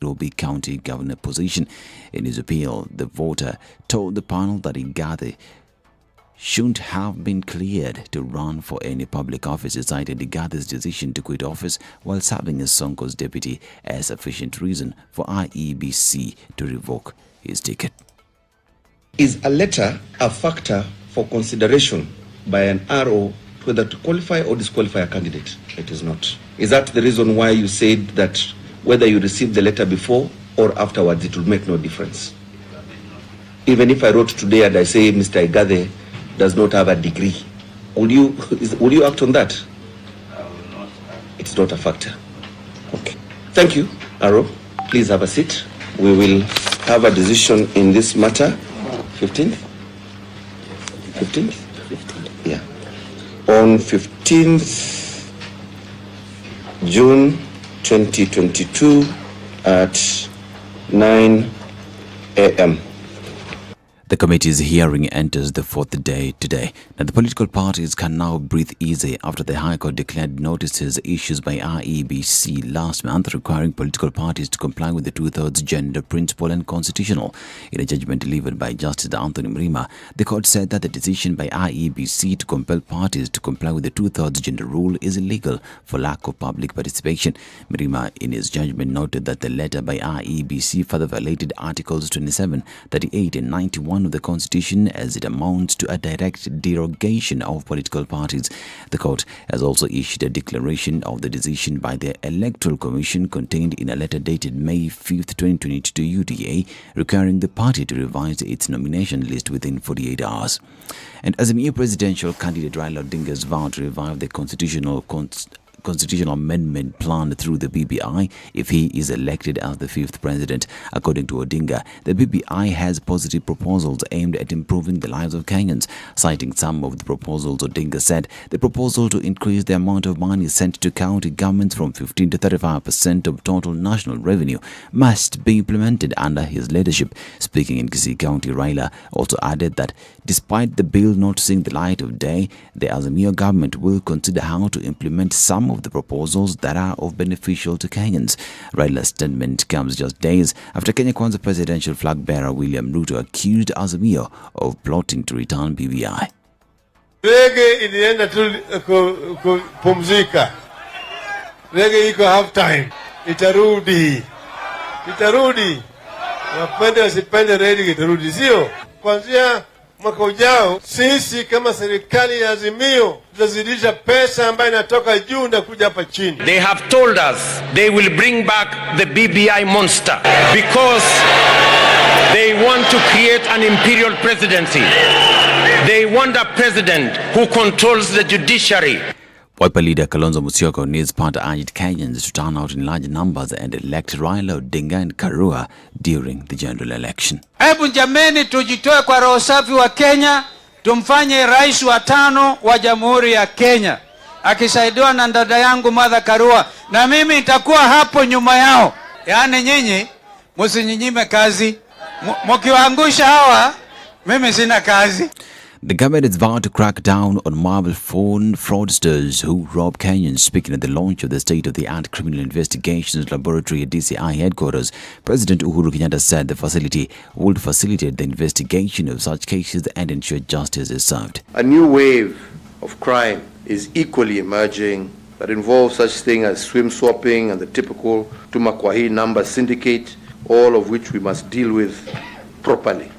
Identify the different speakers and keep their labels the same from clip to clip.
Speaker 1: Nairobi County Governor position. In his appeal, the voter told the panel that Igade shouldn't have been cleared to run for any public office. He cited Igade's decision to quit office while serving as Sonko's deputy as sufficient reason for IEBC to revoke his ticket.
Speaker 2: Is a letter a factor for consideration by an RO whether to qualify or disqualify a candidate? It is not. Is that the reason why you said that whether you received the letter before or afterwards, it will make no difference? Even if I wrote today and I say Mr. Igade does not have a degree, will you act on that?
Speaker 3: I will not.
Speaker 2: It's not a factor. Okay. Thank you, RO. Please have a seat. We will have a decision in this matter. 15th? 15th? 15th. Yeah. On 15th June 2022 at 9 a.m.
Speaker 1: The committee's hearing enters the fourth day today. Now, the political parties can now breathe easy after the High Court declared notices issued by IEBC last month requiring political parties to comply with the two-thirds gender principle and constitutional. In a judgment delivered by Justice Anthony Mrima, the court said that the decision by IEBC to compel parties to comply with the two-thirds gender rule is illegal for lack of public participation. Mrima, in his judgment, noted that the letter by IEBC further violated Articles 27, 38 and 91 of the Constitution as it amounts to a direct derogation of political parties. The court has also issued a declaration of the decision by the Electoral Commission contained in a letter dated May 5th, 2022 to UDA, requiring the party to revise its nomination list within 48 hours. And as a new presidential candidate, Raila Odinga's vowed to revive the constitutional amendment plan through the BBI if he is elected as the fifth president. According to Odinga, the BBI has positive proposals aimed at improving the lives of Kenyans. Citing some of the proposals, Odinga said the proposal to increase the amount of money sent to county governments from 15 to 35% of total national revenue must be implemented under his leadership. Speaking in Kisii County, Raila also added that despite the bill not seeing the light of day, the Azimio government will consider how to implement some of the proposals that are of beneficial to Kenyans. Raila's statement comes just days after Kenya Kwanza presidential flag bearer William Ruto accused Azimio of plotting to return BBI.
Speaker 4: Rege ilienda tu kupumzika. Rege iko half time. Itarudi. Wapende wasipende rege itarudi, sio? Kuanzia mwaka ujao sisi kama serikali ya Azimio tutazidisha pesa ambayo inatoka juu na kuja hapa chini.
Speaker 5: They have told us they will bring back the BBI monster because they want to create an imperial presidency. They want a president who controls the judiciary.
Speaker 1: Wiper leader Kalonzo Musyoka on his part urged Kenyans to turn out in large numbers and elect Raila Odinga and Karua during the general election.
Speaker 6: Hebu jameni, tujitoe kwa roho safi wa Kenya, tumfanye rais wa 5 wa Jamhuri ya Kenya, akisaidiwa na dada yangu Martha Karua, na mimi nitakuwa hapo nyuma yao. Yaani nyinyi msinyime kazi, mkiwaangusha hawa mimi sina kazi.
Speaker 1: The government is vowed to crack down on mobile phone fraudsters who rob Kenyans. Speaking at the launch of the state-of-the-art criminal investigations laboratory at DCI headquarters, President Uhuru Kenyatta said the facility would facilitate the investigation of such cases and ensure justice is served.
Speaker 7: A new wave of crime is equally emerging that involves such things as swim swapping and the typical Tumakwahi number syndicate, all of which we must deal with properly.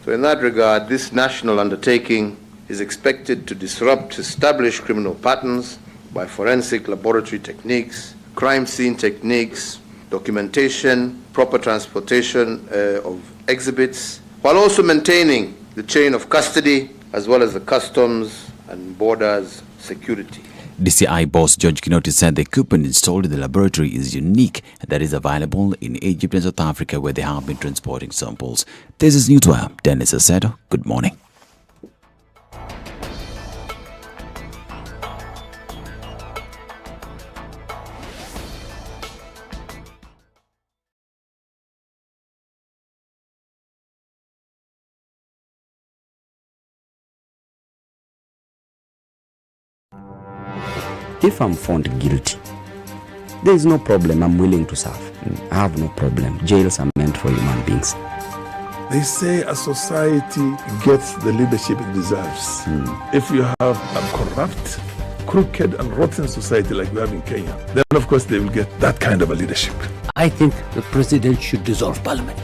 Speaker 7: So in that regard, this national undertaking is expected to disrupt established criminal patterns by forensic laboratory techniques, crime scene techniques, documentation, proper transportation of exhibits, while also maintaining the chain of custody as well as the customs and borders security.
Speaker 1: DCI boss George Kinoti said the equipment installed in the laboratory is unique and that is available in Egypt and South Africa where they have been transporting samples. This is Newswire. Dennis Asedo. Good morning.
Speaker 8: If I'm found guilty,
Speaker 3: There is no problem. I'm willing to serve. I have no problem. Jails are meant for human beings.
Speaker 8: They say a society gets the leadership it deserves. If you have a corrupt, crooked and rotten society like we have in Kenya, then of course they will get that kind of a leadership.
Speaker 9: I think the president should dissolve parliament.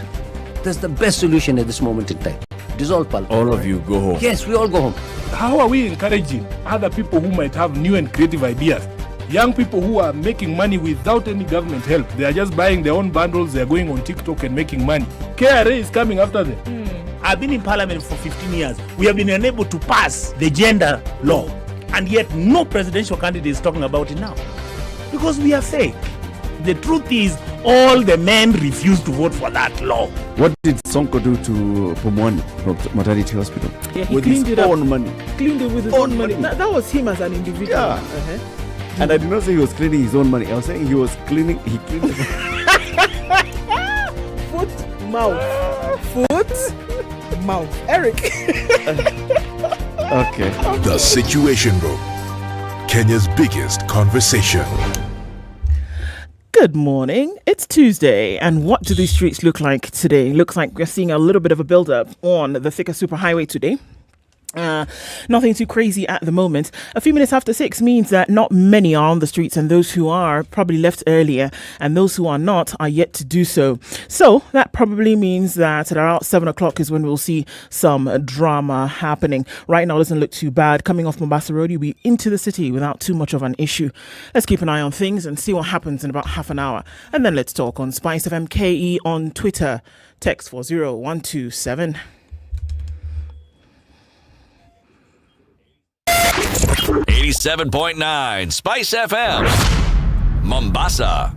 Speaker 9: That's the best solution at this moment in time. Dissolve parliament.
Speaker 10: All of you go home.
Speaker 9: Yes, we all go home.
Speaker 10: How are we encouraging other people who might have new and creative ideas? Young people who are making money without any government help. They are just buying their own bundles. They are going on TikTok and making money. KRA is coming after them.
Speaker 11: I've been in parliament for 15 years. We have been unable to pass the gender law. And yet no presidential candidate is talking about it now. Because we are fake. The truth is, all the men refused to vote for that law.
Speaker 10: What did Sonko do to Pumwani maternity hospital?
Speaker 12: Yeah, he
Speaker 10: with
Speaker 12: cleaned
Speaker 10: his
Speaker 12: it up.
Speaker 10: own money.
Speaker 12: Cleaned it with his own money. That was him as an individual.
Speaker 10: Yeah. And I did not say he was cleaning his own money. I was saying he cleaned it.
Speaker 12: Foot, mouth. Foot, mouth. Eric.
Speaker 10: Okay.
Speaker 13: The Situation Room, Kenya's biggest conversation.
Speaker 12: Good morning. It's Tuesday, and what do these streets look like today? Looks like we're seeing a little bit of a build-up on the Thika Superhighway today. Nothing too crazy at the moment. A few minutes after 6 means that not many are on the streets, and those who are probably left earlier, and those who are not are yet to do so. So that probably means that at around 7 o'clock is when we'll see some drama happening. Right now, it doesn't look too bad. Coming off Mombasa Road, you'll be into the city without too much of an issue. Let's keep an eye on things and see what happens in about half an hour. And then let's talk on SpiceFM KE on Twitter. Text 40127.
Speaker 14: 87.9 Spice FM, Mombasa.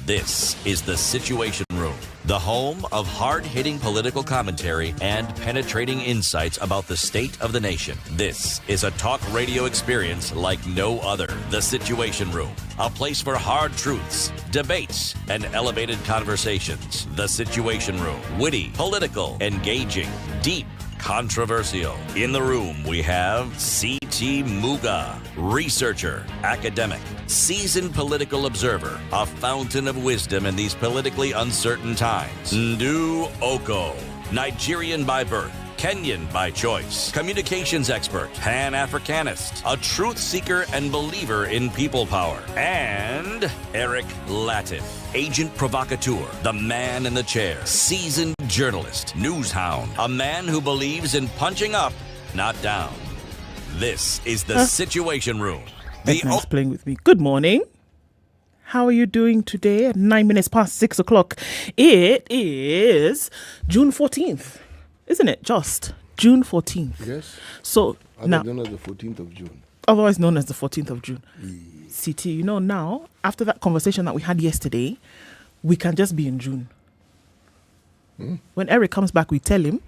Speaker 14: This is the Situation Room, the home of hard-hitting political commentary and penetrating insights about the state of the nation. This is a talk radio experience like no other. The Situation Room, a place for hard truths, debates, and elevated conversations. The Situation Room, witty, political, engaging, deep, controversial. In the room, we have C.T. Muga, researcher, academic, seasoned political observer, a fountain of wisdom in these politically uncertain times. Ndu Okoh, Nigerian by birth, Kenyan by choice, communications expert, Pan-Africanist, a truth seeker and believer in people power, and Eric Latiff, agent provocateur, the man in the chair, seasoned journalist, news hound, a man who believes in punching up, not down. This is the Situation Room.
Speaker 12: Ednah's playing with me. Good morning. How are you doing today at 9 minutes past 6 o'clock? It is June 14th. Isn't it just June 14th?
Speaker 8: Yes.
Speaker 12: So now,
Speaker 8: known as the 14th of June.
Speaker 12: Otherwise known as the 14th of June. CT, you know, now, after that conversation that we had yesterday, we can just be in June. When Eric comes back, we tell him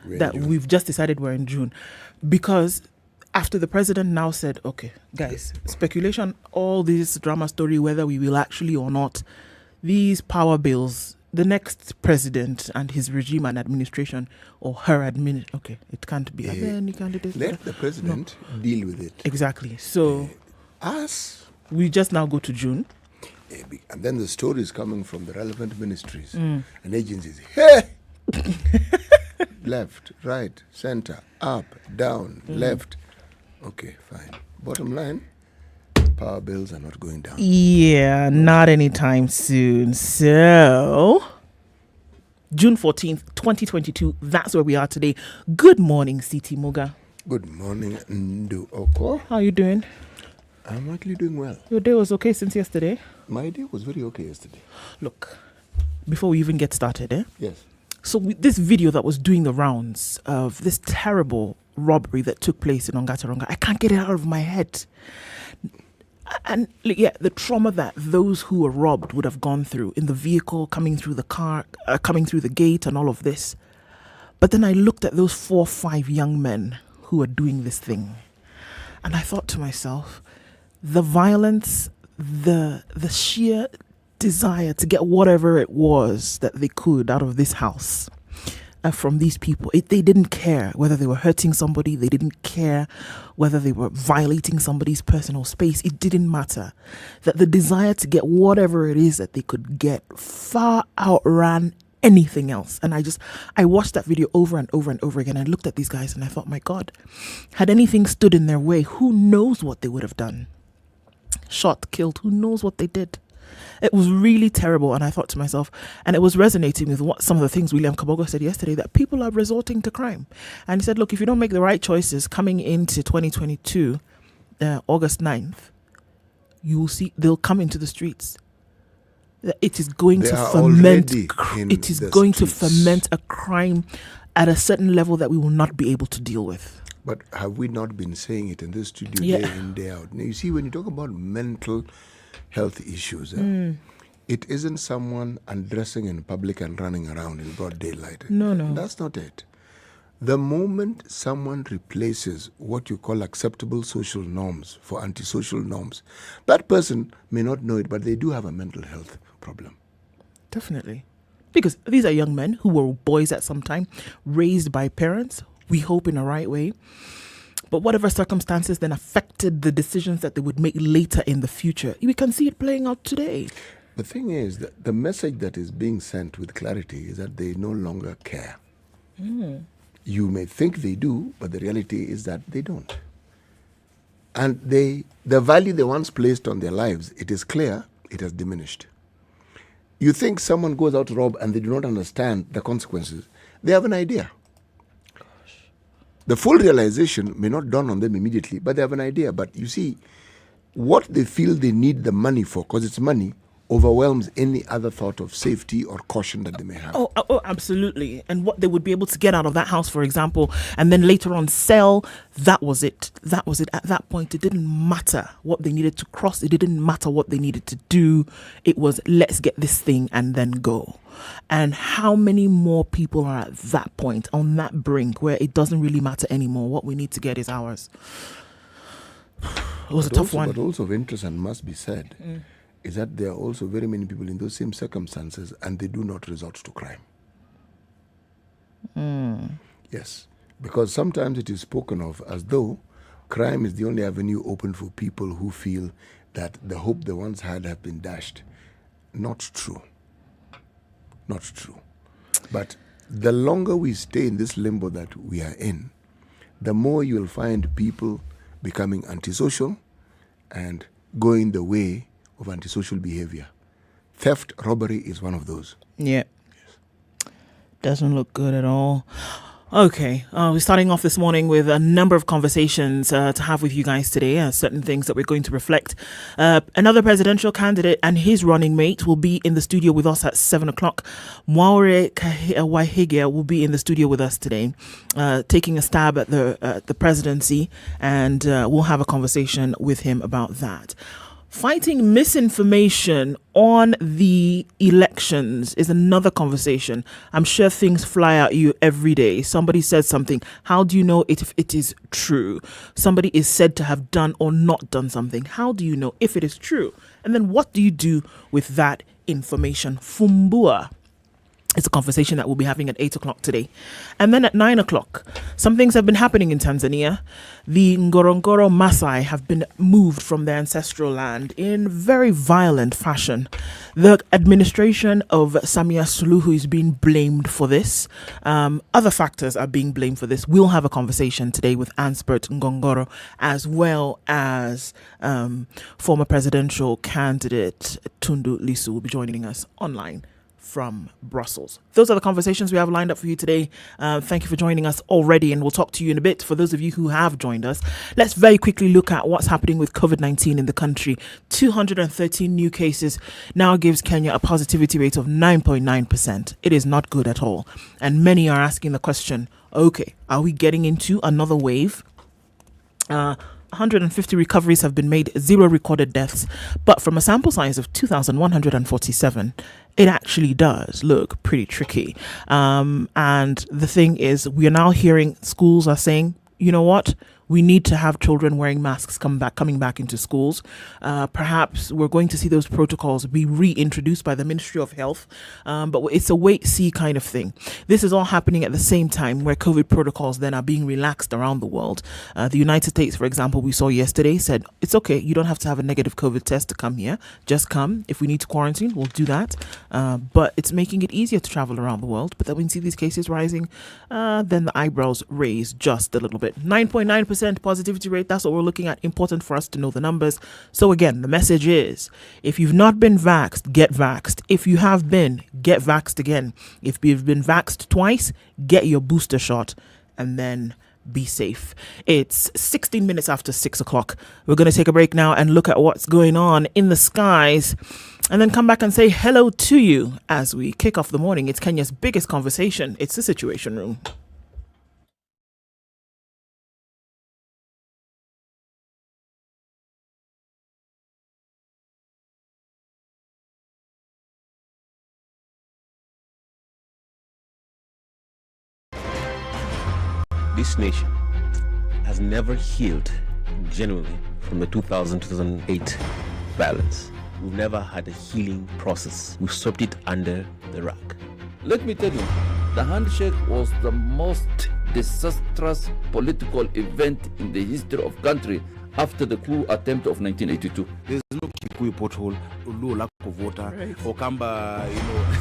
Speaker 12: that we've just decided we're in June. Because after the president now said, okay, guys, speculation, all this drama story, whether we will actually or not, these power bills, the next president and his regime and administration, or her okay, it can't be any candidate.
Speaker 8: Let the president deal with it.
Speaker 12: Exactly. So
Speaker 8: Us.
Speaker 12: we just now go to June.
Speaker 8: And then the stories coming from the relevant ministries and agencies. Hey! Left, right, center, up, down, left. Okay, fine. Bottom line, power bills are not going down.
Speaker 12: Yeah, not anytime soon. So, June 14th, 2022, that's where we are today. Good morning, CT Muga.
Speaker 8: Good morning, Ndu Okoh.
Speaker 12: How are you doing?
Speaker 8: I'm actually doing well.
Speaker 12: Your day was okay since yesterday?
Speaker 8: My day was very okay yesterday.
Speaker 12: Look, before we even get started,
Speaker 8: Yes.
Speaker 12: So this video that was doing the rounds of this terrible robbery that took place in Ongataronga, I can't get it out of my head. And yeah, the trauma that those who were robbed would have gone through in the vehicle, coming through the car, coming through the gate and all of this. But then I looked at those 4 or 5 young men who were doing this thing. And I thought to myself, the violence, the sheer desire to get whatever it was that they could out of this house. from these people. They didn't care whether they were hurting somebody. They didn't care whether they were violating somebody's personal space. It didn't matter. That the desire to get whatever it is that they could get far outran anything else. And I watched that video over and over and over again. I looked at these guys and I thought, my God, had anything stood in their way, who knows what they would have done? Shot, killed, who knows what they did? It was really terrible. And I thought to myself, and it was resonating with what some of the things William Kabogo said yesterday, that people are resorting to crime. And he said, look, if you don't make the right choices coming into 2022, August 9th, you will see they'll come into the streets. It is going to ferment. It is going to ferment a crime at a certain level that we will not be able to deal with.
Speaker 15: But have we not been saying it in this studio day in, day out? Now, you see, when you talk about mental health issues, it isn't someone undressing in public and running around in broad daylight.
Speaker 12: No.
Speaker 15: That's not it. The moment someone replaces what you call acceptable social norms for antisocial norms, that person may not know it, but they do have a mental health problem.
Speaker 12: Definitely. Because these are young men who were boys at some time, raised by parents, we hope in the right way. But whatever circumstances then affected the decisions that they would make later in the future, we can see it playing out today.
Speaker 15: The thing is that the message that is being sent with clarity is that they no longer care. You may think they do, but the reality is that they don't. And the value they once placed on their lives, it is clear, it has diminished. You think someone goes out to rob and they do not understand the consequences. They have an idea. The full realization may not dawn on them immediately, but they have an idea. But you see, what they feel they need the money for, because it's money, overwhelms any other thought of safety or caution that they may have.
Speaker 12: Oh, absolutely. And what they would be able to get out of that house, for example, and then later on sell, that was it. That was it. At that point, it didn't matter what they needed to cross. It didn't matter what they needed to do. It was, let's get this thing and then go. And how many more people are at that point, on that brink, where it doesn't really matter anymore? What we need to get is ours. It was a tough one.
Speaker 15: But also of interest, and must be said, is that there are also very many people in those same circumstances and they do not resort to crime. Yes, because sometimes it is spoken of as though crime is the only avenue open for people who feel that the hope they once had have been dashed. Not true. Not true. But the longer we stay in this limbo that we are in, the more you'll find people becoming antisocial and going the way of antisocial behavior. Theft, robbery is one of those.
Speaker 12: Yeah. Doesn't look good at all. Okay, we're starting off this morning with a number of conversations to have with you guys today, certain things that we're going to reflect. Another presidential candidate and his running mate will be in the studio with us at 7 o'clock. Mwaure Wahiga will be in the studio with us today, taking a stab at the presidency, and we'll have a conversation with him about that. Fighting misinformation on the elections is another conversation. I'm sure things fly at you every day. Somebody says something. How do you know if it is true? Somebody is said to have done or not done something. How do you know if it is true? And then what do you do with that information? Fumbua. It's a conversation that we'll be having at 8 o'clock today. And then at 9 o'clock, some things have been happening in Tanzania. The Ngorongoro Maasai have been moved from their ancestral land in very violent fashion. The administration of Samia Suluhu is being blamed for this. Other factors are being blamed for this. We'll have a conversation today with Ansbert Ngongoro, as well as former presidential candidate Tundu Lissu will be joining us online from Brussels. Those are the conversations we have lined up for you today. Thank you for joining us already, and we'll talk to you in a bit. For those of you who have joined us, let's very quickly look at what's happening with COVID-19 in the country. 213 new cases now gives Kenya a positivity rate of 9.9%. It is not good at all. And many are asking the question, okay, are we getting into another wave? 150 recoveries have been made, 0 recorded deaths, but from a sample size of 2,147, it actually does look pretty tricky. And the thing is, we are now hearing schools are saying, you know what, We need to have children wearing masks coming back into schools. Perhaps we're going to see those protocols be reintroduced by the Ministry of Health, but it's a wait-see kind of thing. This is all happening at the same time where COVID protocols then are being relaxed around the world. The United States, for example, we saw yesterday, said it's okay, you don't have to have a negative COVID test to come here. Just come. If we need to quarantine, we'll do that. But it's making it easier to travel around the world. But then when we see these cases rising, then the eyebrows raise just a little bit. 9.9% positivity rate, that's what we're looking at. Important for us to know the numbers. So again, the message is, if you've not been vaxxed, get vaxxed. If you have been, get vaxxed again. If you've been vaxxed twice, get your booster shot and then be safe. It's 16 minutes after 6 o'clock. We're going to take a break now and look at what's going on in the skies and then come back and say hello to you as we kick off the morning. It's Kenya's biggest conversation. It's the Situation Room.
Speaker 16: This nation has never healed genuinely from the 2008 violence. We've never had a healing process. We swept it under the rug.
Speaker 17: Let me tell you, the handshake was the most disastrous political event in the history of country after the coup attempt of 1982.
Speaker 18: There's no Kikuyu pothole, no lack of water,
Speaker 12: right.
Speaker 18: or Kamba,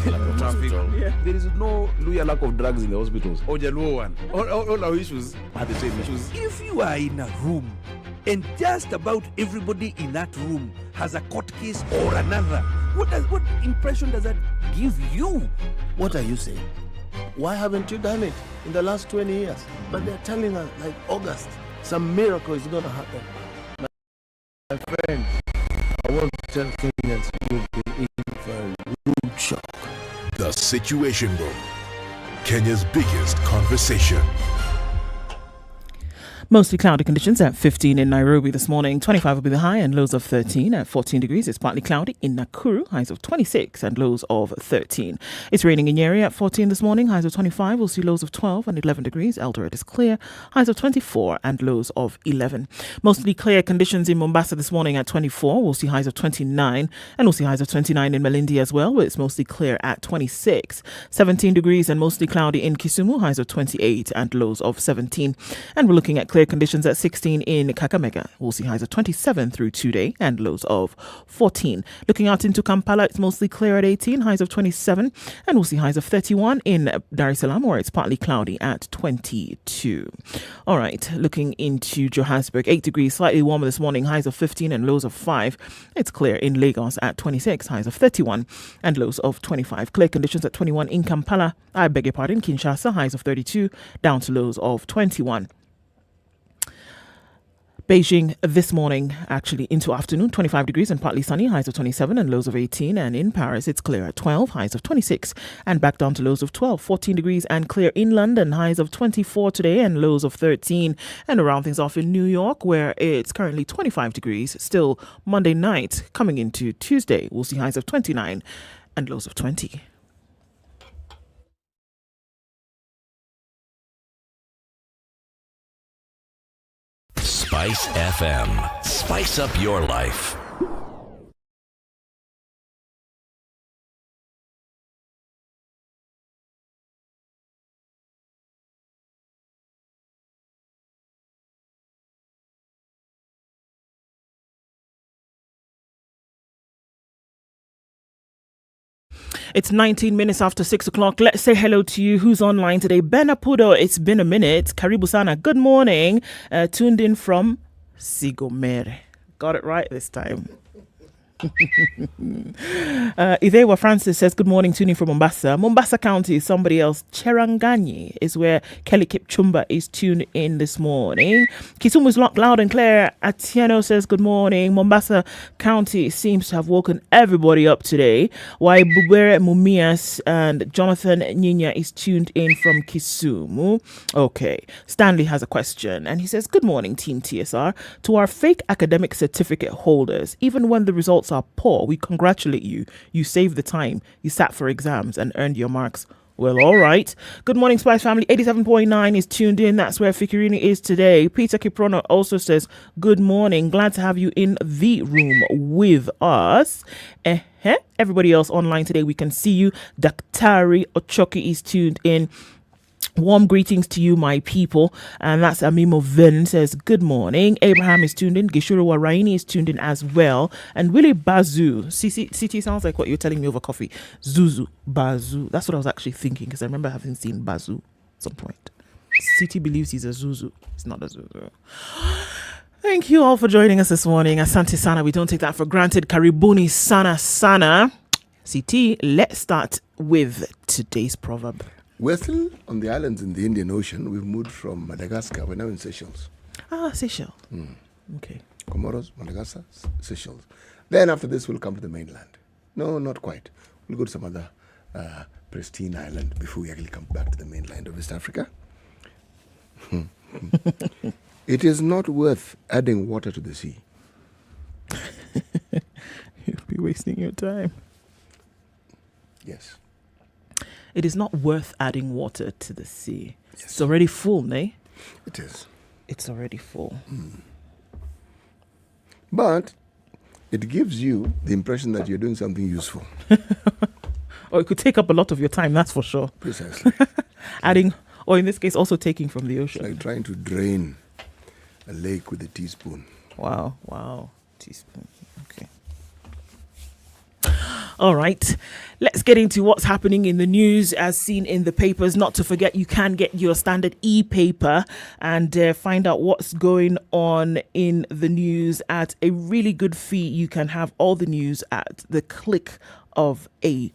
Speaker 18: lack of traffic.
Speaker 12: Yeah.
Speaker 18: There is no Luya lack of drugs in the hospitals. Or Jaluo one. All our issues are the same issues.
Speaker 19: If you are in a room and just about everybody in that room has a court case or another, what impression does that give you?
Speaker 20: What are you saying? Why haven't you done it in the last 20 years? But they're telling us, like August, some miracle is going to happen. My friend, I want to tell Kenyans you'll be in for a rude shock.
Speaker 13: The Situation Room, Kenya's biggest conversation.
Speaker 12: Mostly cloudy conditions at 15 in Nairobi this morning. 25 will be the high and lows of 13. At 14 degrees, it's partly cloudy in Nakuru, highs of 26 and lows of 13. It's raining in Nyeri at 14 this morning, highs of 25. We'll see lows of 12 and 11 degrees. Eldoret is clear, highs of 24 and lows of 11. Mostly clear conditions in Mombasa this morning at 24. We'll see highs of 29 and we'll see highs of 29 in Malindi as well, but it's mostly clear at 26. 17 degrees and mostly cloudy in Kisumu, highs of 28 and lows of 17. And we're looking at clear conditions at 16 in Kakamega. We'll see highs of 27 through today and lows of 14. Looking out into Kampala, it's mostly clear at 18, highs of 27, and we'll see highs of 31 in Dar es Salaam, where it's partly cloudy at 22. All right, looking into Johannesburg, 8 degrees, slightly warmer this morning, highs of 15 and lows of 5. It's clear in Lagos at 26, highs of 31 and lows of 25. Clear conditions at 21 in Kampala, Kinshasa, highs of 32 down to lows of 21. Beijing this morning, actually into afternoon, 25 degrees and partly sunny, highs of 27 and lows of 18. And in Paris, it's clear at 12, highs of 26 and back down to lows of 12. 14 degrees and clear in London, highs of 24 today and lows of 13. And around things off in New York, where it's currently 25 degrees, still Monday night coming into Tuesday. We'll see highs of 29 and lows of 20.
Speaker 14: SpiceFM. Spice up your life.
Speaker 12: It's 19 minutes after 6 o'clock. Let's say hello to you. Who's online today? Ben Apudo, it's been a minute. Karibu sana. Good morning. Tuned in from Sigomere. Got it right this time. Idewa Francis says, good morning, tuning from Mombasa. Mombasa County is somebody else. Cherangani is where Kelly Kipchumba is tuned in this morning. Kisumu is locked loud and clear. Atieno says, good morning. Mombasa County seems to have woken everybody up today. While Bubere Mumias and Jonathan Nyinya is tuned in from Kisumu. Okay. Stanley has a question and he says, good morning, Team TSR. To our fake academic certificate holders, even when the results are poor, we congratulate you. You saved the time. You sat for exams and earned your marks. Well, all right. Good morning, Spice family. 87.9 is tuned in. That's where Fikirini is today. Peter Kiprono also says, good morning. Glad to have you in the room with us. Everybody else online today, we can see you. Daktari Ochoki is tuned in. Warm greetings to you, my people. And that's Amimo Vin says, good morning. Abraham is tuned in. Gishuru Waraini is tuned in as well. And Willie Bazu. CT sounds like what you're telling me over coffee. Zuzu. Bazu. That's what I was actually thinking, because I remember having seen Bazu at some point. CT believes he's a Zuzu. It's not a Zuzu. Thank you all for joining us this morning. Asante Sana. We don't take that for granted. Karibuni Sana Sana. CT, let's start with today's proverb.
Speaker 15: We're still on the islands in the Indian Ocean. We've moved from Madagascar. We're now in Seychelles.
Speaker 12: Ah, Seychelles. Okay.
Speaker 15: Comoros, Madagascar, Seychelles. Then after this, we'll come to the mainland. No, not quite. We'll go to some other pristine island before we actually come back to the mainland of East Africa. It is not worth adding water to the sea.
Speaker 12: You'll be wasting your time.
Speaker 15: Yes.
Speaker 12: It is not worth adding water to the sea. Yes. It's already full, nay?
Speaker 15: It is.
Speaker 12: It's already full.
Speaker 15: But it gives you the impression that you're doing something useful.
Speaker 12: Or it could take up a lot of your time, that's for sure.
Speaker 15: Precisely.
Speaker 12: Adding, or in this case, also taking from the ocean.
Speaker 15: It's like trying to drain a lake with a teaspoon.
Speaker 12: Wow. Teaspoon. Okay. All right, let's get into what's happening in the news as seen in the papers. Not to forget, you can get your standard e-paper and find out what's going on in the news at a really good fee. You can have all the news at the click of a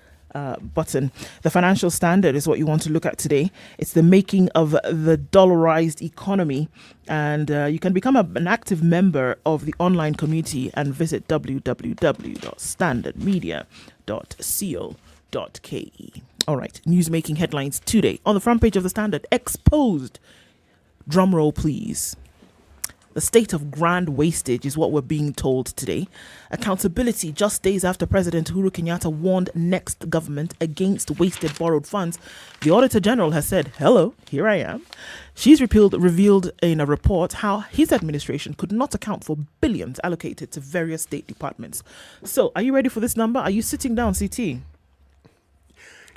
Speaker 12: button. The Financial Standard is what you want to look at today. It's the making of the dollarized economy, and you can become an active member of the online community and visit www.standardmedia.co.ke. All right, news making headlines today on the front page of the Standard. Exposed. Drumroll, please. The state of grand wastage is what we're being told today. Accountability just days after President Uhuru Kenyatta warned next government against wasted borrowed funds. The Auditor General has said, hello, here I am. She's revealed in a report how his administration could not account for billions allocated to various state departments. So, are you ready for this number? Are you sitting down, CT?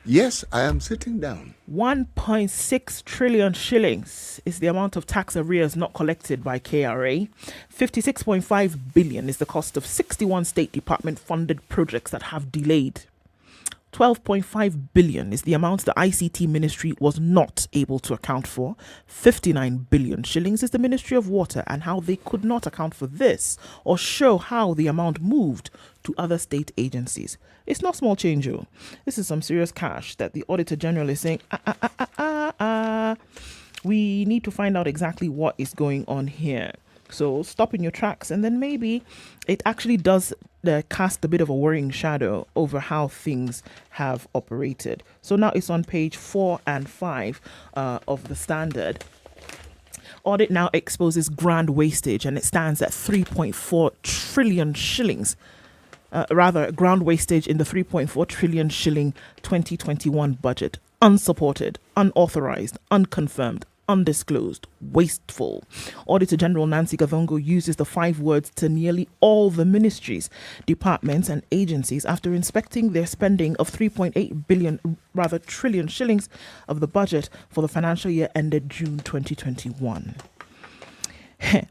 Speaker 15: Yes, I am sitting down.
Speaker 12: 1.6 trillion shillings is the amount of tax arrears not collected by KRA. 56.5 billion is the cost of 61 State Department funded projects that have delayed. 12.5 billion is the amount the ICT ministry was not able to account for. 59 billion shillings is the Ministry of Water and how they could not account for this or show how the amount moved to other state agencies. It's not small change, oh. This is some serious cash that the Auditor General is saying, we need to find out exactly what is going on here. So stop in your tracks, and then maybe it actually does cast a bit of a worrying shadow over how things have operated. So now it's on page 4 and 5 of the Standard. Audit now exposes grand wastage, and it stands at 3.4 trillion shillings. Ground wastage in the 3.4 trillion shilling 2021 budget. Unsupported, unauthorized, unconfirmed, undisclosed, wasteful. Auditor General Nancy Gathongo uses the 5 words to nearly all the ministries, departments and agencies after inspecting their spending of 3.8 trillion shillings of the budget for the financial year ended June 2021.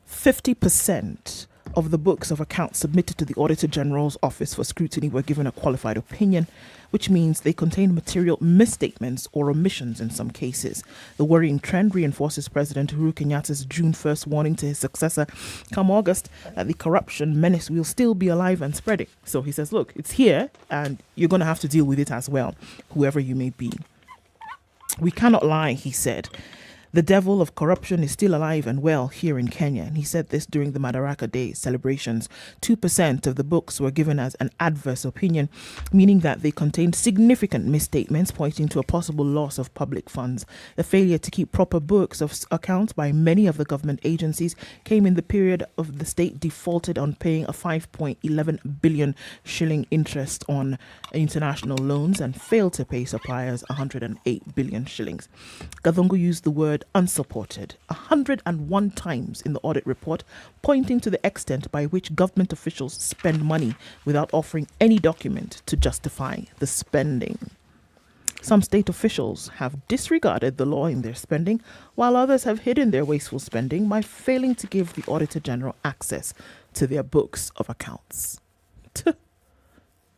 Speaker 12: 50% of the books of accounts submitted to the Auditor General's office for scrutiny were given a qualified opinion, which means they contain material misstatements or omissions in some cases. The worrying trend reinforces President Uhuru Kenyatta's June 1st warning to his successor come August that the corruption menace will still be alive and spreading. So he says, look, it's here and you're going to have to deal with it as well, whoever you may be. We cannot lie, he said. The devil of corruption is still alive and well here in Kenya, and he said this during the Madaraka Day celebrations. 2% of the books were given as an adverse opinion, meaning that they contained significant misstatements pointing to a possible loss of public funds. The failure to keep proper books of accounts by many of the government agencies came in the period of the state defaulted on paying a 5.11 billion shilling interest on international loans and failed to pay suppliers 108 billion shillings. Gathungu used the word unsupported 101 times in the audit report, pointing to the extent by which government officials spend money without offering any document to justify the spending. Some state officials have disregarded the law in their spending, while others have hidden their wasteful spending by failing to give the Auditor General access to their books of accounts.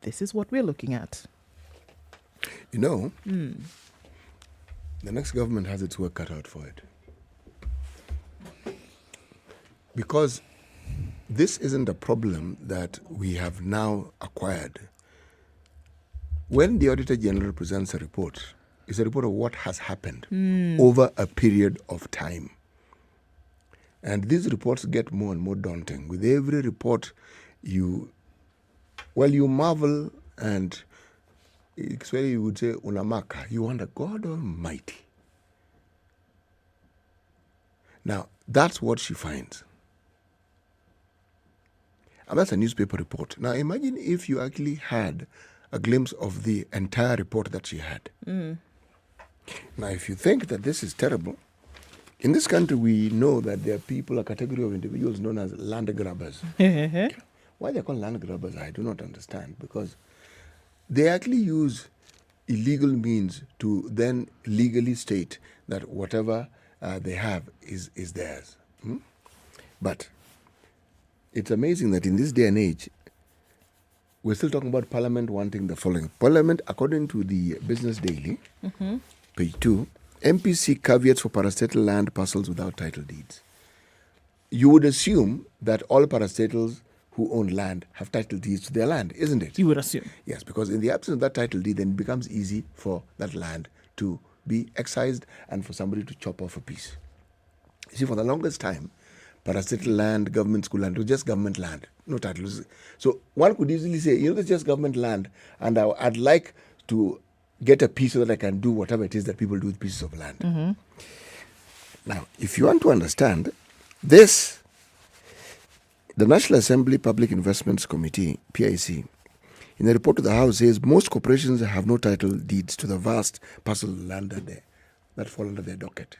Speaker 12: This is what we're looking at.
Speaker 15: You know, the next government has its work cut out for it. Because this isn't a problem that we have now acquired. When the Auditor General presents a report, it's a report of what has happened over a period of time. And these reports get more and more daunting. With every report, you marvel, and it's where you would say, unamaka, you wonder, God Almighty. Now, that's what she finds. And that's a newspaper report. Now, imagine if you actually had a glimpse of the entire report that she had. Now, if you think that this is terrible, in this country, we know that there are people, a category of individuals known as land grabbers. Why they're called land grabbers, I do not understand, because they actually use illegal means to then legally state that whatever they have is theirs. But it's amazing that in this day and age, we're still talking about Parliament wanting the following. Parliament, according to the Business Daily, page 2, MPs seek caveats for parastatal land parcels without title deeds. You would assume that all parastatals who own land have title deeds to their land, isn't it?
Speaker 12: You would assume.
Speaker 15: Yes, because in the absence of that title deed, then it becomes easy for that land to be excised and for somebody to chop off a piece. You see, for the longest time, parastatal land, government school land, it was just government land, no titles. So one could easily say, it's just government land, and I'd like to get a piece so that I can do whatever it is that people do with pieces of land. Now, if you want to understand this, the National Assembly Public Investments Committee, PIC, in a report to the House says most corporations have no title deeds to the vast parcel of land that fall under their docket.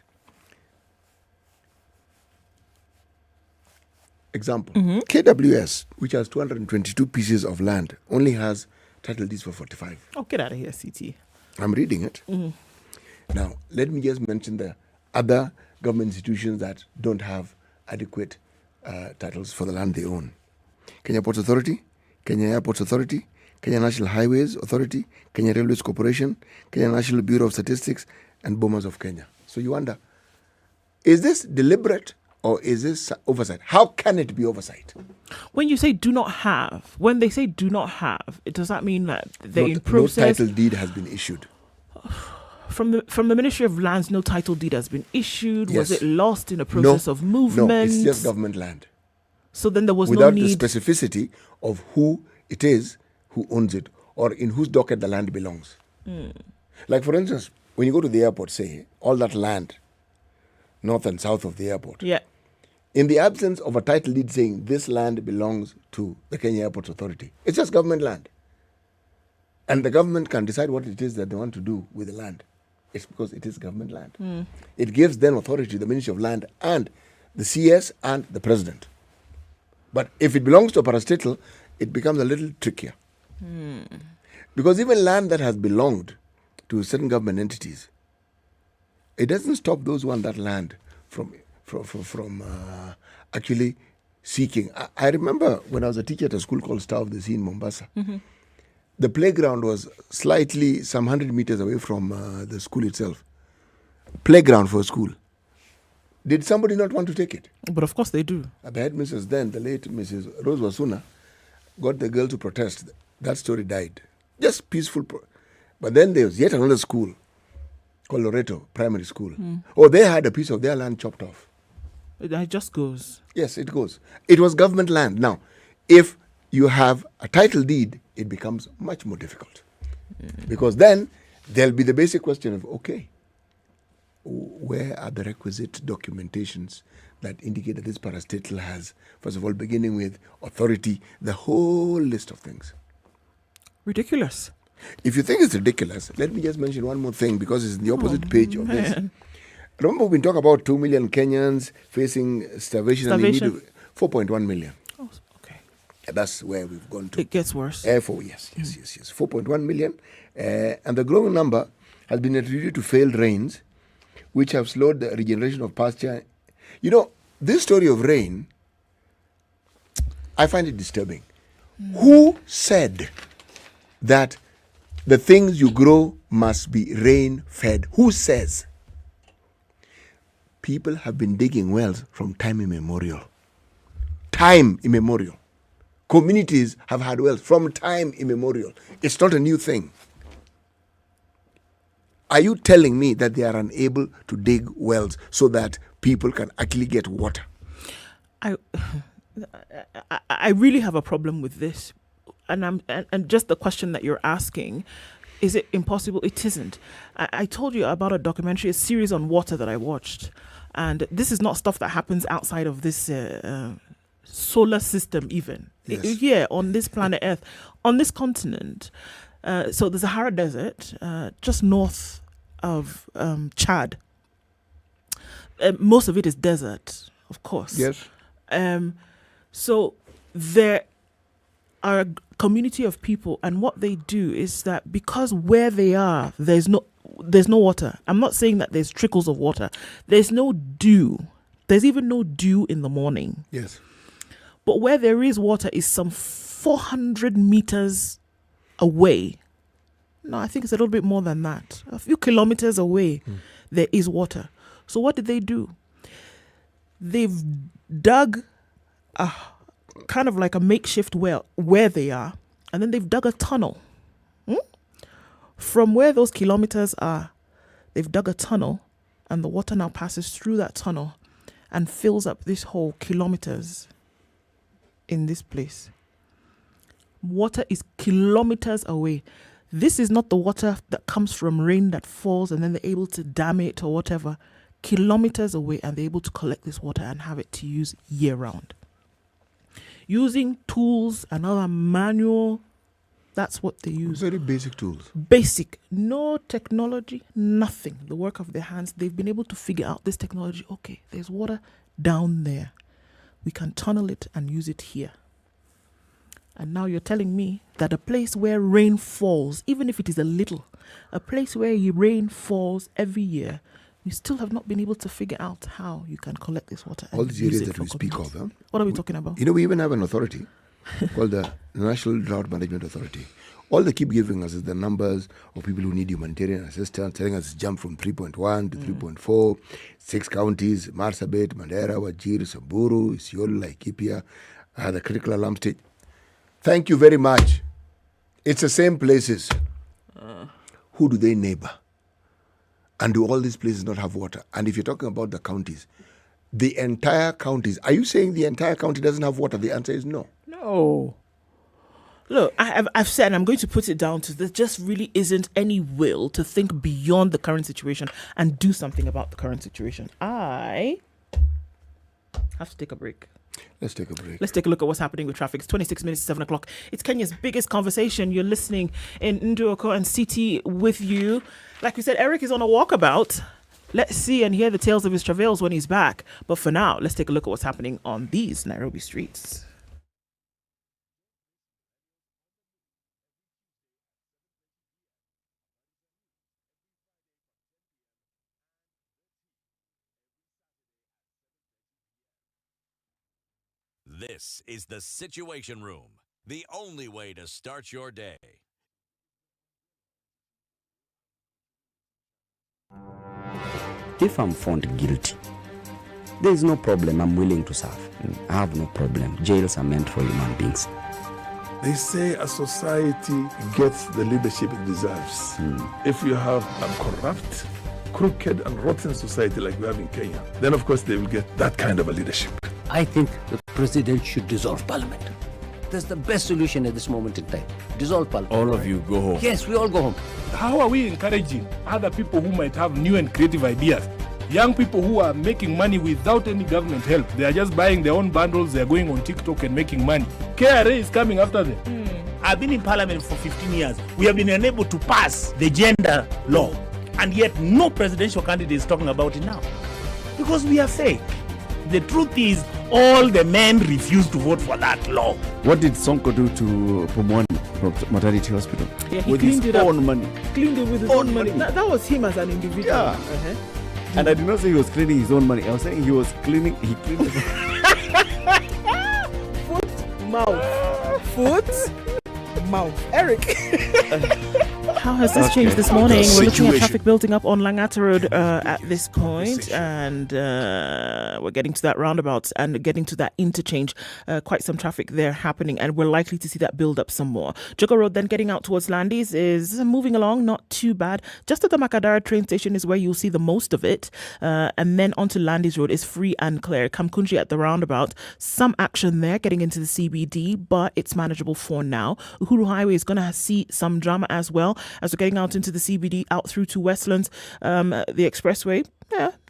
Speaker 15: Example, KWS, which has 222 pieces of land, only has title deeds for 45.
Speaker 12: Oh, get out of here, CT.
Speaker 15: I'm reading it. Now, let me just mention the other government institutions that don't have adequate titles for the land they own. Kenya Ports Authority, Kenya Airports Authority, Kenya National Highways Authority, Kenya Railways Corporation, Kenya National Bureau of Statistics, and Bomas of Kenya. So you wonder, is this deliberate or is this oversight? How can it be oversight?
Speaker 12: When you say do not have, when they say do not have, does that mean that they're in process?
Speaker 15: No title deed has been issued.
Speaker 12: From the Ministry of Lands, no title deed has been issued. Yes. Was it lost in a process of movement?
Speaker 15: No, it's just government land.
Speaker 12: So then there was
Speaker 15: without
Speaker 12: no need...
Speaker 15: the specificity of who it is who owns it or in whose docket the land belongs. Like, for instance, when you go to the airport, say, all that land, north and south of the airport.
Speaker 12: Yeah.
Speaker 15: In the absence of a title deed saying this land belongs to the Kenya Airports Authority, it's just government land. And the government can decide what it is that they want to do with the land. It's because it is government land. It gives them authority to the Ministry of Land and the CS and the President. But if it belongs to a parastatal, it becomes a little trickier. Because even land that has belonged to certain government entities, it doesn't stop those who own that land from actually seeking. I remember when I was a teacher at a school called Star of the Sea in Mombasa. The playground was slightly some 100 meters away from the school itself. Playground for a school. Did somebody not want to take it?
Speaker 12: But of course they do.
Speaker 15: The headmistress then, the late Mrs. Rose Wasuna, got the girl to protest. That story died. Just peaceful. But then there was yet another school called Loreto Primary School. Oh, they had a piece of their land chopped off.
Speaker 12: It just goes.
Speaker 15: Yes, it goes. It was government land. Now, if you have a title deed, it becomes much more difficult. Because then there'll be the basic question of, okay, where are the requisite documentations that indicate that this parastatal has, first of all, beginning with authority, the whole list of things.
Speaker 12: Ridiculous.
Speaker 15: If you think it's ridiculous, let me just mention one more thing, because it's the opposite page of this. Remember, we talk about 2 million Kenyans facing starvation. And 4.1 million.
Speaker 12: Oh, okay.
Speaker 15: That's where we've gone to.
Speaker 12: It gets worse.
Speaker 15: Yes. 4.1 million. And the growing number has been attributed to failed rains, which have slowed the regeneration of pasture. You know, this story of rain, I find it disturbing. Who said that the things you grow must be rain-fed? Who says? People have been digging wells from time immemorial. Time immemorial. Communities have had wells from time immemorial. It's not a new thing. Are you telling me that they are unable to dig wells so that people can actually get water?
Speaker 12: I really have a problem with this. And just the question that you're asking, is it impossible? It isn't. I told you about a documentary, a series on water that I watched. And this is not stuff that happens outside of this solar system even.
Speaker 15: Yes.
Speaker 12: On this planet Earth, on this continent. So the Sahara Desert, just north of Chad. Most of it is desert, of course.
Speaker 15: Yes.
Speaker 12: So there are a community of people, and what they do is that because where they are, there's no water. I'm not saying that there's trickles of water. There's no dew. There's even no dew in the morning.
Speaker 15: Yes.
Speaker 12: But where there is water is some 400 meters away. No, I think it's a little bit more than that. A few kilometers away, there is water. So what did they do? They've dug a kind of like a makeshift well where they are, and then they've dug a tunnel. From where those kilometers are, they've dug a tunnel, and the water now passes through that tunnel and fills up this whole kilometers in this place. Water is kilometers away. This is not the water that comes from rain that falls and then they're able to dam it or whatever. Kilometers away, and they're able to collect this water and have it to use year round. Using tools and other manual, that's what they use.
Speaker 15: Very basic tools.
Speaker 12: Basic. No technology, nothing. The work of their hands. They've been able to figure out this technology. Okay, there's water down there. We can tunnel it and use it here. And now you're telling me that a place where rain falls, even if it is a little, a place where rain falls every year, you still have not been able to figure out how you can collect this water.
Speaker 15: All these areas that we speak of.
Speaker 12: What are we talking about?
Speaker 15: You know, we even have an authority called the National Drought Management Authority. All they keep giving us is the numbers of people who need humanitarian assistance, telling us it's jumped from 3.1 to 3.4, 6 counties, Marsabit, Mandera, Wajir, Samburu, Isiolo, Laikipia, the critical alarm stage. Thank you very much. It's the same places. Who do they neighbor? And do all these places not have water? And if you're talking about the counties, the entire counties, are you saying the entire county doesn't have water? The answer is no.
Speaker 12: No. Look, I've said, and I'm going to put it down to there just really isn't any will to think beyond the current situation and do something about the current situation. I have to take a break.
Speaker 15: Let's take a break.
Speaker 12: Let's take a look at what's happening with traffic. It's 26 minutes to 7 o'clock. It's Kenya's biggest conversation. You're listening in Okoh and CT with you. Like we said, Eric is on a walkabout. Let's see and hear the tales of his travails when he's back. But for now, let's take a look at what's happening on these Nairobi streets.
Speaker 14: This is the Situation Room, the only way to start your day.
Speaker 3: If I'm found guilty, there is no problem. I'm willing to serve. I have no problem. Jails are meant for human beings.
Speaker 8: They say a society gets the leadership it deserves. If you have a corrupt, crooked and rotten society like we have in Kenya, then of course they will get that kind of a leadership.
Speaker 9: I think the president should dissolve parliament. That's the best solution at this moment in time. Dissolve parliament.
Speaker 16: All of you go home.
Speaker 9: Yes, we all go home.
Speaker 10: How are we encouraging other people who might have new and creative ideas? Young people who are making money without any government help. They are just buying their own bundles. They are going on TikTok and making money. KRA is coming after them.
Speaker 11: I've been in parliament for 15 years. We have been unable to pass the gender law. And yet no presidential candidate is talking about it now. Because we are fake. The truth is, all the men refused to vote for that law.
Speaker 18: What did Sonko do to Pumwani Maternity Hospital?
Speaker 12: Yeah, he
Speaker 18: with
Speaker 12: cleaned
Speaker 18: his
Speaker 12: it up.
Speaker 18: own money.
Speaker 12: Cleaned it with his own money. That was him as an individual.
Speaker 18: Yeah. And I did not say he was cleaning his own money. I was saying he cleaned
Speaker 12: Foot, mouth. Eric. How has this changed this morning? We're looking at traffic building up on Langata Road at this point, and we're getting to that roundabout and getting to that interchange. Quite some traffic there happening, and we're likely to see that build up some more. Jogo Road then getting out towards Landis is moving along, not too bad. Just at the Makadara train station is where you'll see the most of it, and then onto Landis Road is free and clear. Kamkunji at the roundabout, some action there getting into the CBD, but it's manageable for now. Uhuru Highway is going to see some drama as well as we're getting out into the CBD, out through to Westlands. The expressway,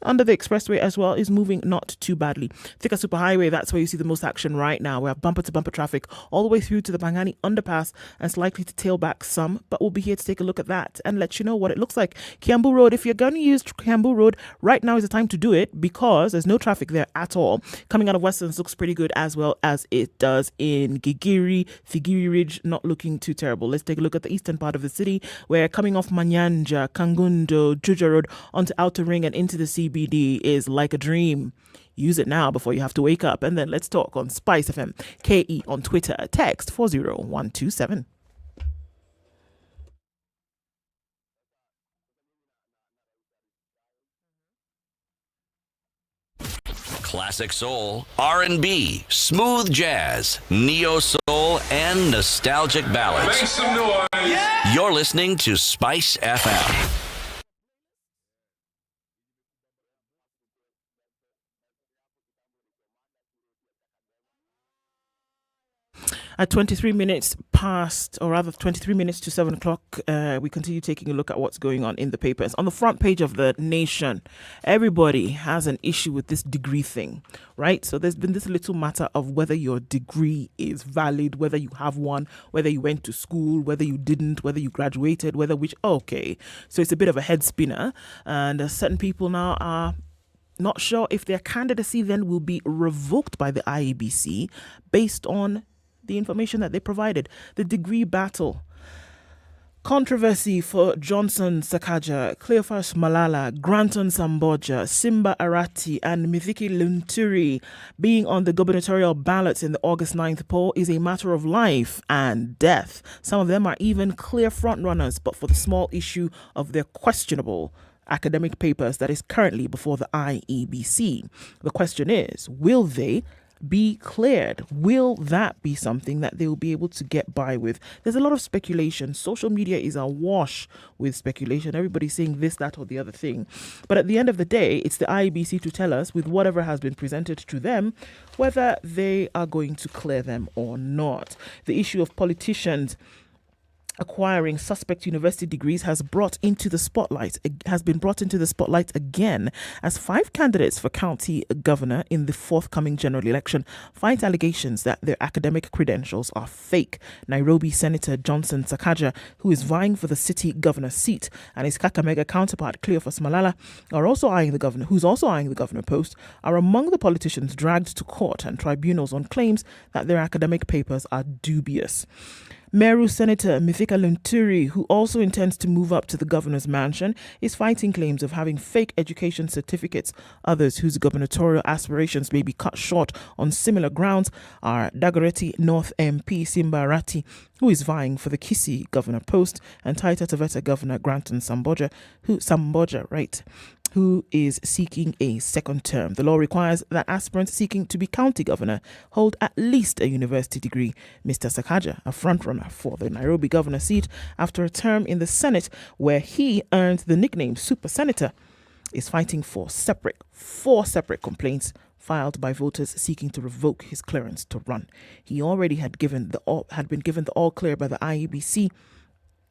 Speaker 12: under the expressway as well, is moving not too badly. Thika Superhighway, that's where you see the most action right now. We have bumper to bumper traffic all the way through to the Bangani underpass, and it's likely to tail back some, but we'll be here to take a look at that and let you know what it looks like. Kiambu Road, if you're going to use Kiambu Road, right now is the time to do it because there's no traffic there at all. Coming out of Westlands looks pretty good as well as it does in Gigiri. Figiri Ridge, not looking too terrible. Let's take a look at the eastern part of the city, where coming off Manyanja, Kangundo, Juja Road onto Outer Ring and into the CBD is like a dream. Use it now before you have to wake up. And then let's talk on SpiceFM KE on Twitter. Text 40127.
Speaker 14: Classic soul, R&B, smooth jazz, neo soul, and nostalgic ballads.
Speaker 13: Make some noise. Yeah.
Speaker 14: You're listening to Spice FM.
Speaker 12: At 23 minutes past, or rather 23 minutes to 7 o'clock, we continue taking a look at what's going on in the papers. On the front page of the Nation, everybody has an issue with this degree thing, right? So there's been this little matter of whether your degree is valid, whether you have one, whether you went to school, whether you didn't, whether you graduated, okay. So it's a bit of a head spinner, and certain people now are not sure if their candidacy then will be revoked by the IEBC based on the information that they provided. The degree battle. Controversy for Johnson Sakaja, Cleophas Malala, Granton Samboja, Simba Arati, and Mithiki Lunturi being on the gubernatorial ballots in the August 9th poll is a matter of life and death. Some of them are even clear frontrunners, but for the small issue of their questionable academic papers that is currently before the IEBC. The question is, will they be cleared? Will that be something that they will be able to get by with? There's a lot of speculation. Social media is awash with speculation. Everybody's saying this, that, or the other thing. But at the end of the day, it's the IEBC to tell us, with whatever has been presented to them, whether they are going to clear them or not. The issue of politicians acquiring suspect university degrees has been brought into the spotlight again as 5 candidates for county governor in the forthcoming general election fight allegations that their academic credentials are fake. Nairobi Senator Johnson Sakaja, who is vying for the city governor seat, and his Kakamega counterpart Cleophas Malala who's also eyeing the governor post, are among the politicians dragged to court and tribunals on claims that their academic papers are dubious. Meru Senator Mithika Lunturi, who also intends to move up to the governor's mansion, is fighting claims of having fake education certificates. Others whose gubernatorial aspirations may be cut short on similar grounds are Dagoretti North MP Simba Arati, who is vying for the Kisii governor post, and Taita Taveta Governor Granton Samboja, who is seeking a second term. The law requires that aspirants seeking to be county governor hold at least a university degree. Mr. Sakaja, a frontrunner for the Nairobi governor seat after a term in the Senate where he earned the nickname Super Senator, is fighting four separate complaints filed by voters seeking to revoke his clearance to run. He already had been given the all clear by the IEBC,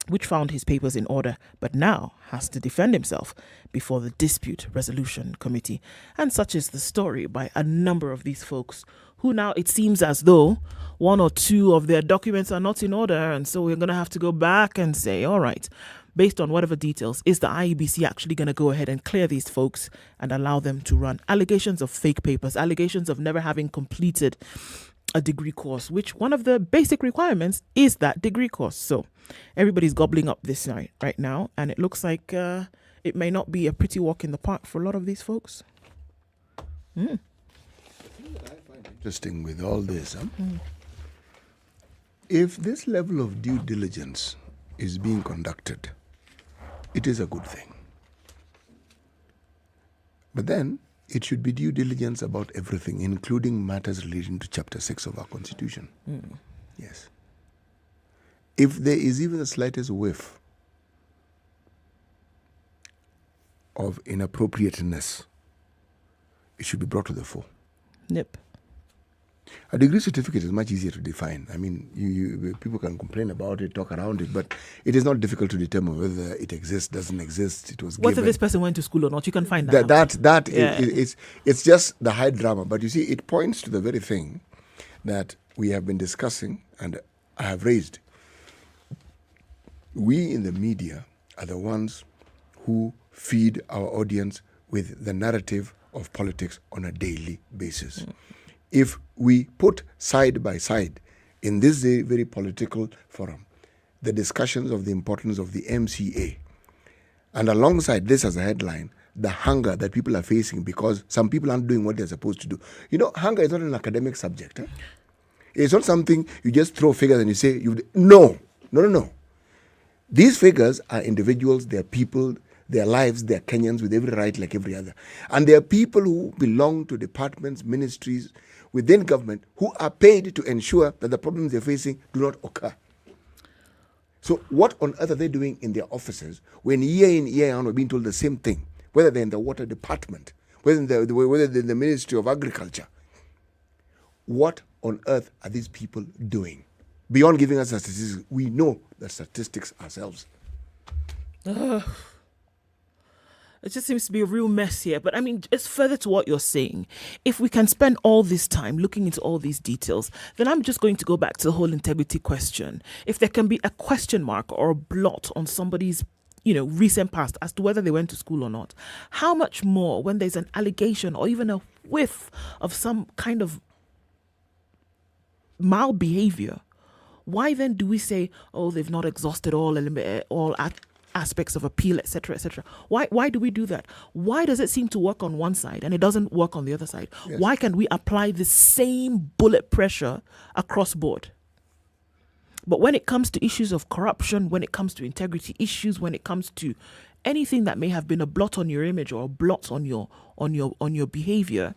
Speaker 12: which found his papers in order, but now has to defend himself before the Dispute Resolution Committee. And such is the story by a number of these folks who now it seems as though one or two of their documents are not in order, and so we're going to have to go back and say, all right, based on whatever details, is the IEBC actually going to go ahead and clear these folks and allow them to run? Allegations of fake papers, allegations of never having completed a degree course, which one of the basic requirements is that degree course. So everybody's gobbling up this night right now, and it looks like it may not be a pretty walk in the park for a lot of these folks.
Speaker 15: Interesting with all this, if this level of due diligence is being conducted, it is a good thing. But then it should be due diligence about everything, including matters relating to Chapter 6 of our Constitution. Yes. If there is even the slightest whiff of inappropriateness, it should be brought to the fore.
Speaker 12: Yep.
Speaker 15: A degree certificate is much easier to define. I mean, people can complain about it, talk around it, but it is not difficult to determine whether it exists, doesn't exist. It was
Speaker 12: whether
Speaker 15: given.
Speaker 12: this person went to school or not. You can find that.
Speaker 15: It's just the high drama. But you see, it points to the very thing that we have been discussing and I have raised. We in the media are the ones who feed our audience with the narrative of politics on a daily basis. If we put side by side in this very political forum the discussions of the importance of the MCA, and alongside this as a headline, the hunger that people are facing because some people aren't doing what they're supposed to do. You know, hunger is not an academic subject. It's not something you just throw figures and you say, no. These figures are individuals, they're people, their lives, they're Kenyans with every right like every other. And there are people who belong to departments, ministries within government who are paid to ensure that the problems they're facing do not occur. So what on earth are they doing in their offices when year in, year out we're being told the same thing, whether they're in the water department, whether they're in the Ministry of Agriculture? What on earth are these people doing? Beyond giving us statistics, we know the statistics ourselves.
Speaker 12: It just seems to be a real mess here. But I mean, it's further to what you're saying. If we can spend all this time looking into all these details, then I'm just going to go back to the whole integrity question. If there can be a question mark or a blot on somebody's, recent past as to whether they went to school or not, how much more when there's an allegation or even a whiff of some kind of mild behavior? Why then do we say, oh, they've not exhausted all aspects of appeal, etc., etc.? Why do we do that? Why does it seem to work on one side and it doesn't work on the other side? Yes. Why can we apply the same bullet pressure across board? But when it comes to issues of corruption, when it comes to integrity issues, when it comes to anything that may have been a blot on your image or a blot on your behavior,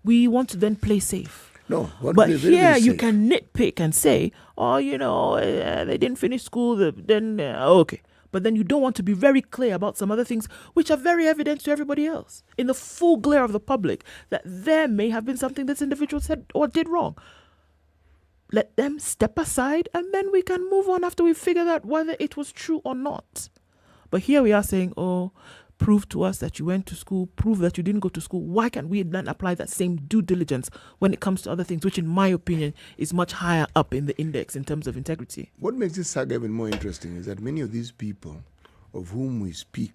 Speaker 12: we want to then play safe.
Speaker 15: No,
Speaker 12: but here you can nitpick and say, oh, they didn't finish school, okay. But then you don't want to be very clear about some other things which are very evident to everybody else in the full glare of the public that there may have been something this individual said or did wrong. Let them step aside and then we can move on after we figure out whether it was true or not. But here we are saying, oh, prove to us that you went to school, prove that you didn't go to school. Why can't we then apply that same due diligence when it comes to other things, which in my opinion is much higher up in the index in terms of integrity?
Speaker 15: What makes this saga even more interesting is that many of these people of whom we speak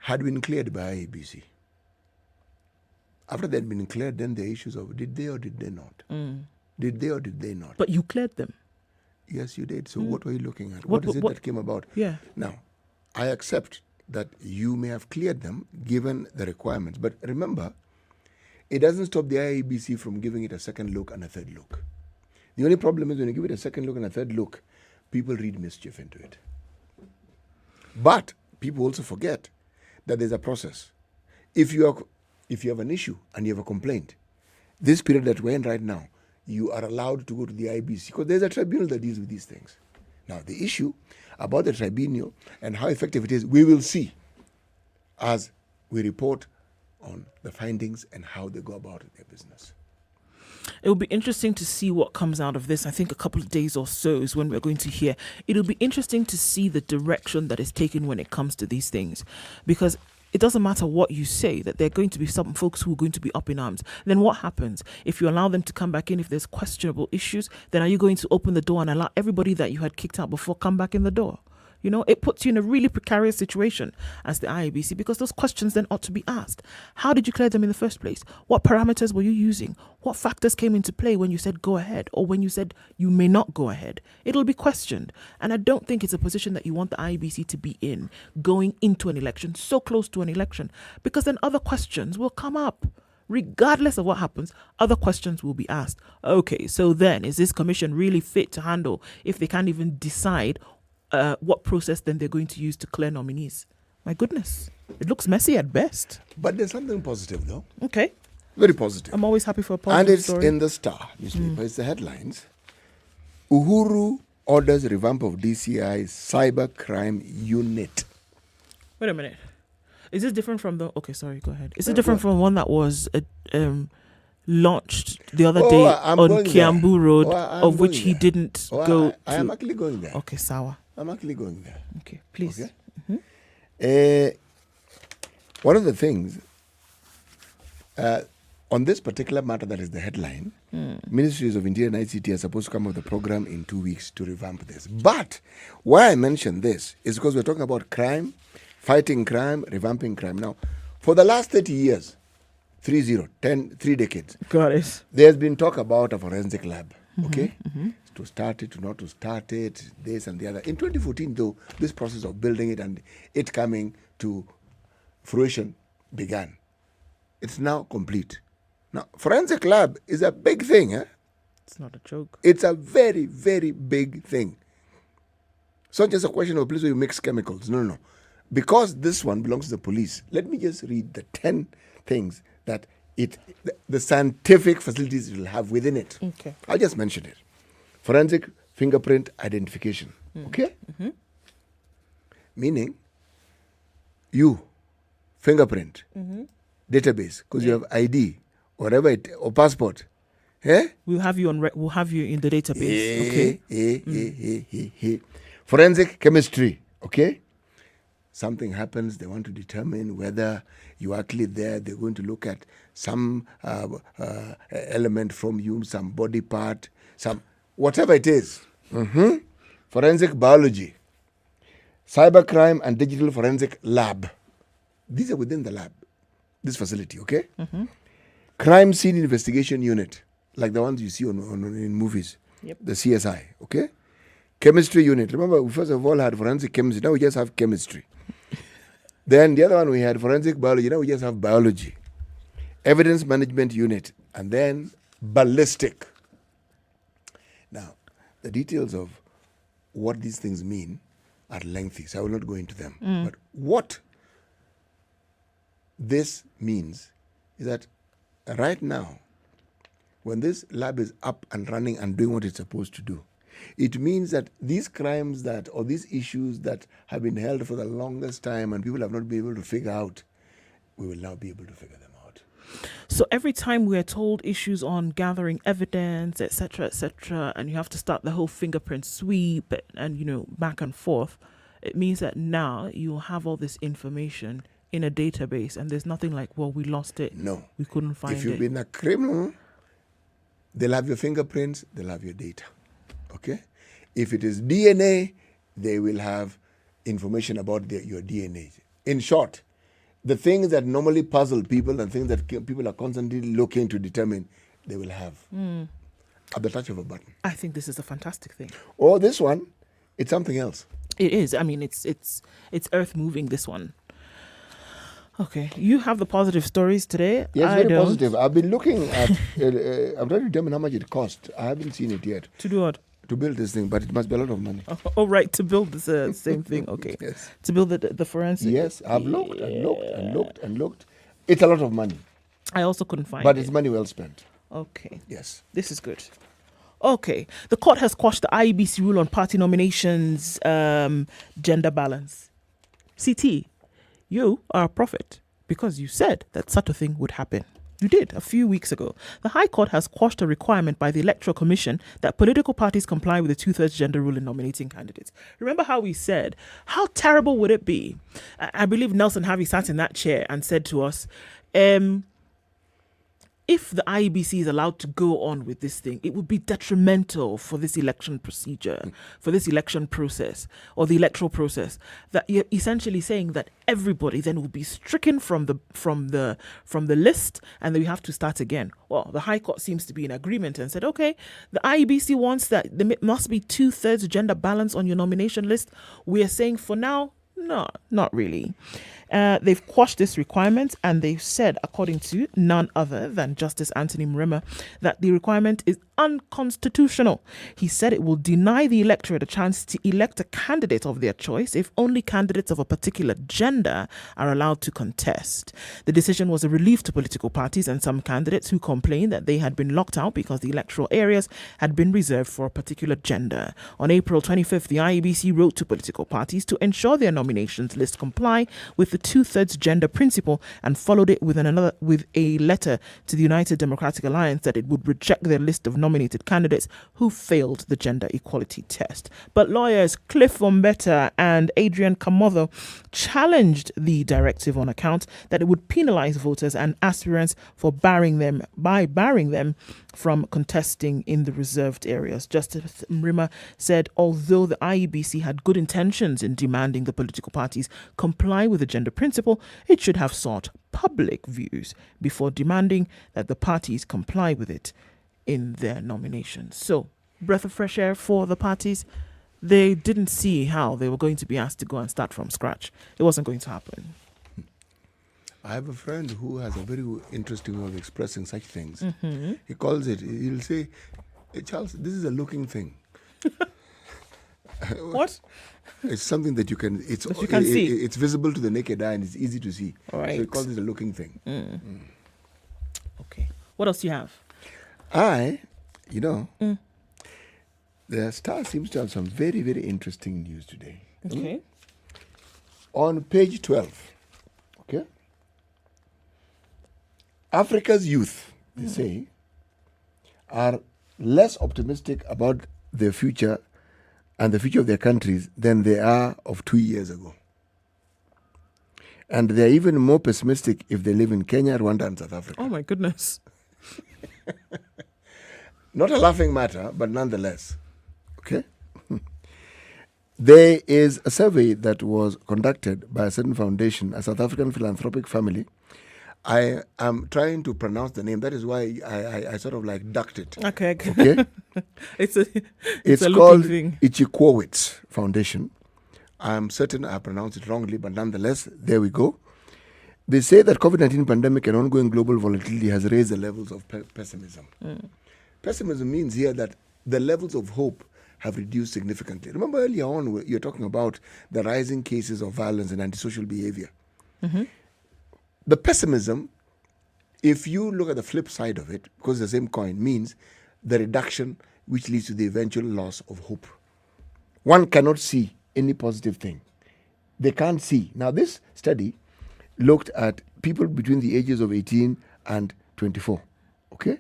Speaker 15: had been cleared by IEBC. After they had been cleared, then the issues of did they or did they not? Did they or did they not?
Speaker 12: But you cleared them.
Speaker 15: Yes, you did. So what were you looking at? What is it that came about?
Speaker 12: Yeah.
Speaker 15: Now, I accept that you may have cleared them given the requirements. But remember, it doesn't stop the IEBC from giving it a second look and a third look. The only problem is when you give it a second look and a third look, people read mischief into it. But people also forget that there's a process. If you have an issue and you have a complaint, this period that we're in right now, you are allowed to go to the IEBC because there's a tribunal that deals with these things. Now, the issue about the tribunal and how effective it is, we will see as we report on the findings and how they go about their business.
Speaker 12: It will be interesting to see what comes out of this. I think a couple of days or so is when we're going to hear. It'll be interesting to see the direction that is taken when it comes to these things, because it doesn't matter what you say, that there are going to be some folks who are going to be up in arms. Then what happens? If you allow them to come back in, if there's questionable issues, then are you going to open the door and allow everybody that you had kicked out before come back in the door? You know, it puts you in a really precarious situation as the IEBC, because those questions then ought to be asked. How did you clear them in the first place? What parameters were you using? What factors came into play when you said go ahead or when you said you may not go ahead? It'll be questioned. And I don't think it's a position that you want the IEBC to be in going into an election, so close to an election, because then other questions will come up. Regardless of what happens, other questions will be asked. Okay, so then is this commission really fit to handle if they can't even decide what process then they're going to use to clear nominees? My goodness, it looks messy at best.
Speaker 15: But there's something positive, though.
Speaker 12: Okay.
Speaker 15: Very positive.
Speaker 12: I'm always happy for a positive
Speaker 15: and it's
Speaker 12: story.
Speaker 15: in the Star newspaper. It's the headlines. Uhuru orders revamp of DCI's cyber crime unit.
Speaker 12: Wait a minute. Is this different from the... Okay, sorry, go ahead. Is it different from one that was launched the other day on Kiambu Road, of which he didn't go to?
Speaker 15: I am actually going there.
Speaker 12: Okay, sawa.
Speaker 15: I'm actually going there.
Speaker 12: Okay, please.
Speaker 15: Okay. One of the things, on this particular matter that is the headline, Ministries of Interior and ICT are supposed to come up with a program in 2 weeks to revamp this. But why I mention this is because we're talking about crime, fighting crime, revamping crime. Now, for the last 30 years, 3 decades,
Speaker 12: got it.
Speaker 15: There's been talk about a forensic lab, okay? To start it, to not to start it, this and the other. In 2014, though, this process of building it and it coming to fruition began. It's now complete. Now, forensic lab is a big thing, eh?
Speaker 12: It's not a joke.
Speaker 15: It's a very, very big thing. It's not just a question of a place where you mix chemicals. No. Because this one belongs to the police, let me just read the 10 things that the scientific facilities will have within it.
Speaker 12: Okay.
Speaker 15: I'll just mention it. Forensic fingerprint identification. Okay? Meaning, you, fingerprint, database, because you have ID, whatever or passport. Eh?
Speaker 12: We'll have you on. We'll have you in the database.
Speaker 15: Okay. Forensic chemistry. Okay. Something happens, they want to determine whether you are actually there. They're going to look at some element from you, some body part, some whatever it is. Forensic biology, cybercrime and digital forensic lab. These are within the lab, this facility, okay? Crime scene investigation unit, like the ones you see in movies, the CSI, okay? Chemistry unit. Remember, we first of all had forensic chemistry. Now we just have chemistry. Then the other one we had forensic biology. Now we just have biology. Evidence management unit. And then ballistic. Now, the details of what these things mean are lengthy, so I will not go into them. But what this means is that right now, when this lab is up and running and doing what it's supposed to do, it means that these crimes or these issues that have been held for the longest time and people have not been able to figure out, we will now be able to figure them out.
Speaker 12: So every time we are told issues on gathering evidence, etc., and you have to start the whole fingerprint sweep and back and forth, it means that now you'll have all this information in a database and there's nothing like, well, we lost it.
Speaker 15: No.
Speaker 12: We couldn't find it.
Speaker 15: If you've been a criminal, they'll have your fingerprints, they'll have your data. Okay? If it is DNA, they will have information about your DNA. In short, the things that normally puzzle people and things that people are constantly looking to determine, they will have at the touch of a button.
Speaker 12: I think this is a fantastic thing.
Speaker 15: Or this one, it's something else.
Speaker 12: It is. I mean, it's earth moving, this one. Okay, you have the positive stories today.
Speaker 15: Yes, very positive. I've been looking at. I'm trying to determine how much it cost. I haven't seen it yet.
Speaker 12: To do what?
Speaker 15: To build this thing, but it must be a lot of money.
Speaker 12: Oh, right, to build this same thing. Okay.
Speaker 15: Yes.
Speaker 12: To build the forensic.
Speaker 15: Yes, I've looked and looked and looked and looked. It's a lot of money.
Speaker 12: I also couldn't find it.
Speaker 15: But it's money well spent.
Speaker 12: Okay.
Speaker 15: Yes.
Speaker 12: This is good. Okay. The court has quashed the IEBC rule on party nominations, gender balance. CT, You are a prophet because you said that such a thing would happen. You did a few weeks ago. The High Court has quashed a requirement by the Electoral Commission that political parties comply with the 2/3 gender rule in nominating candidates. Remember how we said, how terrible would it be? I believe Nelson Harvey sat in that chair and said to us, if the IEBC is allowed to go on with this thing, it would be detrimental for this election procedure, for this election process, or the electoral process. That you're essentially saying that everybody then will be stricken from the list, and then we have to start again. Well, the High Court seems to be in agreement and said, okay, the IEBC wants that there must be 2/3 gender balance on your nomination list. We are saying for now, no, not really. They've quashed this requirement, and they've said, according to none other than Justice Anthony Mrema, that the requirement is unconstitutional. He said it will deny the electorate a chance to elect a candidate of their choice if only candidates of a particular gender are allowed to contest. The decision was a relief to political parties and some candidates who complained that they had been locked out because the electoral areas had been reserved for a particular gender. On April 25th, the IEBC wrote to political parties to ensure their nominations list comply with the 2/3 gender principle, and followed it with a letter to the United Democratic Alliance that it would reject their list of nominated candidates who failed the gender equality test. But lawyers Cliff Ombeta and Adrian Kamotho challenged the directive on account that it would penalize voters and aspirants for barring them from contesting in the reserved areas. Justice Mrema said although the IEBC had good intentions in demanding the political parties comply with the gender principle, it should have sought public views before demanding that the parties comply with it in their nominations. So, breath of fresh air for the parties. They didn't see how they were going to be asked to go and start from scratch. It wasn't going to happen.
Speaker 15: I have a friend who has a very interesting way of expressing such things.
Speaker 12: Mm-hmm.
Speaker 15: He calls it, he'll say, hey, Charles, this is a looking thing.
Speaker 12: What?
Speaker 15: It's something that you can
Speaker 12: see.
Speaker 15: It's visible to the naked eye and it's easy to see.
Speaker 12: All right.
Speaker 15: So he calls it a looking thing.
Speaker 12: Okay. What else do you have?
Speaker 15: The Star seems to have some very, very interesting news today.
Speaker 12: Okay.
Speaker 15: On page 12, okay, Africa's youth, they say, are less optimistic about their future and the future of their countries than they are of 2 years ago. And they're even more pessimistic if they live in Kenya, Rwanda, and South Africa.
Speaker 12: Oh, my goodness.
Speaker 15: Not a laughing matter, but nonetheless. Okay? There is a survey that was conducted by a certain foundation, a South African philanthropic family. I am trying to pronounce the name. That is why I sort of like ducked it.
Speaker 12: Okay.
Speaker 15: It's
Speaker 12: a
Speaker 15: called
Speaker 12: thing.
Speaker 15: Ichikwowitz Foundation. I'm certain I pronounced it wrongly, but nonetheless, there we go. They say that COVID-19 pandemic and ongoing global volatility has raised the levels of pessimism. Pessimism means here that the levels of hope have reduced significantly. Remember earlier on, you were talking about the rising cases of violence and antisocial behavior.
Speaker 12: Mm-hmm.
Speaker 15: The pessimism, if you look at the flip side of it, because the same coin, means the reduction which leads to the eventual loss of hope. One cannot see any positive thing. They can't see. Now, this study looked at people between the ages of 18 and 24. Okay?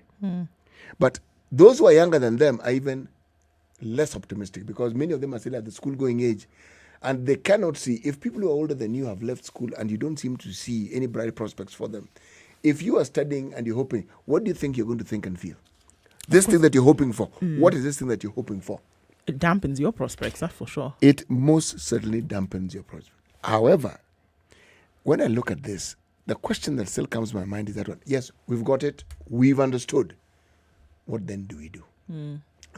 Speaker 15: But those who are younger than them are even less optimistic because many of them are still at the school-going age. And they cannot see, if people who are older than you have left school and you don't seem to see any bright prospects for them, if you are studying and you're hoping, what do you think you're going to think and feel? This thing that you're hoping for, what is this thing that you're hoping for?
Speaker 12: It dampens your prospects, that's for sure.
Speaker 15: It most certainly dampens your prospects. However, when I look at this, the question that still comes to my mind is that one, yes, we've got it, we've understood. What then do we do?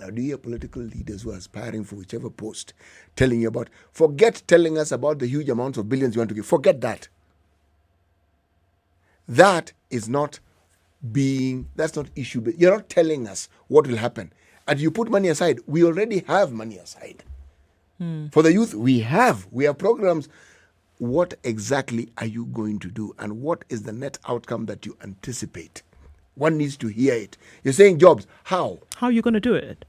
Speaker 15: Now, do you hear political leaders who are aspiring for whichever post telling you about, forget telling us about the huge amounts of billions you want to give. Forget that. That is not that's not issue. You're not telling us what will happen. And you put money aside. We already have money aside. For the youth, we have programs. What exactly are you going to do? And what is the net outcome that you anticipate? One needs to hear it. You're saying jobs. How?
Speaker 12: How are you going to do it?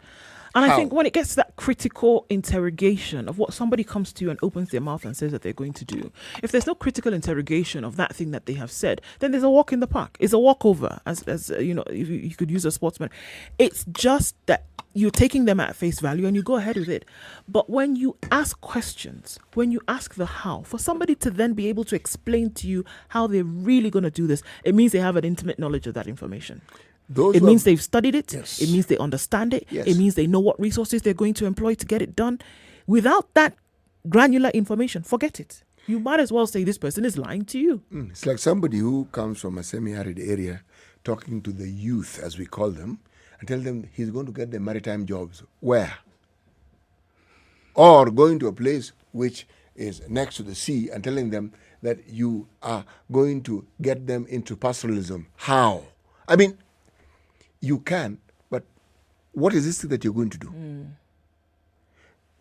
Speaker 12: And
Speaker 15: How?
Speaker 12: I think when it gets to that critical interrogation of what somebody comes to you and opens their mouth and says that they're going to do, if there's no critical interrogation of that thing that they have said, then there's a walk in the park. It's a walkover, as you know, if you could use a sportsman. It's just that you're taking them at face value and you go ahead with it. But when you ask questions, when you ask the how, for somebody to then be able to explain to you how they're really going to do this, it means they have an intimate knowledge of that information. It means they've studied it.
Speaker 15: Yes.
Speaker 12: It means they understand it.
Speaker 15: Yes.
Speaker 12: It means they know what resources they're going to employ to get it done. Without that granular information, forget it. You might as well say this person is lying to you.
Speaker 15: It's like somebody who comes from a semi-arid area talking to the youth, as we call them, and tell them he's going to get them maritime jobs. Where? Or going to a place which is next to the sea and telling them that you are going to get them into pastoralism. How? I mean, you can, but what is this thing that you're going to do?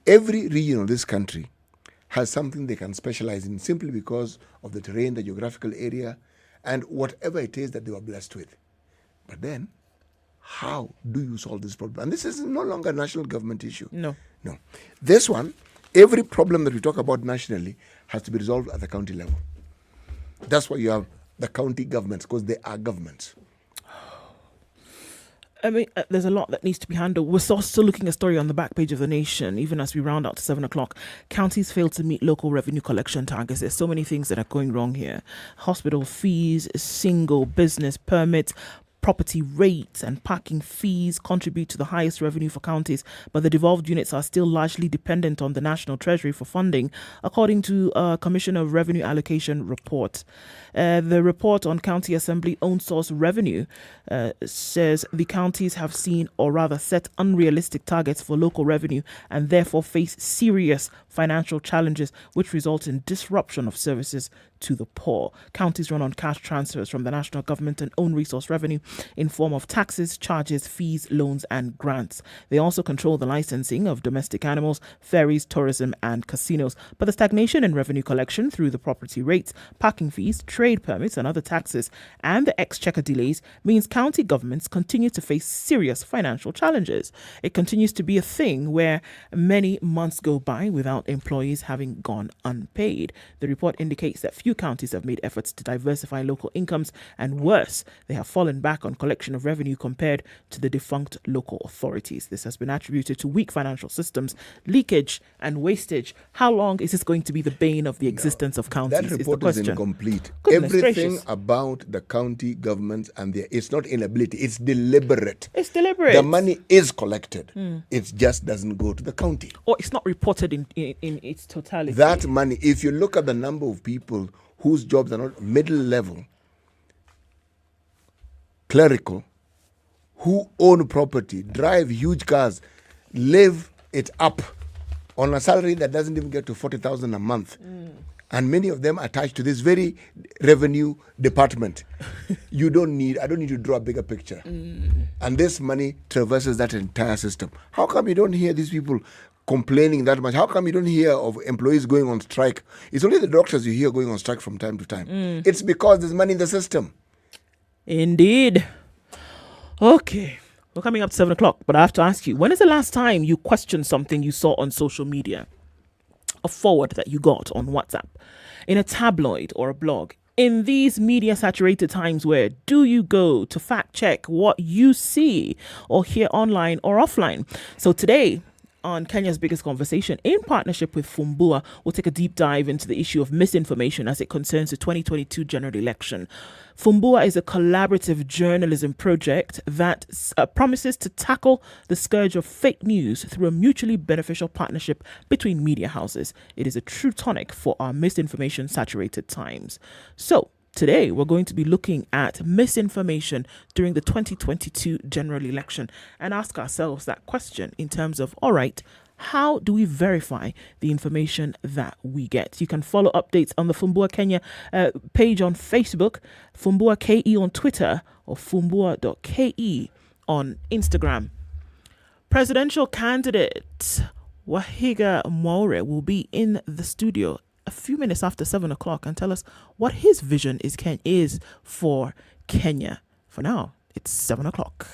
Speaker 15: Every region of this country has something they can specialize in simply because of the terrain, the geographical area, and whatever it is that they were blessed with. But then, how do you solve this problem? And this is no longer a national government issue.
Speaker 12: No.
Speaker 15: This one, every problem that we talk about nationally has to be resolved at the county level. That's why you have the county governments, because they are governments.
Speaker 12: I mean, there's a lot that needs to be handled. We're still looking at a story on the back page of The Nation, even as we round out to 7 o'clock. Counties fail to meet local revenue collection targets. There's so many things that are going wrong here. Hospital fees, single business permits, property rates and parking fees contribute to the highest revenue for counties, but the devolved units are still largely dependent on the National Treasury for funding, according to a Commissioner of Revenue Allocation report. The report on County Assembly own source revenue says the counties have seen, or rather set, unrealistic targets for local revenue and therefore face serious financial challenges which result in disruption of services to the poor. Counties run on cash transfers from the national government and own resource revenue in form of taxes, charges, fees, loans and grants. They also control the licensing of domestic animals, ferries, tourism and casinos. But the stagnation in revenue collection through the property rates, parking fees, trade permits and other taxes and the exchequer delays means county governments continue to face serious financial challenges. It continues to be a thing where many months go by without employees having gone unpaid. The report indicates that few counties have made efforts to diversify local incomes, and worse, they have fallen back on collection of revenue compared to the defunct local authorities. This has been attributed to weak financial systems, leakage and wastage. How long is this going to be the bane of the existence of counties?
Speaker 15: That report
Speaker 12: is the question.
Speaker 15: Incomplete.
Speaker 12: Goodness
Speaker 15: Everything
Speaker 12: gracious.
Speaker 15: about the county governments and it's not inability, it's deliberate.
Speaker 12: It's deliberate.
Speaker 15: The money is collected. It just doesn't go to the county.
Speaker 12: Or it's not reported in its totality.
Speaker 15: That money, if you look at the number of people whose jobs are not middle level, clerical, who own property, drive huge cars, live it up on a salary that doesn't even get to 40,000 a month. And many of them attached to this very revenue department. I don't need to draw a bigger picture. And this money traverses that entire system. How come you don't hear these people complaining that much? How come you don't hear of employees going on strike? It's only the doctors you hear going on strike from time to time. It's because there's money in the system.
Speaker 12: Indeed. Okay. We're coming up to 7 o'clock, but I have to ask you, when is the last time you questioned something you saw on social media? A forward that you got on WhatsApp, in a tabloid or a blog? In these media-saturated times, where do you go to fact-check what you see or hear online or offline? So today, on Kenya's Biggest Conversation, in partnership with Fumbua, we'll take a deep dive into the issue of misinformation as it concerns the 2022 general election. Fumbua is a collaborative journalism project that promises to tackle the scourge of fake news through a mutually beneficial partnership between media houses. It is a true tonic for our misinformation-saturated times. So, today, we're going to be looking at misinformation during the 2022 general election and ask ourselves that question in terms of, all right, how do we verify the information that we get? You can follow updates on the Fumbua Kenya page on Facebook, Fumbua KE on Twitter, or fumbua.ke on Instagram. Presidential candidate Wahiga Mwaure will be in the studio a few minutes after 7 o'clock and tell us what his vision is for Kenya. For now, it's 7 o'clock.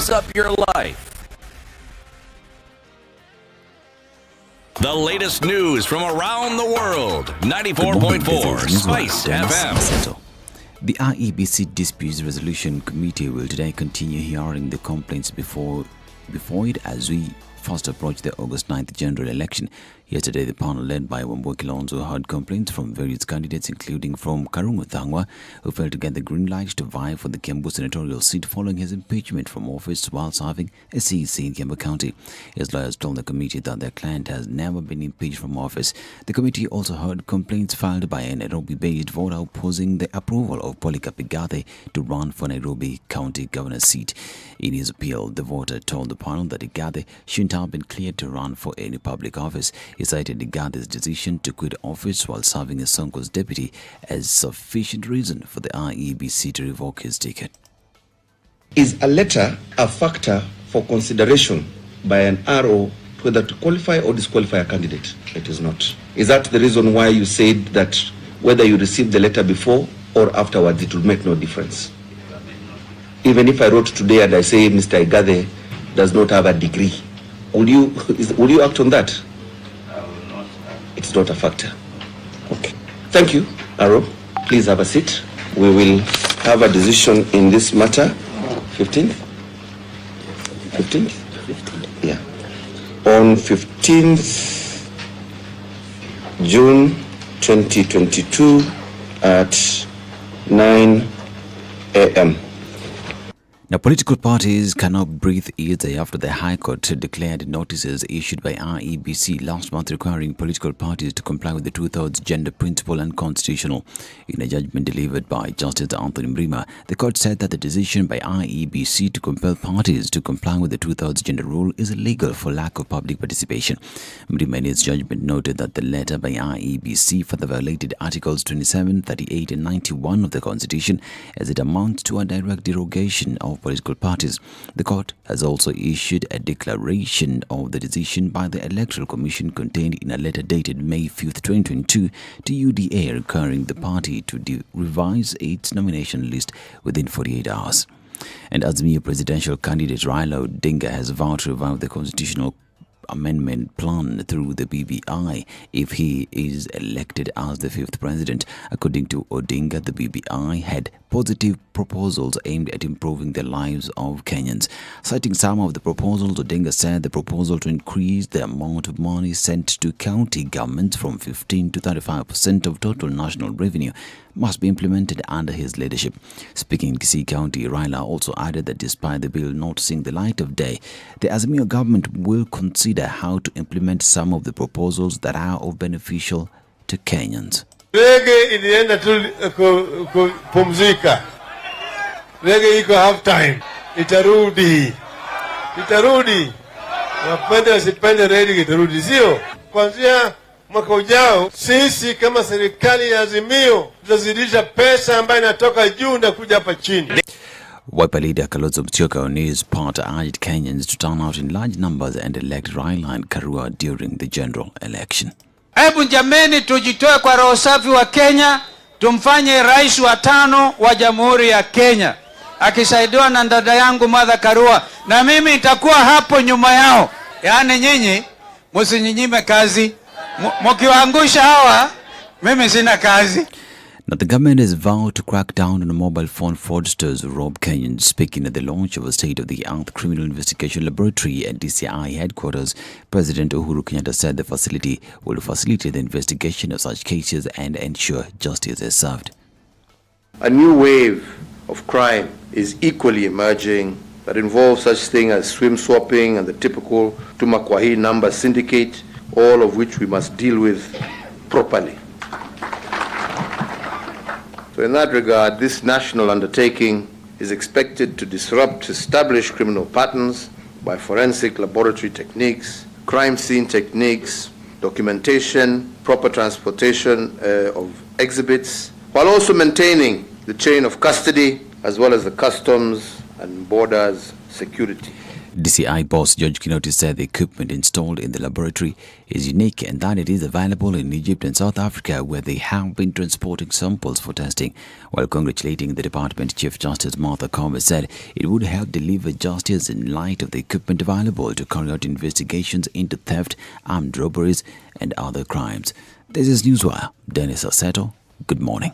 Speaker 14: spice up your life. The latest news from around the world. 94.4 Spice FM.
Speaker 1: The IEBC Disputes Resolution Committee will today continue hearing the complaints before it as we fast approach the August 9th general election. Yesterday, the panel led by Fumbua Kilonzo heard complaints from various candidates, including from Karungu Thangwa, who failed to get the green light to vie for the Kiambu senatorial seat following his impeachment from office while serving a CEC in Kiambu County. His lawyers told the committee that their client has never been impeached from office. The committee also heard complaints filed by a Nairobi-based voter opposing the approval of Polycarp Igathe to run for Nairobi County Governor's seat. In his appeal, the voter told the panel that Igathe shouldn't have been cleared to run for any public office. He cited Igathe's decision to quit office while serving as Sonko's deputy as sufficient reason for the IEBC to revoke his ticket.
Speaker 2: Is a letter a factor for consideration by an RO whether to qualify or disqualify a candidate? It is not. Is that the reason why you said that whether you received the letter before or afterwards, it will make no difference? Even if I wrote today and I say Mr. Igathe does not have a degree, will you act on that? It's not a factor. Okay. Thank you, Aro. Please have a seat. We will have a decision in this matter. 15th? 15th? Yeah. On 15th June 2022 at 9 a.m.
Speaker 1: Now, political parties cannot breathe easy after the High Court declared notices issued by IEBC last month requiring political parties to comply with the two-thirds gender principle unconstitutional. In a judgment delivered by Justice Anthony Mrima, the court said that the decision by IEBC to compel parties to comply with the two-thirds gender rule is illegal for lack of public participation. Mrima in his judgment noted that the letter by IEBC further violated Articles 27, 38 and 91 of the Constitution as it amounts to a direct derogation of political parties. The court has also issued a declaration of the decision by the Electoral Commission contained in a letter dated May 5th, 2022 to UDA requiring the party to revise its nomination list within 48 hours. And Azimio presidential candidate Raila Odinga has vowed to revive the constitutional amendment plan through the BBI if he is elected as the fifth president. According to Odinga, the BBI had positive proposals aimed at improving the lives of Kenyans. Citing some of the proposals, Odinga said the proposal to increase the amount of money sent to county governments from 15 to 35% of total national revenue must be implemented under his leadership. Speaking in Kisii County, Raila also added that despite the bill not seeing the light of day, the Azimio government will consider how to implement some of the proposals that are of beneficial to Kenyans.
Speaker 4: Rege ilienda tu kupumzika. Rege iko half time. Itarudi. Wapende wasipende rege itarudi, sio? Kuanzia mwaka ujao sisi kama serikali ya Azimio tutazidisha pesa ambayo inatoka juu na kuja hapa chini.
Speaker 1: Wiper leader Kalonzo Musyoka on his part urged Kenyans to turn out in large numbers and elect Raila and Karua during the general election.
Speaker 6: Hebu jameni, tujitoe kwa roho safi wa Kenya, tumfanye rais wa 5 wa Jamhuri ya Kenya, akisaidiwa na dada yangu Martha Karua, na mimi nitakuwa hapo nyuma yao. Yaani nyinyi msinyime kazi, mkiwaangusha hawa mimi sina kazi.
Speaker 1: Now, the government has vowed to crack down on mobile phone fraudsters who rob Kenyans. Speaking at the launch of a state-of-the-art criminal investigation laboratory at DCI headquarters, President Uhuru Kenyatta said the facility will facilitate the investigation of such cases and ensure justice is served.
Speaker 7: A new wave of crime is equally emerging that involves such things as swim swapping and the typical Tumakwahi number syndicate, all of which we must deal with properly. So in that regard, this national undertaking is expected to disrupt established criminal patterns by forensic laboratory techniques, crime scene techniques, documentation, proper transportation of exhibits, while also maintaining the chain of custody as well as the customs and borders security.
Speaker 1: DCI boss George Kinoti said the equipment installed in the laboratory is unique and that it is available in Egypt and South Africa, where they have been transporting samples for testing. While congratulating the department, Chief Justice Martha Koome said it would help deliver justice in light of the equipment available to carry out investigations into theft, armed robberies and other crimes. This is Newswire. Dennis Aseto, good morning.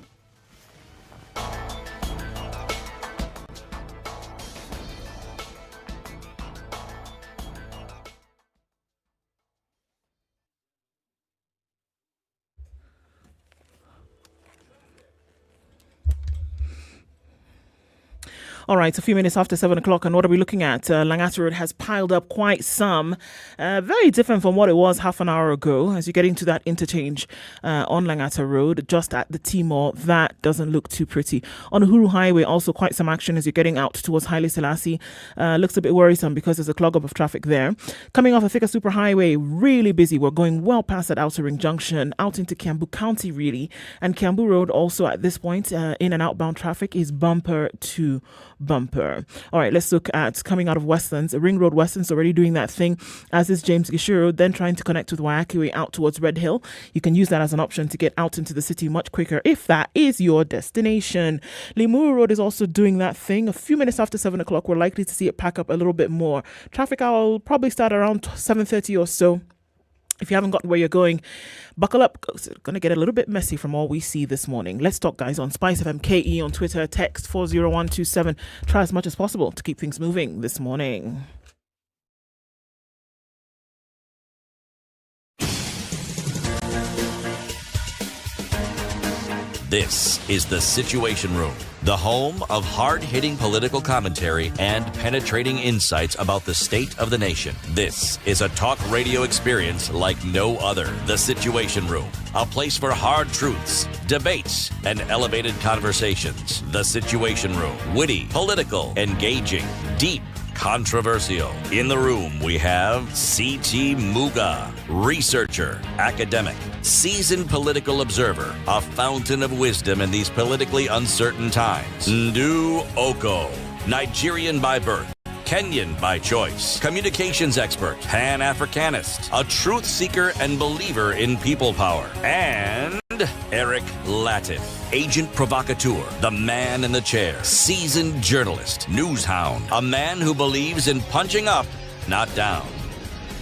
Speaker 12: All right, a few minutes after 7 o'clock, and what are we looking at? Langata Road has piled up quite some. Very different from what it was half an hour ago. As you get into that interchange on Langata Road, just at the Timor, that doesn't look too pretty. On Uhuru Highway, also quite some action as you're getting out towards Haile Selassie. Looks a bit worrisome because there's a clog up of traffic there. Coming off a Thika Superhighway, really busy. We're going well past that Outer Ring Junction, out into Kiambu County, really. And Kiambu Road also at this point, in and outbound traffic is bumper to bumper. All right, let's look at coming out of Westlands. Ring Road Westlands already doing that thing, as is James Gishuru, then trying to connect with Waiaki out towards Red Hill. You can use that as an option to get out into the city much quicker if that is your destination. Limuru Road is also doing that thing. A few minutes after 7 o'clock, we're likely to see it pack up a little bit more. Traffic will probably start around 7:30 or so. If you haven't got where you're going, buckle up. It's going to get a little bit messy from all we see this morning. Let's talk, guys, on SpiceFM KE on Twitter. Text 40127. Try as much as possible to keep things moving this morning.
Speaker 14: This is The Situation Room, the home of hard-hitting political commentary and penetrating insights about the state of the nation. This is a talk radio experience like no other. The Situation Room, a place for hard truths, debates, and elevated conversations. The Situation Room, witty, political, engaging, deep, controversial. In the room, we have C.T. Muga, researcher, academic, seasoned political observer, a fountain of wisdom in these politically uncertain times. Ndu Okoh, Nigerian by birth, Kenyan by choice, communications expert, Pan-Africanist, a truth seeker and believer in people power, and Eric Latiff, agent provocateur, the man in the chair, seasoned journalist, news hound, a man who believes in punching up, not down.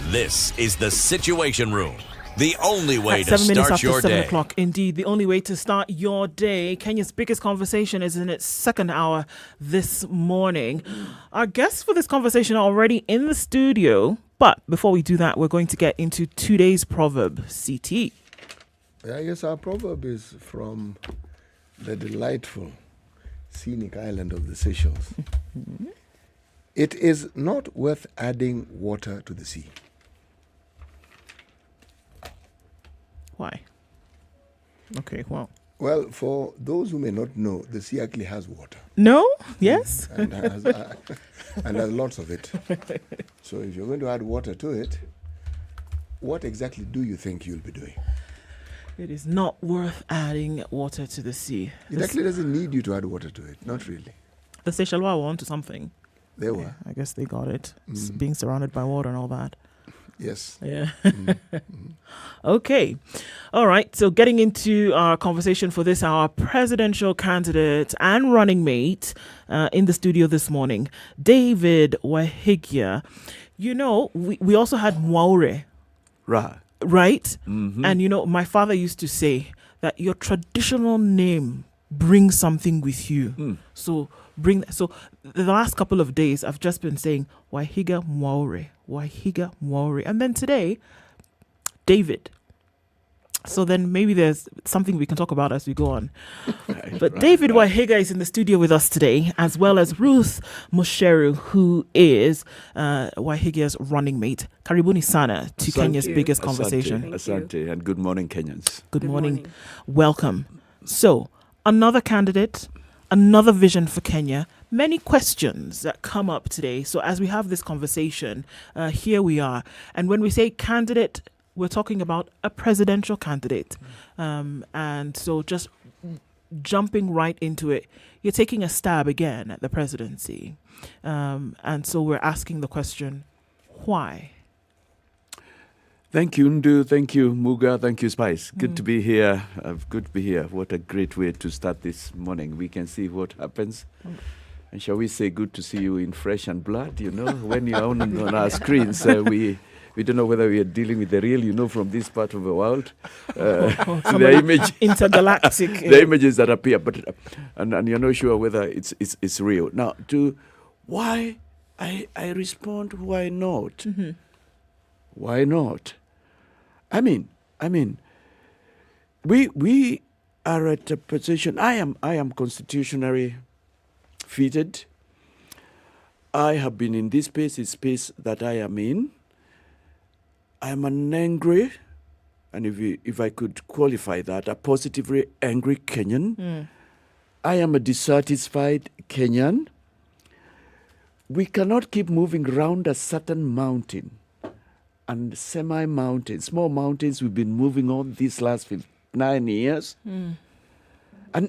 Speaker 14: This is The Situation Room. The only way to start your day.
Speaker 12: 7 o'clock, indeed, the only way to start your day. Kenya's biggest conversation is in its second hour this morning. Our guests for this conversation are already in the studio, but before we do that, we're going to get into today's proverb. CT.
Speaker 15: Yeah, yes, our proverb is from the delightful scenic island of the Seychelles. It is not worth adding water to the sea.
Speaker 12: Why? Okay, well.
Speaker 15: Well, for those who may not know, the sea actually has water.
Speaker 12: No? Yes?
Speaker 15: And has lots of it. So if you're going to add water to it, what exactly do you think you'll be doing?
Speaker 12: It is not worth adding water to the sea.
Speaker 15: It actually doesn't need you to add water to it. Not really.
Speaker 12: The Seychelles were onto something.
Speaker 15: They were.
Speaker 12: Yeah, I guess they got it. Being surrounded by water and all that.
Speaker 15: Yes.
Speaker 12: Yeah. Okay. All right. So getting into our conversation for this hour, presidential candidate and running mate in the studio this morning, David Wahigia. You know, we also had Mwaure. Right?
Speaker 21: Mm-hmm.
Speaker 12: And, you know, my father used to say that your traditional name brings something with you. So the last couple of days, I've just been saying Wahiga Mwaure. And then today, David. So then maybe there's something we can talk about as we go on. But David Wahiga is in the studio with us today, as well as Ruth Musheru, who is Wahiga's running mate. Karibuni sana to Kenya's biggest conversation.
Speaker 21: Asante, and good morning, Kenyans.
Speaker 12: Good morning. Welcome. So, another candidate, another vision for Kenya, many questions that come up today. So as we have this conversation, here we are. And when we say candidate, we're talking about a presidential candidate. And so just jumping right into it, you're taking a stab again at the presidency. And so we're asking the question, why?
Speaker 21: Thank you, Ndu. Thank you, Muga. Thank you, Spice. Good to be here. Good to be here. What a great way to start this morning. We can see what happens. And shall we say good to see you in flesh and blood, when you're on our screens. We don't know whether we are dealing with the real, from this part of the world. The image,
Speaker 12: intergalactic.
Speaker 21: The images that appear, but and you're not sure whether it's real. Now, to why I respond, why not?
Speaker 12: Mm-hmm.
Speaker 21: Why not? I mean, we are at a position. I am constitutionally fitted. I have been in this space that I am in. I am an angry, and if I could qualify that, a positively angry Kenyan. I am a dissatisfied Kenyan. We cannot keep moving around a certain mountain and semi-mountains, small mountains we've been moving on these last 9 years. And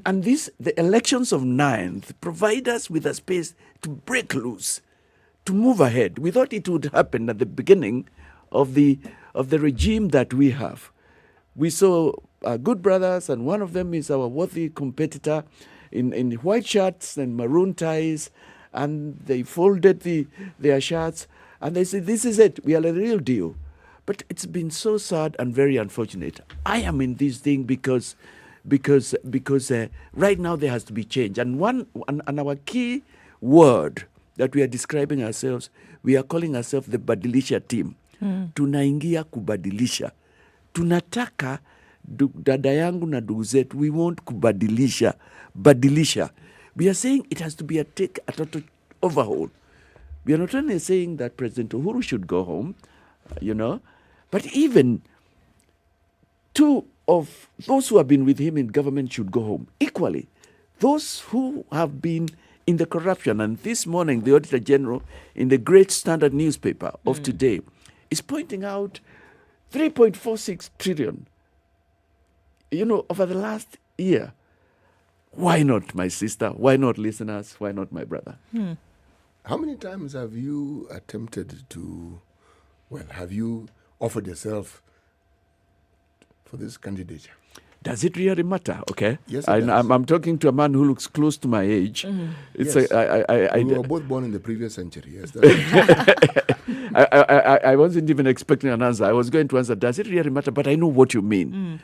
Speaker 21: the elections of 9th provide us with a space to break loose, to move ahead. We thought it would happen at the beginning of the regime that we have. We saw good brothers, and one of them is our worthy competitor in white shirts and maroon ties, and they folded their shirts, and they said, this is it, we are the real deal. But it's been so sad and very unfortunate. I am in this thing because right now there has to be change. And our key word that we are describing ourselves, we are calling ourselves the Badilisha team. Tunaingia kubadilisha. Tunataka dada yangu na ndugu zetu, we want kubadilisha. Badilisha. We are saying it has to be a total overhaul. We are not only saying that President Uhuru should go home, but even 2 of those who have been with him in government should go home. Equally, those who have been in the corruption, and this morning the Auditor General in the great Standard newspaper of today is pointing out 3.46 trillion, over the last year. Why not, my sister? Why not, listeners? Why not, my brother?
Speaker 15: How many times have you attempted have you offered yourself for this candidature?
Speaker 21: Does it really matter? Okay.
Speaker 15: Yes,
Speaker 21: I'm talking to a man who looks close to my age. It's
Speaker 15: yes. We were both born in the previous century. Yes.
Speaker 21: I wasn't even expecting an answer. I was going to answer, does it really matter? But I know what you mean.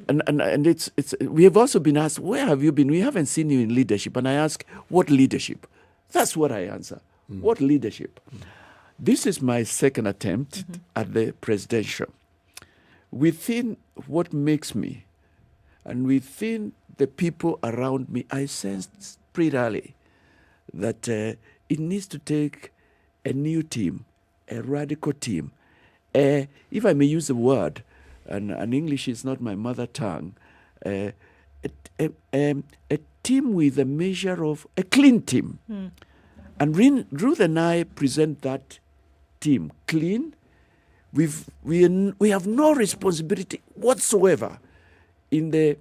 Speaker 21: And it's we have also been asked, where have you been? We haven't seen you in leadership. And I ask, what leadership? That's what I answer. What leadership? This is my second attempt at the presidential. Within what makes me, and within the people around me, I sensed pretty early that it needs to take a new team, a radical team. If I may use the word, and English is not my mother tongue, a team with a measure of a clean team. And Ruth and I present that team clean. We have no responsibility whatsoever in the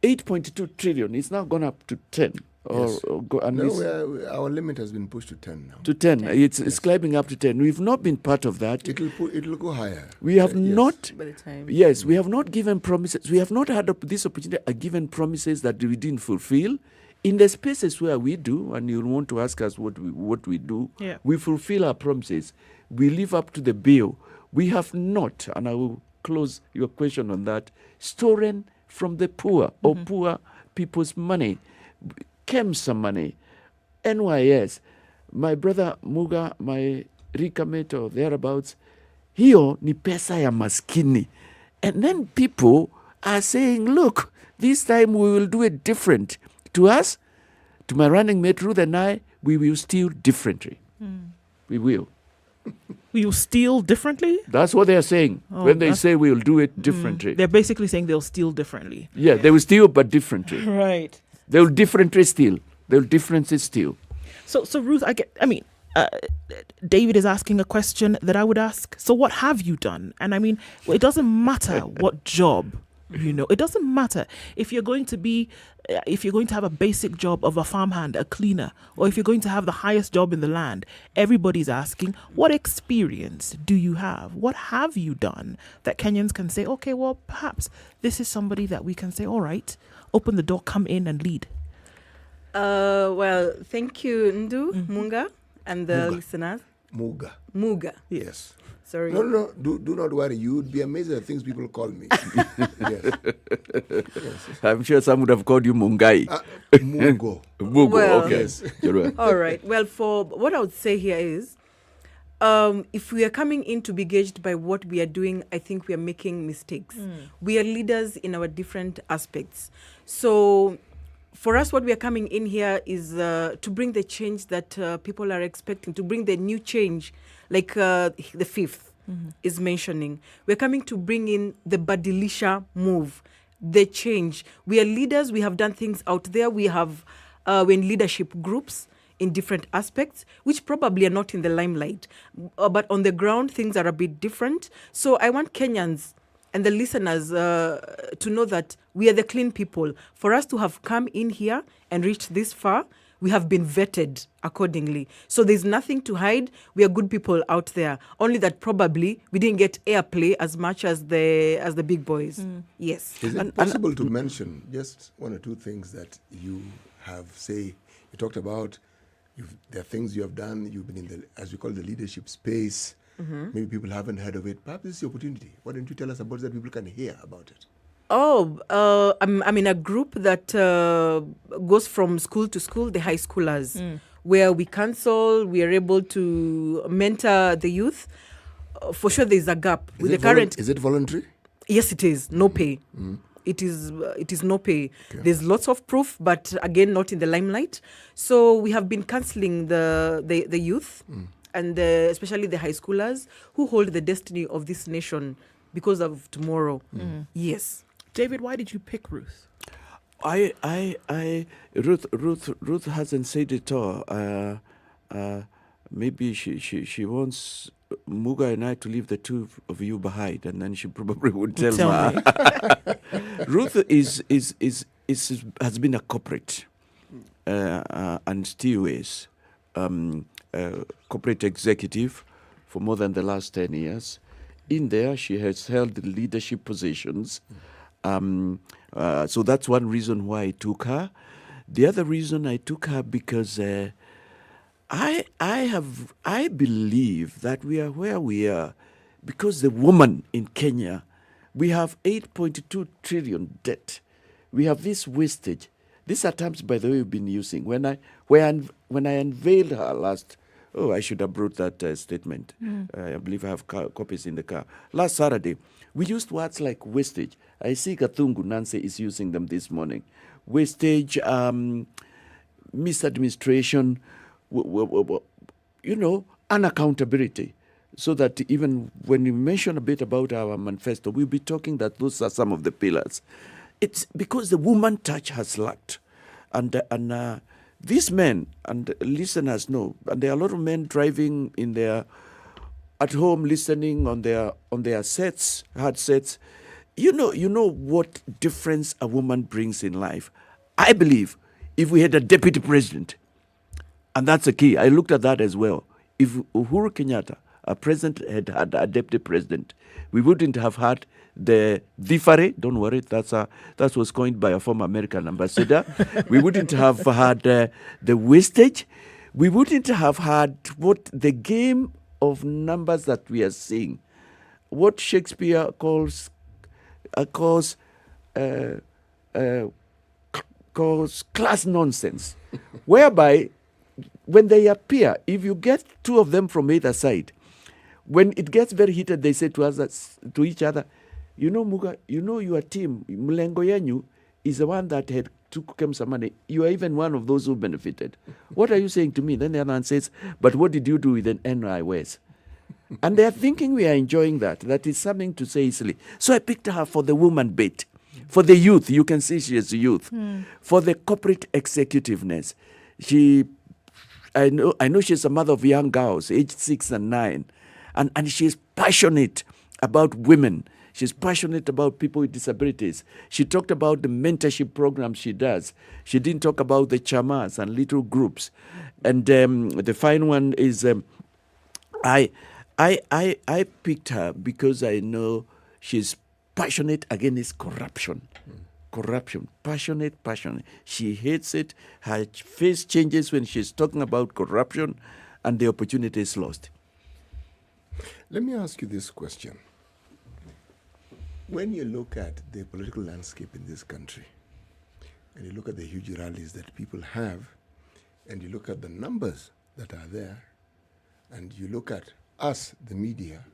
Speaker 21: 8.2 trillion. It's now gone up to 10.
Speaker 15: Yes. Our limit has been pushed to 10 now.
Speaker 21: To 10. It's climbing up to 10. We've not been part of that.
Speaker 15: It'll go higher.
Speaker 21: We have not.
Speaker 12: By the time.
Speaker 21: Yes, we have not given promises. We have not had this opportunity of given promises that we didn't fulfill. In the spaces where we do, and you'll want to ask us what we do, we fulfill our promises. We live up to the bill. We have not, and I will close your question on that, stolen from the poor or poor people's money. KEMSA money, NYS, my brother Muga, my Rika mate or thereabouts, hiyo ni pesa ya maskini. And then people are saying, look, this time we will do it different. To us, to my running mate Ruth and I, we will steal differently. We will.
Speaker 12: We will steal differently?
Speaker 21: That's what they are saying. When they say we will do it differently.
Speaker 12: They're basically saying they'll steal differently.
Speaker 21: Yeah, they will steal but differently.
Speaker 12: Right.
Speaker 21: They will differently steal. They will differently steal.
Speaker 12: So Ruth, David is asking a question that I would ask. So what have you done? And it doesn't matter what job It doesn't matter if you're going to have a basic job of a farmhand, a cleaner, or if you're going to have the highest job in the land. Everybody's asking, what experience do you have? What have you done that Kenyans can say, okay, well, perhaps this is somebody that we can say, all right, open the door, come in and lead.
Speaker 5: Well, thank you, Ndu, Munga, and the listeners. Muga.
Speaker 15: Yes.
Speaker 5: Sorry.
Speaker 15: No. Do not worry. You would be amazed at the things people call me. Yes.
Speaker 21: I'm sure some would have called you Mungai.
Speaker 15: Mugo.
Speaker 21: Mugo,
Speaker 5: Well,
Speaker 21: okay.
Speaker 5: Yes. All right. Well, for what I would say here is, if we are coming in to be gauged by what we are doing, I think we are making mistakes. We are leaders in our different aspects. So for us, what we are coming in here is to bring the change that people are expecting, to bring the new change, like the fifth is mentioning. We're coming to bring in the Badilisha move, the change. We are leaders. We have done things out there. We have we're in leadership groups in different aspects, which probably are not in the limelight. But on the ground, things are a bit different. So I want Kenyans and the listeners to know that we are the clean people. For us to have come in here and reached this far, we have been vetted accordingly. So there's nothing to hide. We are good people out there. Only that probably we didn't get airplay as much as the big boys. Yes.
Speaker 15: Is it possible to mention just one or two things that you have, say, you talked about, there are things you have done, you've been in the, as we call the leadership space. Maybe people haven't heard of it. Perhaps this is the opportunity. Why don't you tell us about it so that people can hear about it?
Speaker 5: I'm in a group that goes from school to school, the high schoolers, where we counsel, we are able to mentor the youth. For sure, there's a gap.
Speaker 15: Is it voluntary?
Speaker 5: Yes, it is. No pay. It is no pay. Okay. There's lots of proof, but again, not in the limelight. So we have been counseling the youth, and especially the high schoolers who hold the destiny of this nation because of tomorrow. Yes.
Speaker 12: David, why did you pick Ruth?
Speaker 21: Ruth hasn't said it all. Maybe she wants Muga and I to leave the two of you behind, and then she probably would tell me. Ruth has been a corporate and still is corporate executive for more than the last 10 years. In there, she has held leadership positions. So that's one reason why I took her. The other reason I took her because I believe that we are where we are because the woman in Kenya, we have 8.2 trillion debt. We have this wastage. These are terms, by the way, we've been using. When I unveiled her last, I should have brought that statement. I believe I have copies in the car. Last Saturday, we used words like wastage. I see Gathungu Nancy is using them this morning. Wastage, misadministration, unaccountability. So that even when you mention a bit about our manifesto, we'll be talking that those are some of the pillars. It's because the woman touch has lacked. And these men, and listeners know, and there are a lot of men driving in their, at home listening on their sets, headsets. You know what difference a woman brings in life. I believe if we had a deputy president, and that's the key, I looked at that as well. If Uhuru Kenyatta, a president, had a deputy president, we wouldn't have had the dhifare. Don't worry, that was coined by a former American ambassador. We wouldn't have had the wastage. We wouldn't have had what the game of numbers that we are seeing, what Shakespeare calls class nonsense, whereby when they appear, if you get two of them from either side, when it gets very heated, they say to each other, Muga, your team, Mlengo yenyu, is the one that had took some money. You are even one of those who benefited. What are you saying to me? Then the other one says, but what did you do with an NIWS? And they are thinking we are enjoying that. That is something to say easily. So I picked her for the woman bit. For the youth, you can see she is youth. For the corporate executiveness, I know she's a mother of young girls, aged 6 and 9. And she is passionate about women. She's passionate about people with disabilities. She talked about the mentorship program she does. She didn't talk about the chamas and little groups. And the final one is I picked her because I know she's passionate against corruption. Corruption, passionate. She hates it. Her face changes when she's talking about corruption, and the opportunity is lost.
Speaker 15: Let me ask you this question. When you look at the political landscape in this country, and you look at the huge rallies that people have, and you look at the numbers that are there, and you look at us, the media,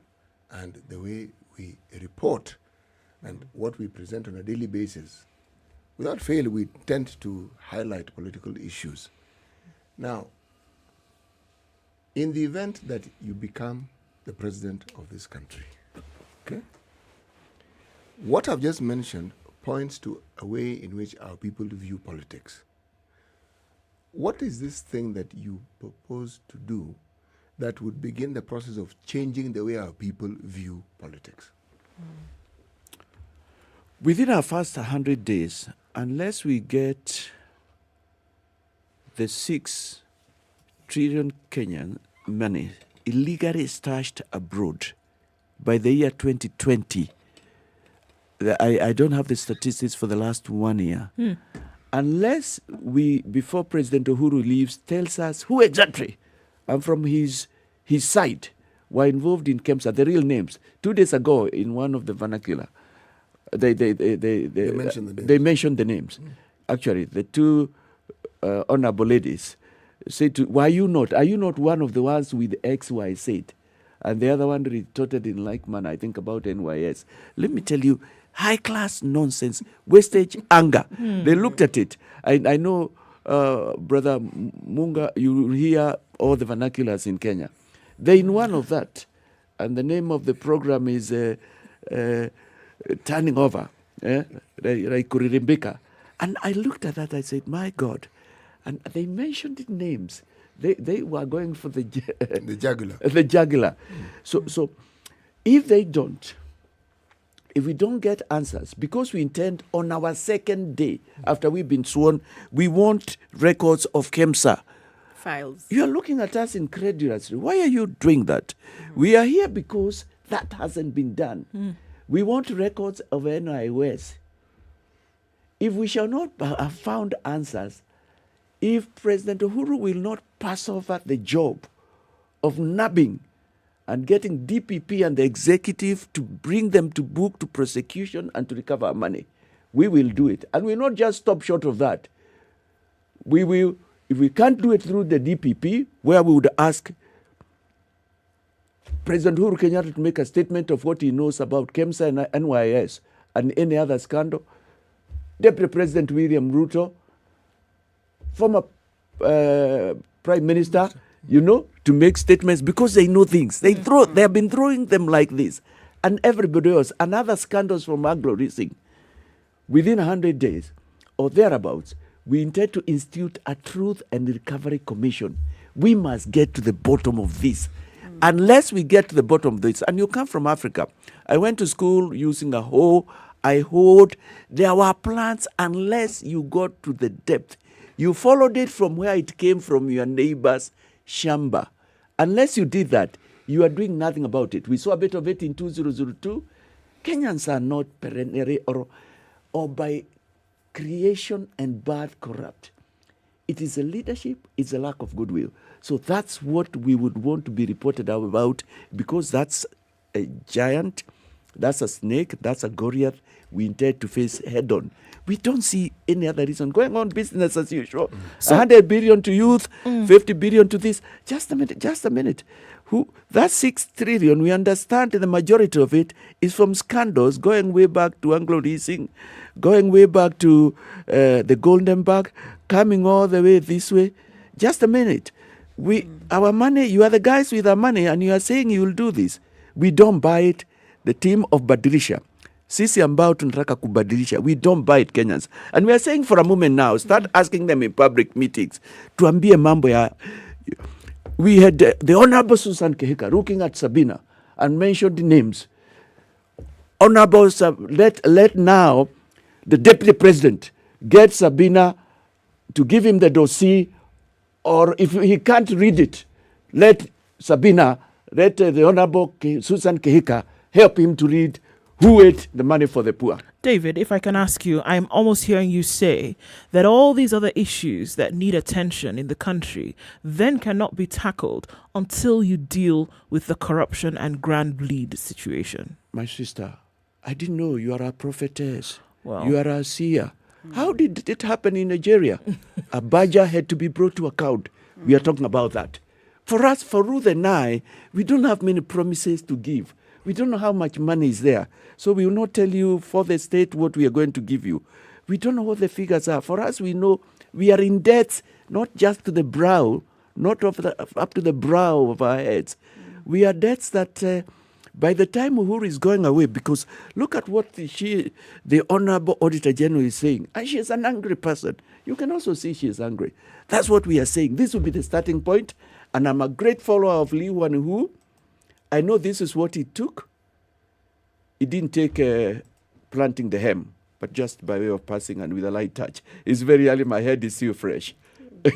Speaker 15: and the way we report and what we present on a daily basis, without fail, we tend to highlight political issues. Now, in the event that you become the president of this country, okay, what I've just mentioned points to a way in which our people view politics. What is this thing that you propose to do that would begin the process of changing the way our people view politics?
Speaker 21: Within our first 100 days, unless we get the 6 trillion Kenyan money illegally stashed abroad by the year 2020, I don't have the statistics for the last 1 year. Unless we, before President Uhuru leaves, tells us who exactly, and from his side, were involved in KEMSA, the real names. 2 days ago, in one of the vernacular, they mentioned the names. Actually, the 2 honorable ladies said, are you not one of the ones with XY said? And the other one retorted in like manner, I think about NYS. Let me tell you, high-class nonsense, wastage, anger. They looked at it. I know, Brother Muga, you hear all the vernaculars in Kenya. They're in one of that. And the name of the program is Turning Over, Kurimbika. And I looked at that, I said, my God. And they mentioned names. They were going for the
Speaker 15: jugular.
Speaker 21: The jugular. So if they don't, if we don't get answers, because we intend on our second day after we've been sworn, we want records of KEMSA
Speaker 5: files.
Speaker 21: You're looking at us incredulously. Why are you doing that? We are here because that hasn't been done. We want records of NIOS. If we shall not have found answers, if President Uhuru will not pass over the job of nabbing and getting DPP and the executive to bring them to book, to prosecution, and to recover our money, we will do it. And we'll not just stop short of that. We will, if we can't do it through the DPP, where we would ask President Uhuru Kenyatta to make a statement of what he knows about KEMSA and NYS and any other scandal, Deputy President William Ruto, former Prime Minister, to make statements because they know things. They have been throwing them like this. And everybody else, and other scandals from Anglo Racing. Within 100 days or thereabouts, we intend to institute a Truth and Recovery Commission. We must get to the bottom of this. Unless we get to the bottom of this, and you come from Africa. I went to school using a hoe. I hoed. There were plants unless you got to the depth. You followed it from where it came from your neighbor's shamba. Unless you did that, you are doing nothing about it. We saw a bit of it in 2002. Kenyans are not perennially or by creation and birth corrupt. It is a leadership, it's a lack of goodwill. So that's what we would want to be reported about, because that's a giant, that's a snake, that's a Goliath we intend to face head on. We don't see any other reason. Going on business as usual. 100 billion to youth, 50 billion to this. Just a minute. That 6 trillion, we understand the majority of it is from scandals going way back to Anglo Racing, going way back to the Golden Bag, coming all the way this way. Just a minute. Our money, you are the guys with our money and you are saying you will do this. We don't buy it. The team of Badilisha. Sisi ambao tunataka kubadilisha. We don't buy it, Kenyans. And we are saying for a moment now, start asking them in public meetings. Tuambie mambo ya... We had the Honorable Susan Kehika looking at Sabina and mentioned names. Honorable, let now the Deputy President get Sabina to give him the dossier, or if he can't read it, let the Honorable Susan Kehika help him to read who ate the money for the poor.
Speaker 12: David, if I can ask you, I'm almost hearing you say that all these other issues that need attention in the country then cannot be tackled until you deal with the corruption and grand bleed situation.
Speaker 21: My sister, I didn't know you are a prophetess.
Speaker 12: Well,
Speaker 21: you are a seer. How did it happen in Nigeria? A badger had to be brought to account. We are talking about that. For us, for Ruth and I, we don't have many promises to give. We don't know how much money is there. So we will not tell you for the state what we are going to give you. We don't know what the figures are. For us, we know we are in debt, not just to the brow, not up to the brow of our heads. We are debts that by the time Uhuru is going away, because look at what the Honorable Auditor General is saying. And she is an angry person. You can also see she is angry. That's what we are saying. This will be the starting point. And I'm a great follower of Lee Wan-Hu. I know this is what it took. It didn't take planting the hem, but just by way of passing and with a light touch. It's very early, my head is still fresh.
Speaker 12: I'm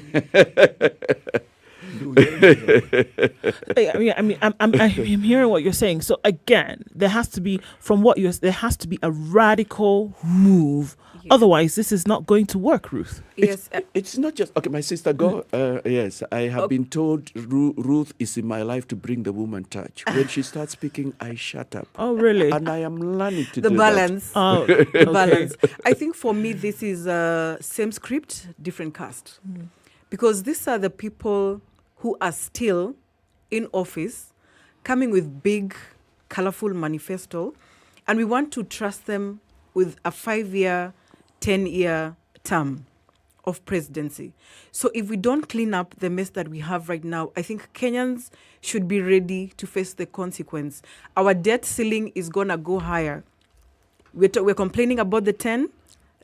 Speaker 12: hearing what you're saying. So again, there has to be a radical move. Yes. Otherwise, this is not going to work, Ruth.
Speaker 21: Yes, it's not just okay. My sister, go. Yes, I have been told Ruth is in my life to bring the woman touch. When she starts speaking, I shut up.
Speaker 12: Oh, really?
Speaker 21: And I am learning to
Speaker 5: the
Speaker 21: do
Speaker 5: balance.
Speaker 21: That.
Speaker 5: Oh, the balance. I think for me, this is same script, different cast, because these are the people who are still in office, coming with big, colorful manifesto, and we want to trust them with a 5-year, 10-year term of presidency. So if we don't clean up the mess that we have right now, I think Kenyans should be ready to face the consequence. Our debt ceiling is going to go higher. We're complaining about the 10,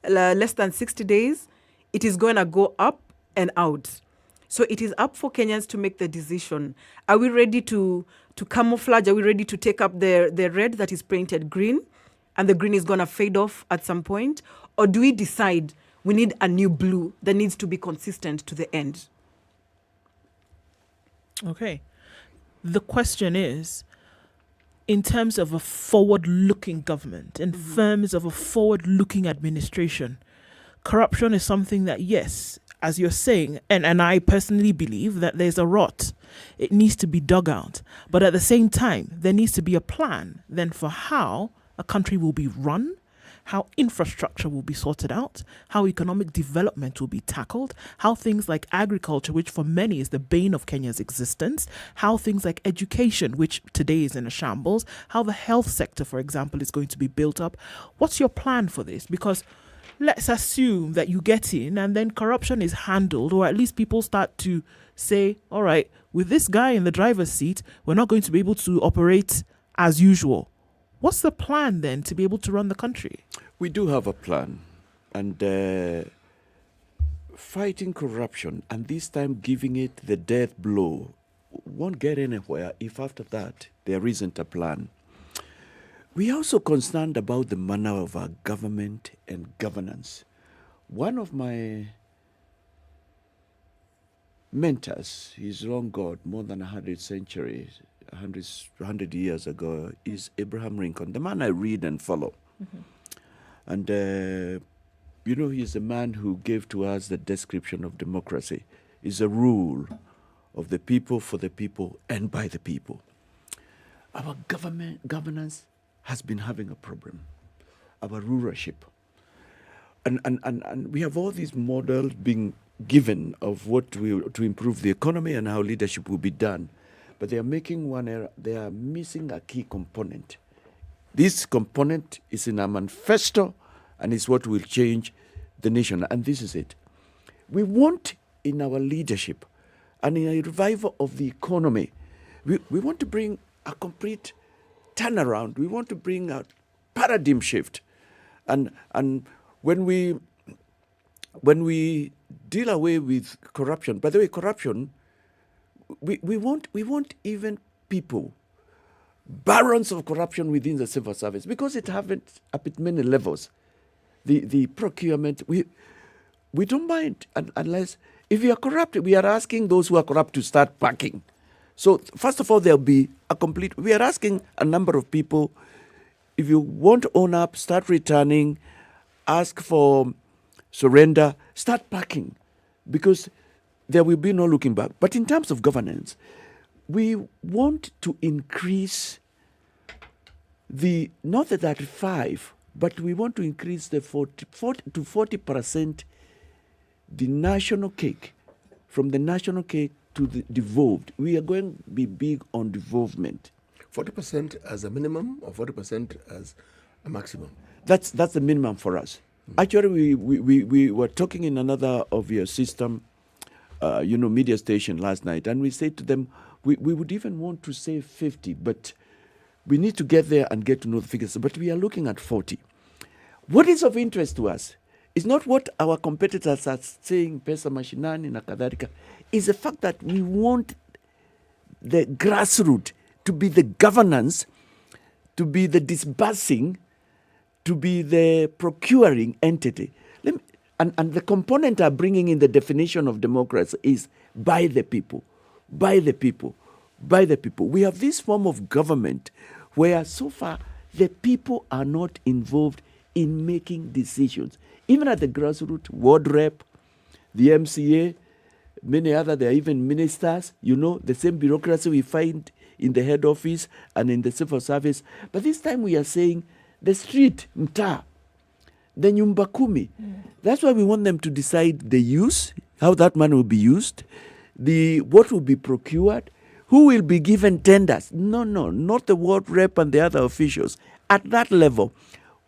Speaker 5: less than 60 days. It is going to go up and out. So it is up for Kenyans to make the decision. Are we ready to camouflage? Are we ready to take up the red that is painted green, and the green is going to fade off at some point? Or do we decide we need a new blue that needs to be consistent to the end?
Speaker 12: Okay. The question is, in terms of a forward-looking government, in terms of a forward-looking administration, corruption is something that, yes, as you're saying, and I personally believe that there's a rot. It needs to be dug out. But at the same time, there needs to be a plan then for how a country will be run, how infrastructure will be sorted out, how economic development will be tackled, how things like agriculture, which for many is the bane of Kenya's existence, how things like education, which today is in a shambles, how the health sector, for example, is going to be built up. What's your plan for this? Because let's assume that you get in and then corruption is handled, or at least people start to say, all right, with this guy in the driver's seat, we're not going to be able to operate as usual. What's the plan then to be able to run the country?
Speaker 21: We do have a plan. And fighting corruption, and this time giving it the death blow, won't get anywhere if after that there isn't a plan. We are also concerned about the manner of our government and governance. One of my mentors, he's long gone, more than 100 years ago, is Abraham Lincoln, the man I read and follow. And, he's a man who gave to us the description of democracy. It's a rule of the people, for the people, and by the people. Our governance has been having a problem, our rulership. And we have all these models being given of what to improve the economy and how leadership will be done. But they are making one error. They are missing a key component. This component is in a manifesto and is what will change the nation. And this is it. We want in our leadership and in a revival of the economy, we want to bring a complete turnaround. We want to bring a paradigm shift. And when we deal away with corruption, by the way, corruption, we want even people barons of corruption within the civil service because it happened up at many levels. The procurement, we don't mind unless, if you are corrupt, we are asking those who are corrupt to start packing. So first of all, there'll be a complete, we are asking a number of people, if you want to own up, start returning, ask for surrender, start packing, because there will be no looking back. But in terms of governance, we want to increase not the 35, but we want to increase the 40 to 40% the national cake, from the national cake to the devolved. We are going to be big on devolvement.
Speaker 15: 40% as a minimum or 40% as a maximum?
Speaker 21: That's the minimum for us. Actually, we were talking in another of your system, media station last night, and we said to them, we would even want to say 50, but we need to get there and get to know the figures. But we are looking at 40. What is of interest to us is not what our competitors are saying, pesa mashinani na kadhalika, is the fact that we want the grassroots to be the governance, to be the disbursing, to be the procuring entity. And the component I'm bringing in the definition of democracy is by the people, by the people, by the people. We have this form of government where so far the people are not involved in making decisions. Even at the grassroots, ward rep, the MCA, many other, there are even ministers, the same bureaucracy we find in the head office and in the civil service. But this time we are saying the street, mtaa, the nyumba kumi. That's why we want them to decide the use, how that money will be used, what will be procured, who will be given tenders. No, not the ward rep and the other officials. At that level,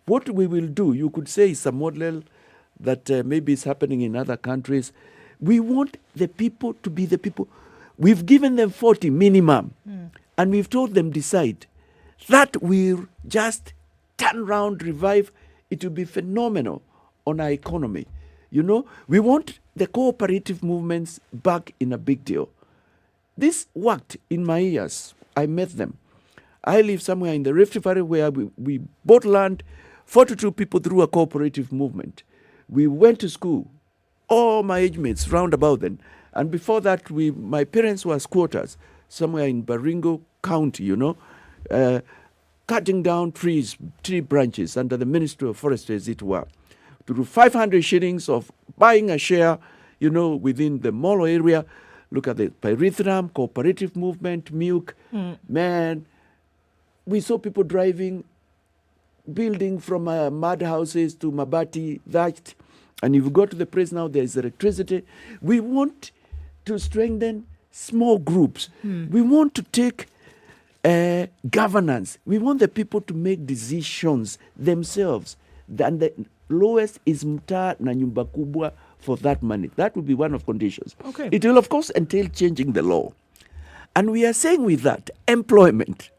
Speaker 21: what we will do, you could say it's a model that maybe is happening in other countries. We want the people to be the people. We've given them 40 minimum, and we've told them decide. That will just turn around, revive. It will be phenomenal on our economy. We want the cooperative movements back in a big deal. This worked in my years. I met them. I live somewhere in the Rift Valley where we bought land, 42 people through a cooperative movement. We went to school, all my age mates round about then. And before that, my parents were squatters somewhere in Baringo County, cutting down tree branches under the Ministry of Forestry, as it were, to do 500 shillings of buying a share, within the Molo area. Look at the Pyrethrum, cooperative movement, milk. Man, we saw people driving, building from mud houses to mabati, thatched. And if you go to the place now, there is electricity. We want to strengthen small groups. We want to take governance. We want the people to make decisions themselves. And the lowest is mtaa na nyumba kubwa for that money. That will be one of conditions.
Speaker 12: Okay.
Speaker 21: It will, of course, entail changing the law. And we are saying with that, employment.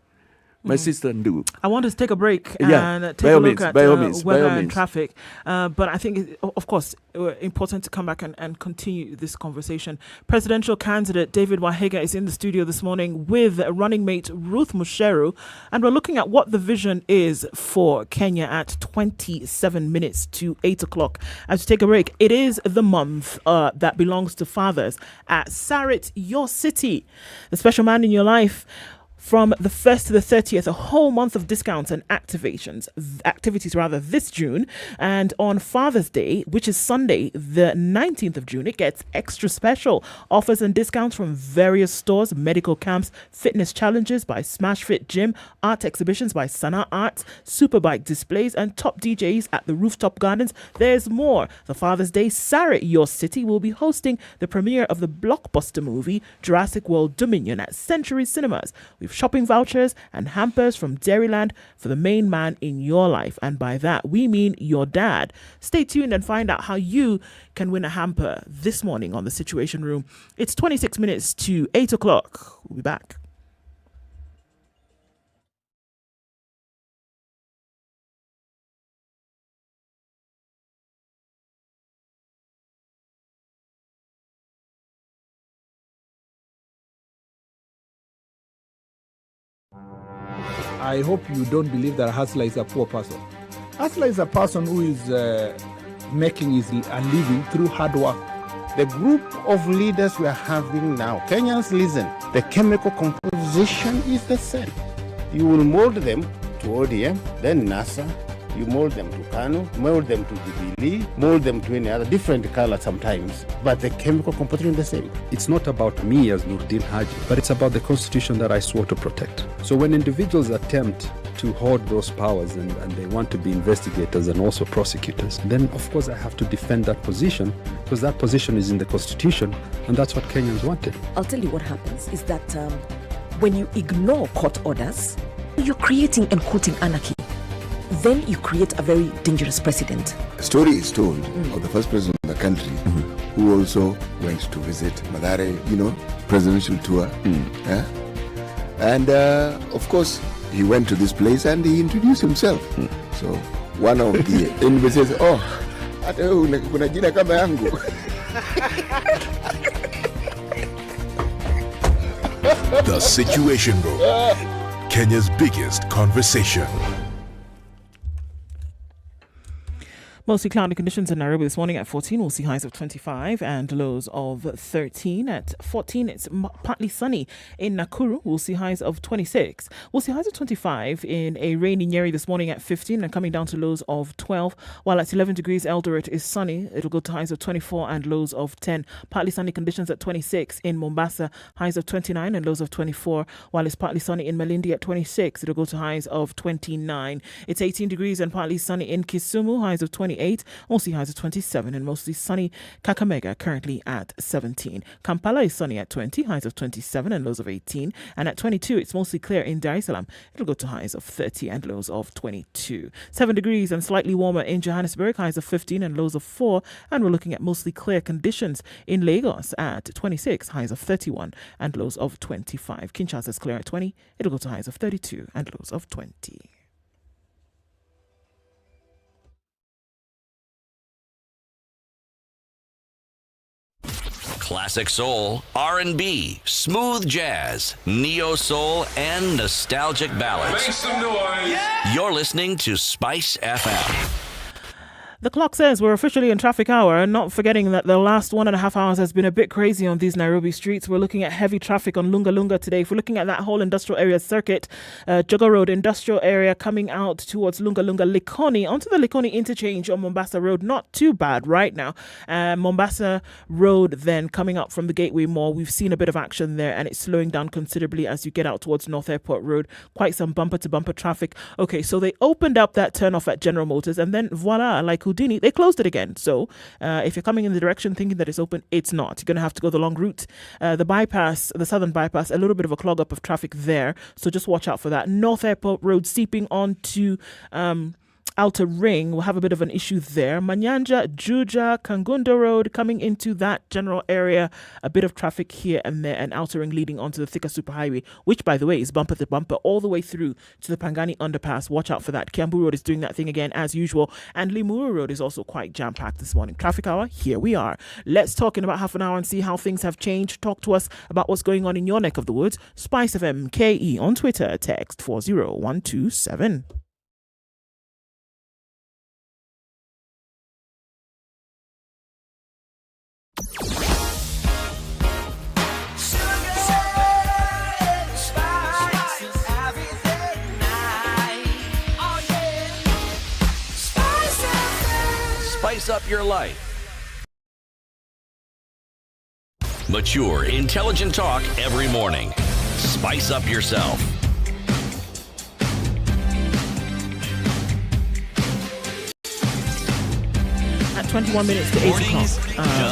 Speaker 21: My sister Ndu.
Speaker 12: I want us to take a break
Speaker 21: Yeah,
Speaker 12: and
Speaker 21: by
Speaker 12: take a
Speaker 21: all
Speaker 12: look
Speaker 21: means,
Speaker 12: at
Speaker 21: by all means,
Speaker 12: weather
Speaker 21: by all
Speaker 12: and
Speaker 21: means.
Speaker 12: traffic. But I think, of course, important to come back and continue this conversation. Presidential candidate David Wahega is in the studio this morning with running mate Ruth Musheru, and we're looking at what the vision is for Kenya at 27 minutes to 8 o'clock. As we take a break, it is the month that belongs to fathers at Sarit Your City, the special man in your life. From the 1st to the 30th, a whole month of discounts and activities this June. And on Father's Day, which is Sunday, the 19th of June, it gets extra special. Offers and discounts from various stores, medical camps, fitness challenges by Smash Fit Gym, art exhibitions by Sana Arts, superbike displays, and top DJs at the Rooftop Gardens. There's more. The Father's Day Sarit Your City will be hosting the premiere of the blockbuster movie Jurassic World Dominion at Century Cinemas. We've shopping vouchers and hampers from Dairyland for the main man in your life. And by that, we mean your dad. Stay tuned and find out how you can win a hamper this morning on The Situation Room. It's 26 minutes to 8 o'clock. We'll be back.
Speaker 10: I hope you don't believe that a hustler is a poor person. Hustler is a person who is making a living through hard work.
Speaker 17: The group of leaders we are having now, Kenyans, listen, the chemical composition is the same. You will mold them to ODM, then NASA, you mold them to Kanu, mold them to Jubilee, mold them to any other different color sometimes, but the chemical composition is the same.
Speaker 22: It's not about me as Nurdin Haji, but it's about the constitution that I swore to protect. So when individuals attempt to hoard those powers and they want to be investigators and also prosecutors, then of course I have to defend that position because that position is in the constitution and that's what Kenyans wanted.
Speaker 23: I'll tell you what happens is that when you ignore court orders, you're creating and quoting anarchy. Then you create a very dangerous precedent.
Speaker 15: A story is told of the first president of the country who also went to visit Madare, presidential tour. And of course, he went to this place and he introduced himself. So one of the invites says, hata kuna jina kama yangu.
Speaker 13: The Situation Room, Kenya's biggest conversation.
Speaker 12: Mostly cloudy conditions in Nairobi this morning at 14. We'll see highs of 25 and lows of 13. At 14, it's partly sunny in Nakuru. We'll see highs of 26. We'll see highs of 25 in a rainy Nyeri this morning at 15 and coming down to lows of 12. While at 11 degrees, Eldoret is sunny. It'll go to highs of 24 and lows of 10. Partly sunny conditions at 26 in Mombasa. Highs of 29 and lows of 24. While it's partly sunny in Malindi at 26. It'll go to highs of 29. It's 18 degrees and partly sunny in Kisumu. Highs of 28. We'll see highs of 27 and mostly sunny Kakamega currently at 17. Kampala is sunny at 20, highs of 27 and lows of 18. And at 22, it's mostly clear in Dar es Salaam. It'll go to highs of 30 and lows of 22. 7 degrees and slightly warmer in Johannesburg, highs of 15 and lows of 4. And we're looking at mostly clear conditions in Lagos at 26, highs of 31 and lows of 25. Kinshasa is clear at 20. It'll go to highs of 32 and lows of 20.
Speaker 14: Classic soul, R&B, smooth jazz, neo soul, and nostalgic ballads.
Speaker 24: Make some noise. Yeah.
Speaker 14: You're listening to Spice FM.
Speaker 12: The clock says we're officially in traffic hour, not forgetting that the last 1.5 hours has been a bit crazy on these Nairobi streets. We're looking at heavy traffic on Lunga Lunga today. If we're looking at that whole industrial area circuit, Joga Road industrial area coming out towards Lunga Lunga, Likoni, onto the Likoni interchange on Mombasa Road, not too bad right now. Mombasa Road then coming up from the Gateway Mall, we've seen a bit of action there and it's slowing down considerably as you get out towards North Airport Road. Quite some bumper to bumper traffic. Okay, so they opened up that turn off at General Motors and then voila, like Houdini, they closed it again. So if you're coming in the direction thinking that it's open, it's not. You're going to have to go the long route. The bypass, the southern bypass, a little bit of a clog up of traffic there. So just watch out for that. North Airport Road seeping onto Outer Ring, we'll have a bit of an issue there. Manyanja, Juja, Kangundo Road coming into that general area. A bit of traffic here and there, and Outer Ring leading onto the Thika Superhighway, which, by the way, is bumper to bumper all the way through to the Pangani Underpass. Watch out for that. Kiambu Road is doing that thing again as usual. And Limuru Road is also quite jam-packed this morning. Traffic hour, here we are. Let's talk in about half an hour and see how things have changed. Talk to us about what's going on in your neck of the woods. SpiceFM KE on Twitter. Text 40127.
Speaker 14: Spice up your life. Mature, intelligent talk every morning. Spice up yourself.
Speaker 12: At 21 minutes to 8 o'clock,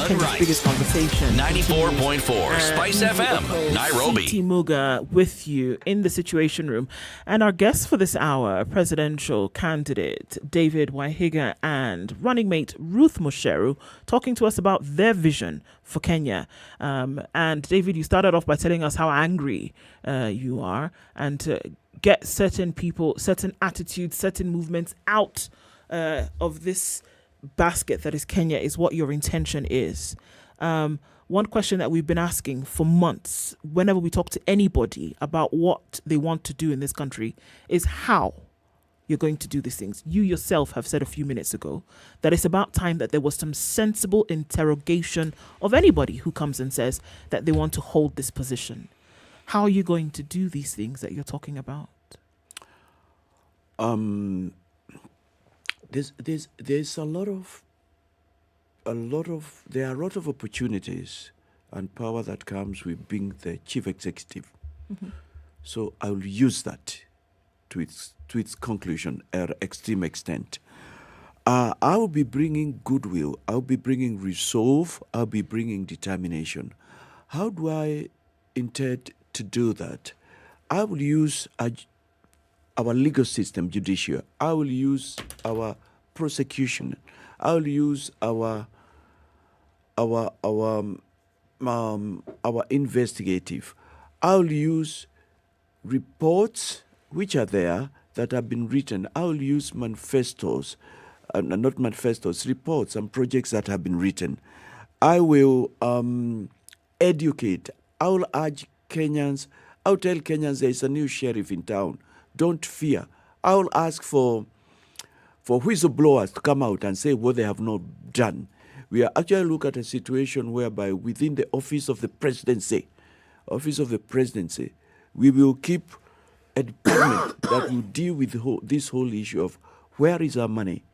Speaker 12: Kenya's biggest conversation.
Speaker 14: 94.4 Spice FM, Nairobi.
Speaker 12: Muga with you in the Situation Room. And our guests for this hour, presidential candidate David Wahiga and running mate Ruth Musheru, talking to us about their vision for Kenya. And David, you started off by telling us how angry you are and to get certain people, certain attitudes, certain movements out of this basket that is Kenya is what your intention is. one question that we've been asking for months, whenever we talk to anybody about what they want to do in this country, is how you're going to do these things. You yourself have said a few minutes ago that it's about time that there was some sensible interrogation of anybody who comes and says that they want to hold this position. How are you going to do these things that you're talking about?
Speaker 21: There's a lot of opportunities and power that comes with being the chief executive.
Speaker 12: Mm-hmm.
Speaker 21: So I will use that to its conclusion at extreme extent. I will be bringing goodwill. I'll be bringing resolve. I'll be bringing determination. How do I intend to do that? I will use our legal system, judicial. I will use our prosecution. I will use our investigative. I will use reports which are there that have been written. I will use manifestos, not manifestos, reports and projects that have been written. I will educate. I will urge Kenyans. I will tell Kenyans there is a new sheriff in town. Don't fear. I will ask for whistleblowers to come out and say what they have not done. We are actually looking at a situation whereby within the office of the presidency, we will keep a department that will deal with this whole issue of where is our money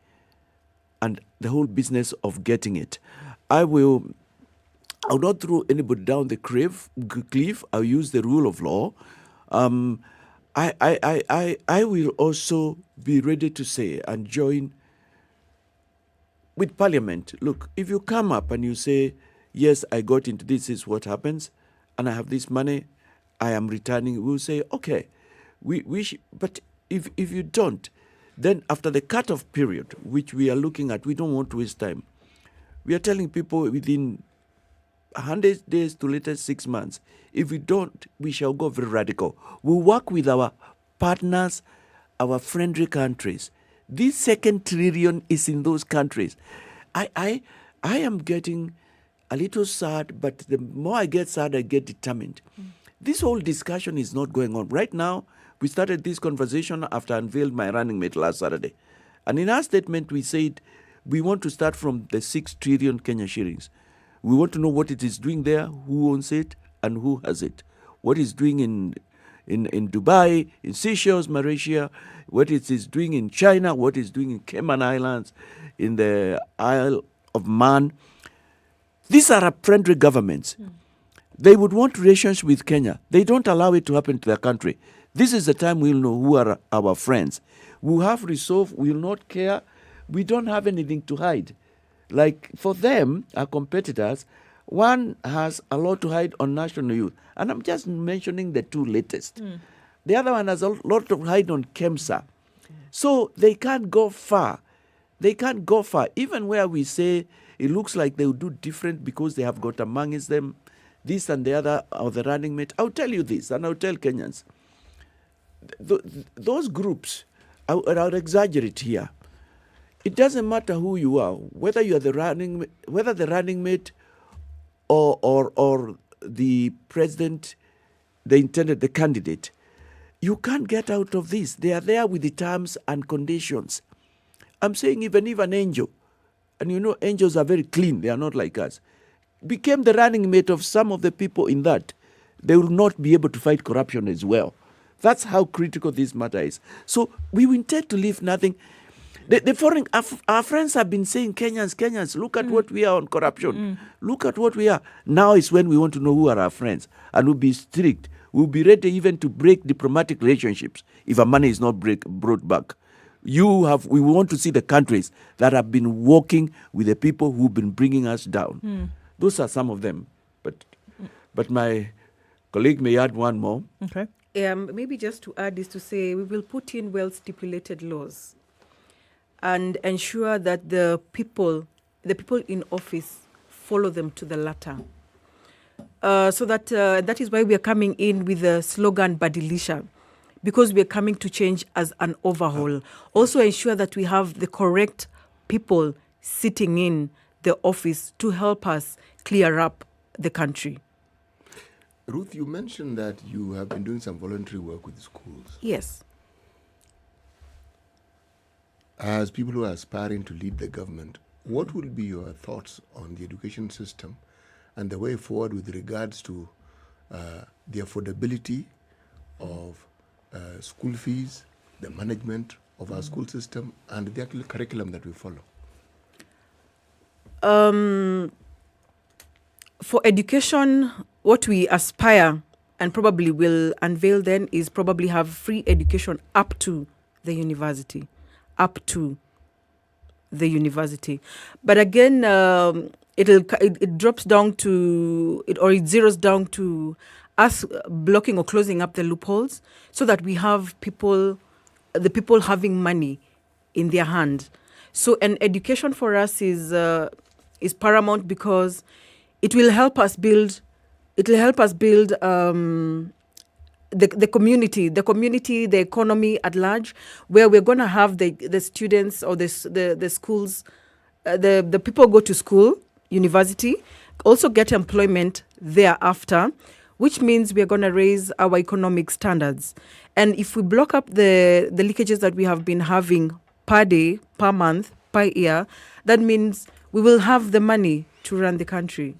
Speaker 21: and the whole business of getting it. I'll not throw anybody down the cliff. I'll use the rule of law. I will also be ready to say and join with Parliament. Look, if you come up and you say, yes, I got into this is what happens, and I have this money, I am returning, we'll say, okay, but if you don't, then after the cut-off period, which we are looking at, we don't want to waste time. We are telling people within 100 days to latest 6 months. If we don't, we shall go very radical. We'll work with our partners, our friendly countries. This 2nd trillion is in those countries. I am getting a little sad, but the more I get sad, I get determined. This whole discussion is not going on. Right now, we started this conversation after I unveiled my running mate last Saturday. And in our statement, we said we want to start from the 6 trillion Kenya shillings. We want to know what it is doing there, who owns it, and who has it. What it's doing in Dubai, in Seychelles, Malaysia, what it is doing in China, what it's doing in Cayman Islands, in the Isle of Man. These are our friendly governments. They would want relations with Kenya. They don't allow it to happen to their country. This is the time we'll know who are our friends. We'll have resolve, we'll not care. We don't have anything to hide. Like for them, our competitors, one has a lot to hide on national youth. And I'm just mentioning the 2 latest. The other one has a lot to hide on KEMSA. So they can't go far. Even where we say it looks like they will do different because they have got amongst them this and the other or the running mate. I'll tell you this, and I'll tell Kenyans. Those groups, I'll exaggerate here. It doesn't matter who you are, whether you are the running mate or the president, the candidate. You can't get out of this. They are there with the terms and conditions. I'm saying even if an angel, and you know angels are very clean, they are not like us, became the running mate of some of the people in that, they will not be able to fight corruption as well. That's how critical this matter is. So we intend to leave nothing. The foreign, our friends have been saying, Kenyans, look at what we are on corruption. Look at what we are. Now is when we want to know who are our friends. And we'll be strict. We'll be ready even to break diplomatic relationships if our money is not brought back. We want to see the countries that have been working with the people who've been bringing us down. Those are some of them. But my colleague may add one more.
Speaker 12: Okay.
Speaker 5: Maybe just to add is to say we will put in well-stipulated laws and ensure that the people in office follow them to the letter. So that is why we are coming in with the slogan Badilisha, because we are coming to change as an overhaul. Also ensure that we have the correct people sitting in the office to help us clear up the country.
Speaker 15: Ruth, you mentioned that you have been doing some voluntary work with schools.
Speaker 5: Yes.
Speaker 15: As people who are aspiring to lead the government, what will be your thoughts on the education system and the way forward with regards to the affordability of school fees, the management of our school system, and the actual curriculum that we follow?
Speaker 5: For education, what we aspire and probably will unveil then is probably have free education up to the university. Up to the university. But again, it drops down to, it zeroes down to us blocking or closing up the loopholes so that we have the people having money in their hand. So an education for us is paramount because it will help us build the community, the economy at large, where we're going to have the students or the schools, the people go to school, university, also get employment thereafter, which means we're going to raise our economic standards. And if we block up the leakages that we have been having per day, per month, per year, that means we will have the money to run the country.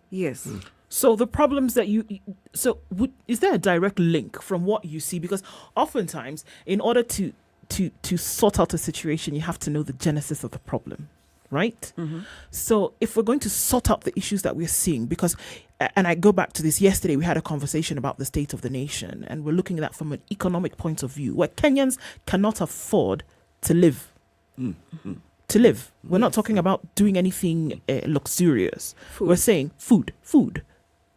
Speaker 5: Yes.
Speaker 12: So the problems that is there a direct link from what you see? Because oftentimes, in order to sort out a situation, you have to know the genesis of the problem, right? So if we're going to sort out the issues that we're seeing, because, and I go back to this, yesterday we had a conversation about the state of the nation, and we're looking at that from an economic point of view, where Kenyans cannot afford to live. To live. We're not talking about doing anything luxurious. We're saying food.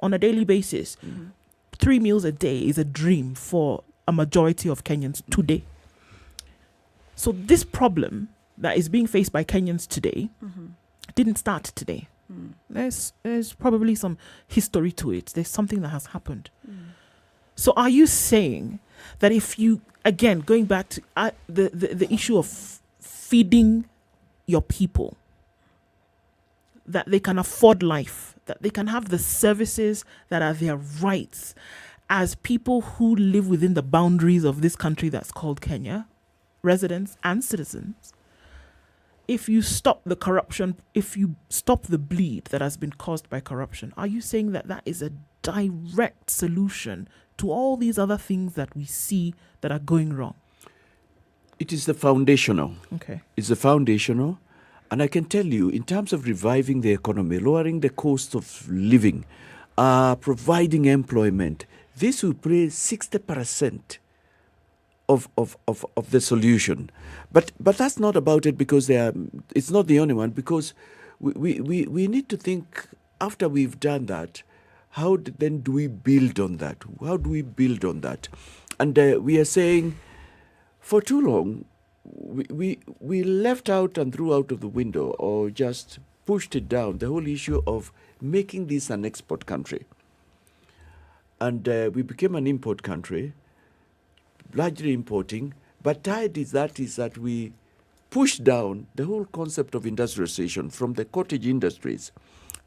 Speaker 12: On a daily basis, 3 meals a day is a dream for a majority of Kenyans today. So this problem that is being faced by Kenyans today didn't start today. There's probably some history to it. There's something that has happened. So are you saying that if you, again, going back to the issue of feeding your people, that they can afford life, that they can have the services that are their rights as people who live within the boundaries of this country that's called Kenya, residents and citizens, if you stop the corruption, if you stop the bleed that has been caused by corruption, are you saying that that is a direct solution to all these other things that we see that are going wrong?
Speaker 21: It is the foundational.
Speaker 12: Okay.
Speaker 21: It's the foundational. And I can tell you, in terms of reviving the economy, lowering the cost of living, providing employment, this will play 60% of the solution. But that's not about it, because it's not the only one, because we need to think, after we've done that, how then do we build on that? How do we build on that? And we are saying, for too long, we left out and threw out of the window, or just pushed it down, the whole issue of making this an export country. And we became an import country, largely importing, but tied is that we pushed down the whole concept of industrialization from the cottage industries.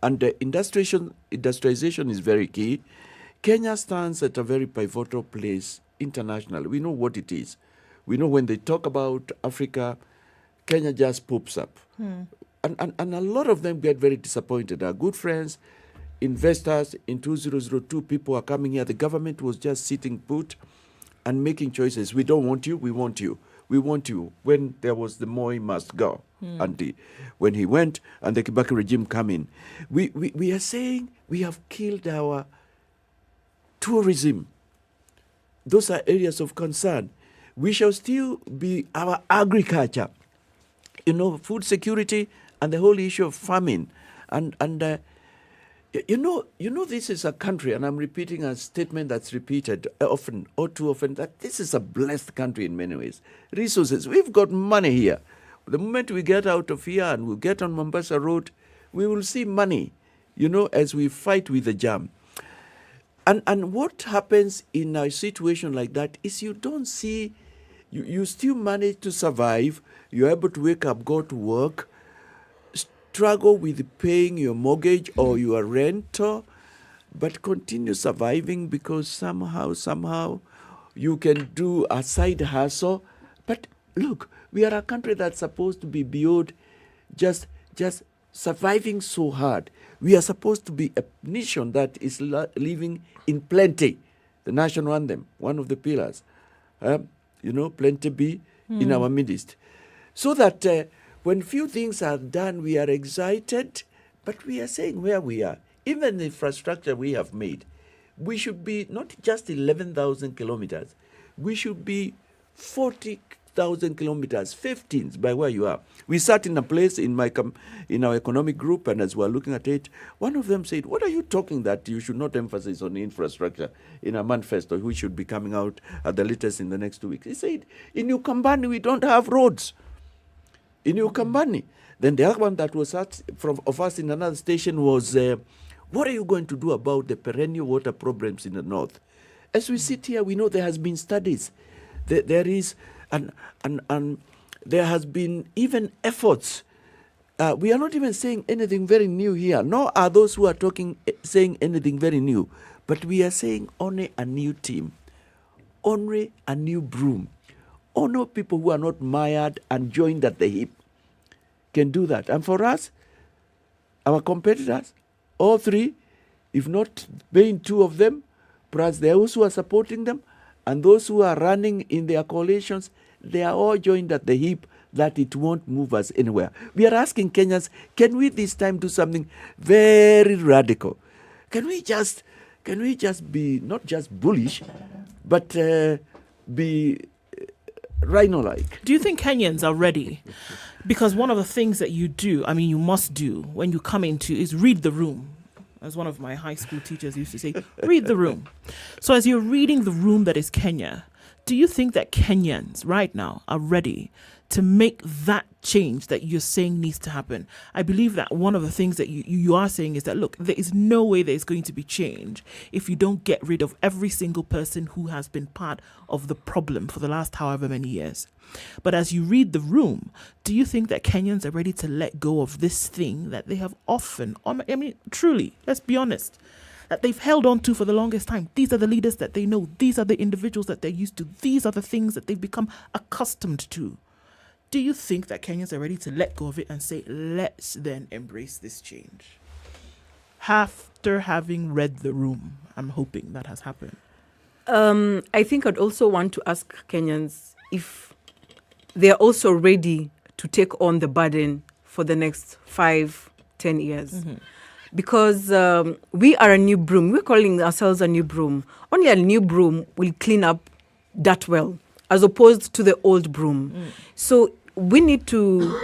Speaker 21: And industrialization is very key. Kenya stands at a very pivotal place internationally. We know what it is. We know when they talk about Africa, Kenya just pops up. And a lot of them get very disappointed. Our good friends, investors in 2002, people are coming here. The government was just sitting put and making choices. We don't want you, we want you. We want you. When there was the Moi must go, and when he went and the Kibaki regime come in, we are saying we have killed our tourism. Those are areas of concern. We shall still be our agriculture, food security and the whole issue of famine. And this is a country, and I'm repeating a statement that's repeated often, or too often, that this is a blessed country in many ways. Resources, we've got money here. The moment we get out of here and we get on Mombasa Road, we will see money, as we fight with the jam. And what happens in a situation like that is you don't see, you still manage to survive, you're able to wake up, go to work, struggle with paying your mortgage or your rent, but continue surviving because somehow you can do a side hustle. But look, we are a country that's supposed to be beyond just surviving so hard. We are supposed to be a nation that is living in plenty. The national anthem, one of the pillars, plenty be in our midst. So that when few things are done, we are excited, but we are saying where we are. Even the infrastructure we have made, we should be not just 11,000 kilometers, we should be 40,000 kilometers, 15 by where you are. We sat in a place in our economic group, and as we were looking at it, one of them said, "What are you talking that you should not emphasize on infrastructure in a manifesto which should be coming out at the latest in the next 2 weeks?" He said, "In Ukambani, we don't have roads. In Ukambani." Then the other one that was asked of us in another station was, what are you going to do about the perennial water problems in the north? As we sit here, we know there has been studies. There is, and there has been even efforts. We are not even saying anything very new here. Nor are those who are talking saying anything very new. But we are saying only a new team, only a new broom, only people who are not mired and joined at the hip can do that. And for us, our competitors, all three, if not being two of them, plus those who are supporting them and those who are running in their coalitions, they are all joined at the hip that it won't move us anywhere. We are asking Kenyans, can we this time do something very radical? Can we just be not just bullish, but be rhino-like?
Speaker 12: Do you think Kenyans are ready? Because one of the things that you must do when you come into is read the room. As one of my high school teachers used to say, read the room. So as you're reading the room that is Kenya, do you think that Kenyans right now are ready to make that change that you're saying needs to happen? I believe that one of the things that you are saying is that, look, there is no way there is going to be change if you don't get rid of every single person who has been part of the problem for the last however many years. But as you read the room, do you think that Kenyans are ready to let go of this thing that they have often, truly, let's be honest, that they've held on to for the longest time? These are the leaders that they know. These are the individuals that they're used to. These are the things that they've become accustomed to. Do you think that Kenyans are ready to let go of it and say, let's then embrace this change? After having read the room, I'm hoping that has happened.
Speaker 5: I think I'd also want to ask Kenyans if they're also ready to take on the burden for the next 5-10 years. Mm-hmm. Because we are a new broom. We're calling ourselves a new broom. Only a new broom will clean up that well, as opposed to the old broom. So we need to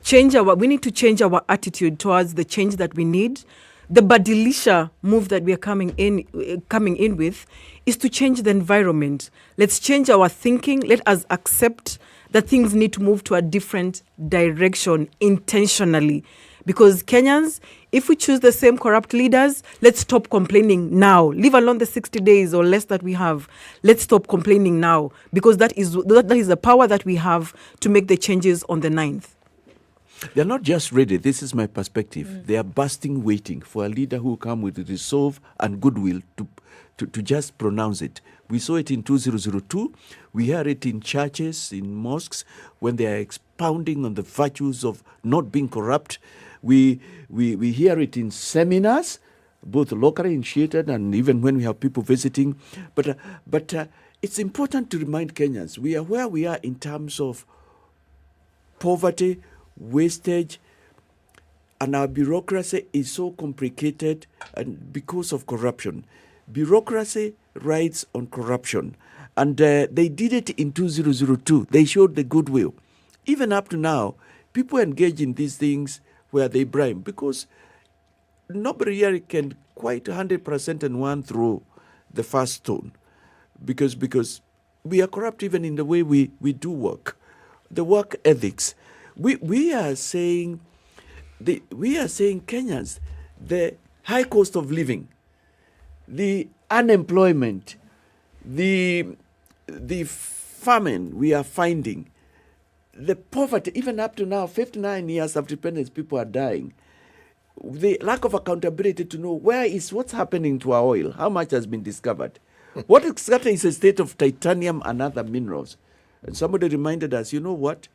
Speaker 5: change our attitude towards the change that we need. The Badilisha move that we are coming in with is to change the environment. Let's change our thinking. Let us accept that things need to move to a different direction intentionally. Because Kenyans, if we choose the same corrupt leaders, let's stop complaining now. Leave alone the 60 days or less that we have. Let's stop complaining now, because that is the power that we have to make the changes on the 9th.
Speaker 21: They're not just ready. This is my perspective. They are busting, waiting for a leader who will come with resolve and goodwill to just pronounce it. We saw it in 2002. We hear it in churches, in mosques, when they are expounding on the virtues of not being corrupt. We hear it in seminars, both locally initiated and even when we have people visiting. But it's important to remind Kenyans, we are where we are in terms of poverty, wastage, and our bureaucracy is so complicated and because of corruption. Bureaucracy rides on corruption. And they did it in 2002. They showed the goodwill. Even up to now, people engage in these things where they bribe, because nobody here can quite 100% and one throw the first stone. Because we are corrupt even in the way we do work. The work ethics. We are saying Kenyans, the high cost of living, the unemployment, the famine we are finding, the poverty, even up to now, 59 years of independence, people are dying. the lack of accountability to know what's happening to our oil, how much has been discovered, what exactly is the state of titanium and other minerals. And somebody reminded us, you know what?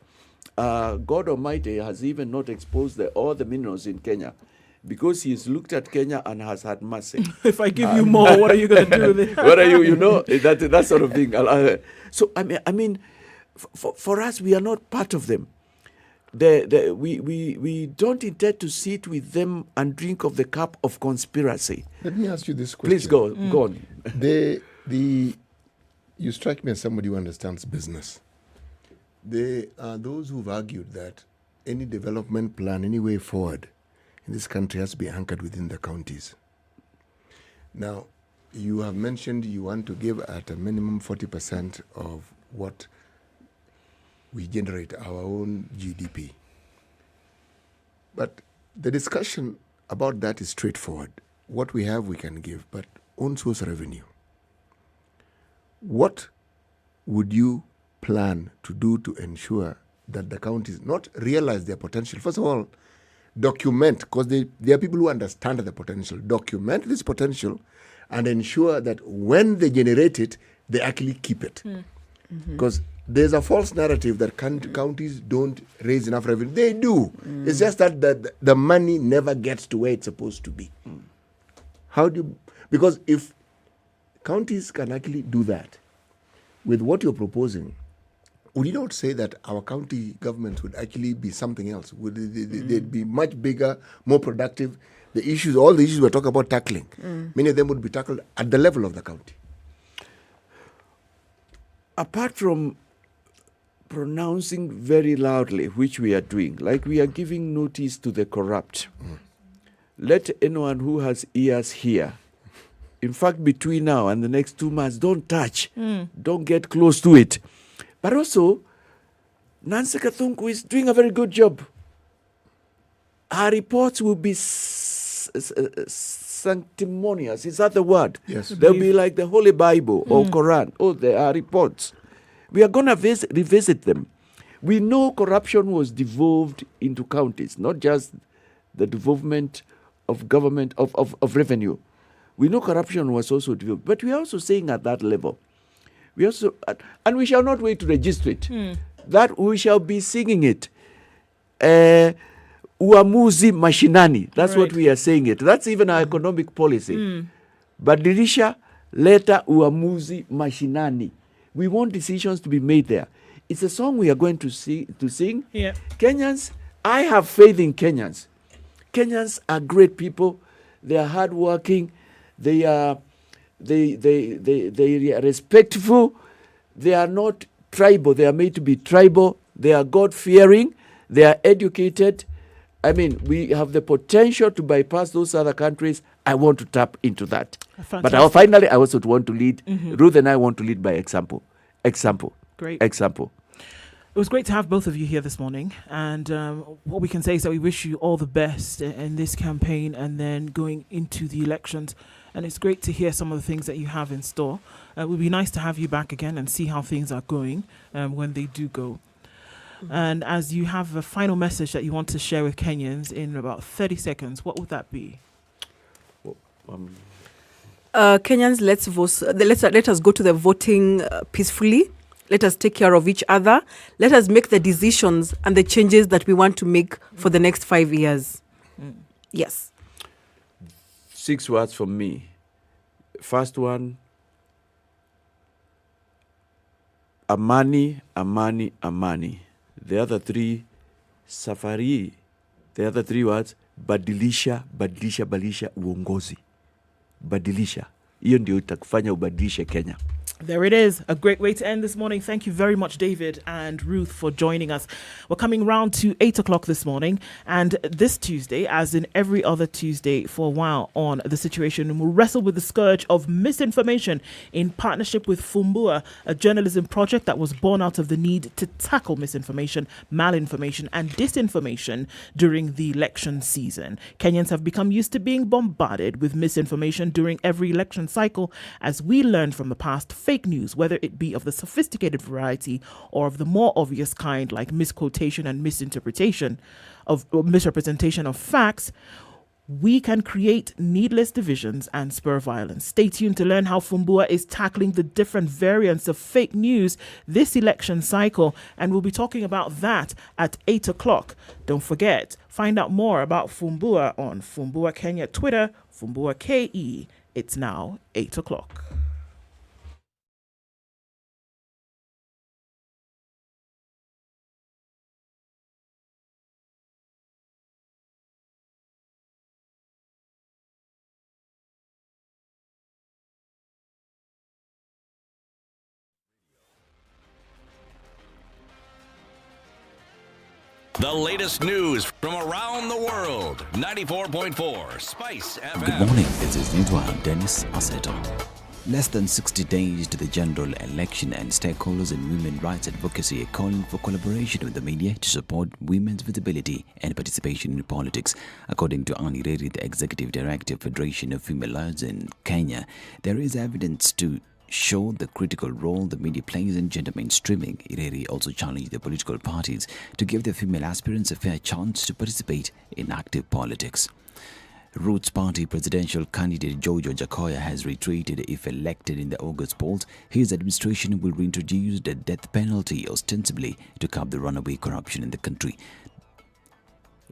Speaker 21: God Almighty has even not exposed all the minerals in Kenya because He's looked at Kenya and has had mercy.
Speaker 12: If I give you more, what are you going to do with it?
Speaker 21: What are you know, that sort of thing. So, I mean, for us, we are not part of them. We don't intend to sit with them and drink of the cup of conspiracy.
Speaker 15: Let me ask you this question.
Speaker 21: Please go on.
Speaker 15: You strike me as somebody who understands business. There are those who've argued that any development plan, any way forward in this country has to be anchored within the counties. Now, you have mentioned you want to give at a minimum 40% of what we generate, our own GDP. But the discussion about that is straightforward. What we have, we can give, but own source revenue. What would you plan to do to ensure that the counties not realize their potential? First of all, document, because there are people who understand the potential. Document this potential and ensure that when they generate it, they actually keep it. Because there's a false narrative that counties don't raise enough revenue. They do. It's just that the money never gets to where it's supposed to be. How do you... Because if counties can actually do that, with what you're proposing, would you not say that our county governments would actually be something else? They'd be much bigger, more productive? All the issues we're talking about tackling, many of them would be tackled at the level of the county.
Speaker 21: Apart from pronouncing very loudly, which we are doing, like we are giving notice to the corrupt, let anyone who has ears hear. In fact, between now and the next 2 months, don't touch, don't get close to it. But also, Nancy Kathunku is doing a very good job. Her reports will be sanctimonious. Is that the word?
Speaker 15: Yes.
Speaker 21: They'll be like the Holy Bible or Quran. Oh, there are reports. We are going to revisit them. We know corruption was devolved into counties, not just the devolvement of government, of revenue. We know corruption was also devolved. But we are also saying at that level, and we shall not wait to register it, that we shall be singing it. Uamuzi mashinani. That's what we are saying it. That's even our economic policy. Badilisha leta uamuzi mashinani. We want decisions to be made there. It's a song we are going to sing.
Speaker 12: Yeah.
Speaker 21: Kenyans, I have faith in Kenyans. Kenyans are great people. They are hardworking. They are respectful. They are not tribal. They are made to be tribal. They are God-fearing. They are educated. I mean, we have the potential to bypass those other countries. I want to tap into that.
Speaker 12: Fantastic.
Speaker 21: But finally, I also want to lead. Ruth and I want to lead by example.
Speaker 12: Great.
Speaker 21: Example.
Speaker 12: It was great to have both of you here this morning. And what we can say is that we wish you all the best in this campaign and then going into the elections. And it's great to hear some of the things that you have in store. It would be nice to have you back again and see how things are going when they do go. And as you have a final message that you want to share with Kenyans in about 30 seconds, what would that be?
Speaker 5: Kenyans, let's vote. Let us go to the voting peacefully. Let us take care of each other. Let us make the decisions and the changes that we want to make for the next 5 years. Yes.
Speaker 21: 6 words from me. First one, amani, amani, amani. The other 3, safari. The other 3 words, badilisha, badilisha, badilisha, uongozi. Badilisha. Hiyo ndio itakufanya ubadilishe Kenya.
Speaker 12: There it is. A great way to end this morning. Thank you very much, David and Ruth, for joining us. We're coming round to 8 o'clock this morning. And this Tuesday, as in every other Tuesday for a while on The Situation, we'll wrestle with the scourge of misinformation in partnership with Fumbua, a journalism project that was born out of the need to tackle misinformation, malinformation and disinformation during the election season. Kenyans have become used to being bombarded with misinformation during every election cycle. As we learned from the past, fake news, whether it be of the sophisticated variety or of the more obvious kind like misquotation and misrepresentation of facts, we can create needless divisions and spur violence. Stay tuned to learn how Fumbua is tackling the different variants of fake news this election cycle, and we'll be talking about that at 8 o'clock. Don't forget, find out more about Fumbua on Fumbua Kenya Twitter, Fumbua KE. It's now 8 o'clock.
Speaker 14: The latest news from around the world. 94.4 Spice FM.
Speaker 1: Good morning, this is Nidwa Dennis Aseto. Less than 60 days to the general election, and stakeholders in women rights advocacy are calling for collaboration with the media to support women's visibility and participation in politics. According to Nyeri, the Executive Director, Federation of Female Lawyers in Kenya, there is evidence to show the critical role the media plays in gender mainstreaming. Nyeri also challenged the political parties to give their female aspirants a fair chance to participate in active politics. Roots Party presidential candidate George Okoh has retreated if elected in the August polls. His administration will reintroduce the death penalty, ostensibly to curb the runaway corruption in the country.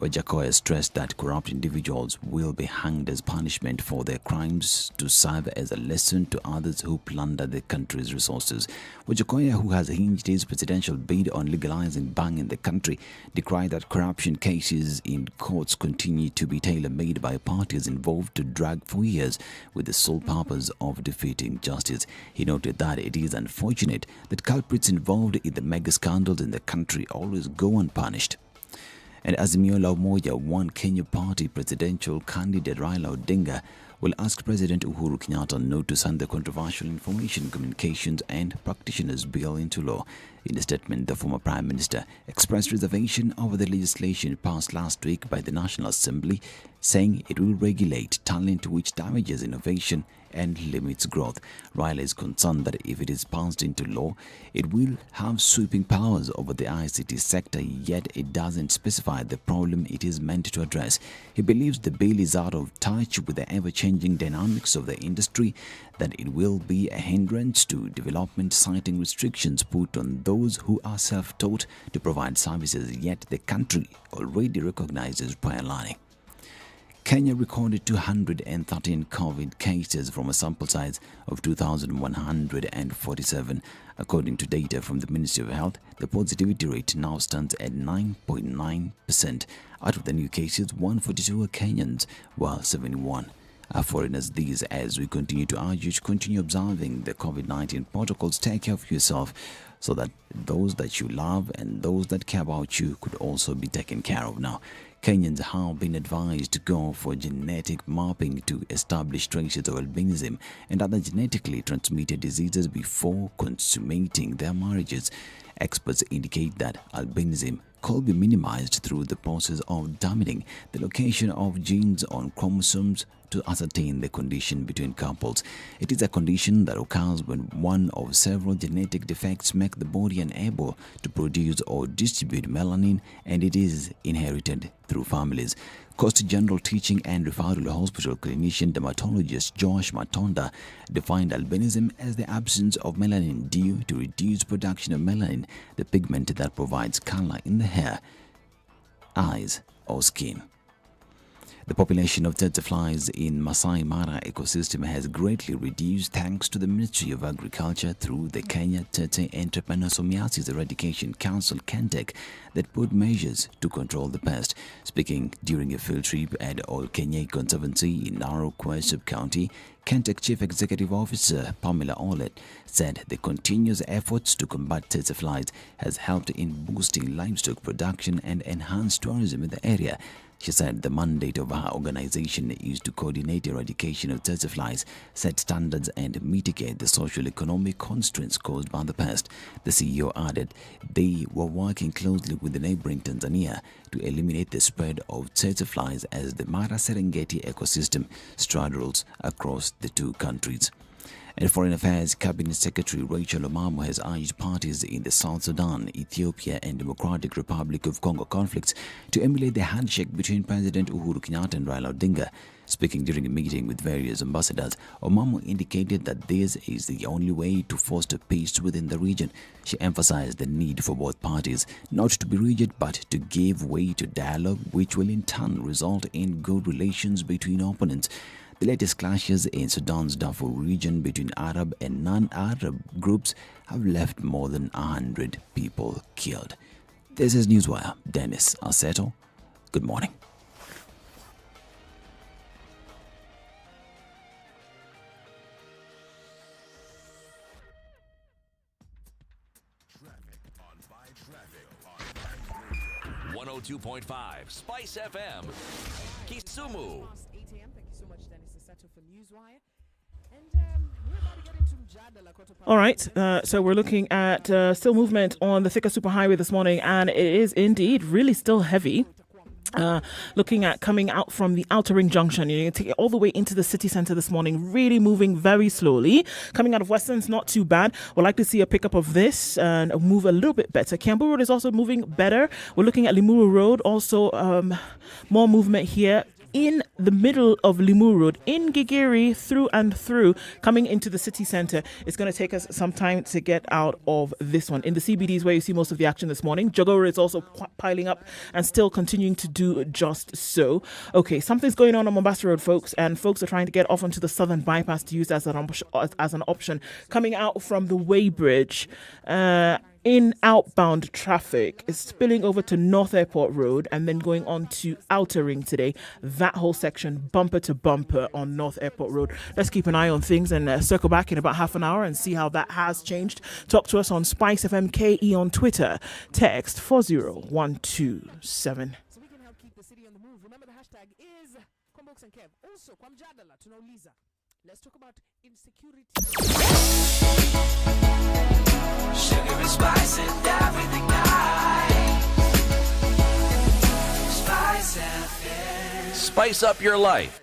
Speaker 1: Okoh stressed that corrupt individuals will be hanged as punishment for their crimes to serve as a lesson to others who plunder the country's resources. Okoh, who has hinged his presidential bid on legalizing bang in the country, decried that corruption cases in courts continue to be tailor-made by parties involved to drag for years with the sole purpose of defeating justice. He noted that it is unfortunate that culprits involved in the mega scandals in the country always go unpunished. And Azimio la Umoja One Kenya Party presidential candidate Raila Odinga will ask President Uhuru Kenyatta not to sign the controversial Information Communications and Practitioners Bill into law. In a statement, the former Prime Minister expressed reservation over the legislation passed last week by the National Assembly, saying it will regulate talent which damages innovation and limits growth. Raila is concerned that if it is passed into law, it will have sweeping powers over the ICT sector, yet it doesn't specify the problem it is meant to address. He believes the bill is out of touch with the ever-changing dynamics of the industry, that it will be a hindrance to development, citing restrictions put on those who are self-taught to provide services, yet the country already recognizes prior learning. Kenya recorded 213 COVID cases from a sample size of 2,147. According to data from the Ministry of Health, the positivity rate now stands at 9.9%. Out of the new cases, 142 are Kenyans, while 71 are foreigners. These, as we continue to urge you to continue observing the COVID-19 protocols, take care of yourself so that those that you love and those that care about you could also be taken care of. Now, Kenyans have been advised to go for genetic mapping to establish traces of albinism and other genetically transmitted diseases before consummating their marriages. Experts indicate that albinism could be minimized through the process of determining the location of genes on chromosomes to ascertain the condition between couples. It is a condition that occurs when one of several genetic defects make the body unable to produce or distribute melanin, and it is inherited through families. Coast General Teaching and Referral Hospital clinician dermatologist Josh Matonda defined albinism as the absence of melanin due to reduced production of melanin, the pigment that provides color in the hair, eyes, or skin. The population of tsetse flies in Masai Mara ecosystem has greatly reduced thanks to the Ministry of Agriculture through the Kenya Tsetse Entrepreneursomyasis Eradication Council (KENTEC) that put measures to control the pest. Speaking during a field trip at Old Kenya Conservancy in Narok Sub-County, KENTEC Chief Executive Officer Pamela Olet said the continuous efforts to combat tsetse flies has helped in boosting livestock production and enhanced tourism in the area. She said the mandate of her organization is to coordinate eradication of tsetse flies, set standards and mitigate the social-economic constraints caused by the pest. The CEO added they were working closely with the neighboring Tanzania to eliminate the spread of tsetse flies as the Mara Serengeti ecosystem straddles across the two countries. And Foreign Affairs Cabinet Secretary Rachel Omamo has urged parties in the South Sudan, Ethiopia and Democratic Republic of Congo conflicts to emulate the handshake between President Uhuru Kenyatta and Raila Odinga. Speaking during a meeting with various ambassadors, Omamo indicated that this is the only way to foster peace within the region. She emphasized the need for both parties not to be rigid but to give way to dialogue, which will in turn result in good relations between opponents. The latest clashes in Sudan's Darfur region between Arab and non-Arab groups have left more than 100 people killed. This is Newswire. Dennis Aseto. Good morning.
Speaker 14: On 102.5 Spice FM, Kisumu.
Speaker 12: All right, so we're looking at still movement on the thicker superhighway this morning, and it is indeed really still heavy. Looking at coming out from the Outer Ring Junction, you take it all the way into the city centre this morning, really moving very slowly. Coming out of Western's not too bad. We'd like to see a pickup of this and move a little bit better. Kiambu Road is also moving better. We're looking at Limuru Road, also more movement here in the middle of Limuru Road, in Gigiri, through and through, coming into the city centre. It's going to take us some time to get out of this one. In the CBD is where you see most of the action this morning. Jogoro is also piling up and still continuing to do just so. Okay, something's going on Mombasa Road, folks, and folks are trying to get off onto the southern bypass to use as an option. Coming out from the Weybridge, in outbound traffic is spilling over to North Airport Road and then going on to Outer Ring today. That whole section bumper to bumper on North Airport Road. Let's keep an eye on things and circle back in about half an hour and see how that has changed. Talk to us on SpiceFM KE on Twitter. Text 40127.
Speaker 3: So we can help keep the city on the move. Remember the hashtag is Kwambox and Kev. Also, Kwamjadala to know Lisa. Let's talk about insecurity.
Speaker 19: Sugar and spice and everything nice. Spice FM.
Speaker 14: Spice up your life.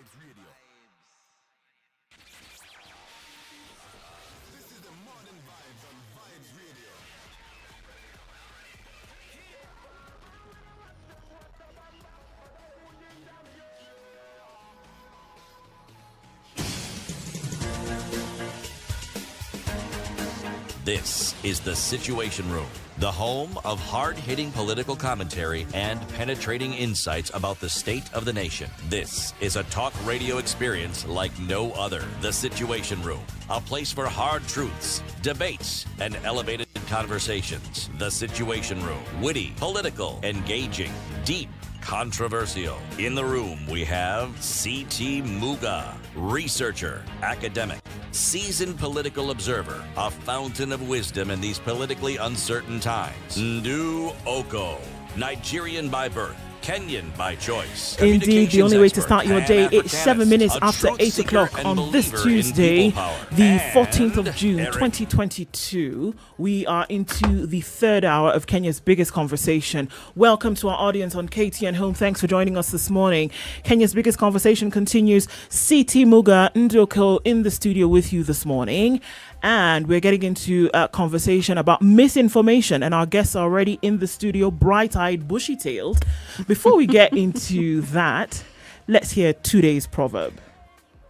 Speaker 14: This is The Situation Room, the home of hard-hitting political commentary and penetrating insights about the state of the nation. This is a talk radio experience like no other. The Situation Room, a place for hard truths, debates, and elevated conversations. The Situation Room, witty, political, engaging, deep, controversial. In the room, we have C.T. Muga, researcher, academic, seasoned political observer, a fountain of wisdom in these politically uncertain times. Ndu Okoh, Nigerian by birth, Kenyan by choice.
Speaker 12: Indeed, the only way to start your day. It's 7 minutes after 8 o'clock on this Tuesday, the 14th of June, 2022. We are into the third hour of Kenya's biggest conversation. Welcome to our audience on KTN Home. Thanks for joining us this morning. Kenya's biggest conversation continues. CT Muga Ndoko in the studio with you this morning. And we're getting into a conversation about misinformation. And our guests are already in the studio, bright-eyed, bushy-tailed. Before we get into that, let's hear today's proverb.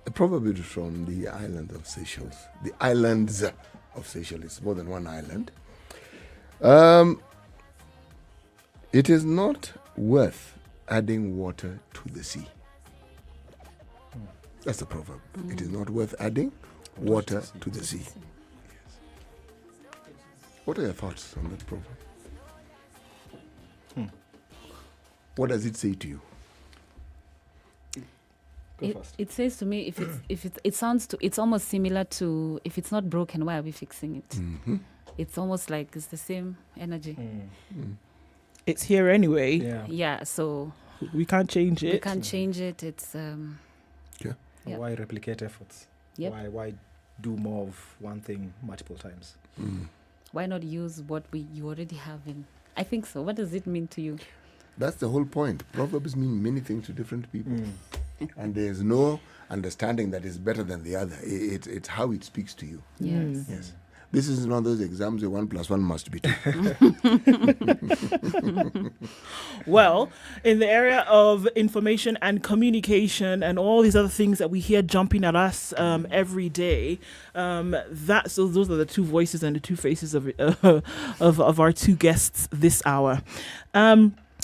Speaker 15: The proverb is from the island of Seychelles. The islands of Seychelles. It's more than one island. It is not worth adding water to the sea. That's the proverb. It is not worth adding water to the sea. Yes. What are your thoughts on that proverb? What does it say to you?
Speaker 20: It says to me, it's almost similar to, if it's not broken, why are we fixing it?
Speaker 15: Mm-hmm.
Speaker 20: It's almost like it's the same energy.
Speaker 12: It's here anyway.
Speaker 20: Yeah, so
Speaker 12: we can't change it.
Speaker 20: We can't change it. It's
Speaker 15: yeah.
Speaker 24: Why replicate efforts?
Speaker 20: Yep.
Speaker 24: Why do more of one thing multiple times?
Speaker 20: Why not use what you already have in? I think so. What does it mean to you?
Speaker 15: That's the whole point. Proverbs mean many things to different people. And there's no understanding that is better than the other. It's how it speaks to you.
Speaker 20: Yes.
Speaker 15: Yes. This is one of those exams where 1 + 1 must be 2.
Speaker 12: Well, in the area of information and communication and all these other things that we hear jumping at us every day, those are the two voices and the two faces of our two guests this hour.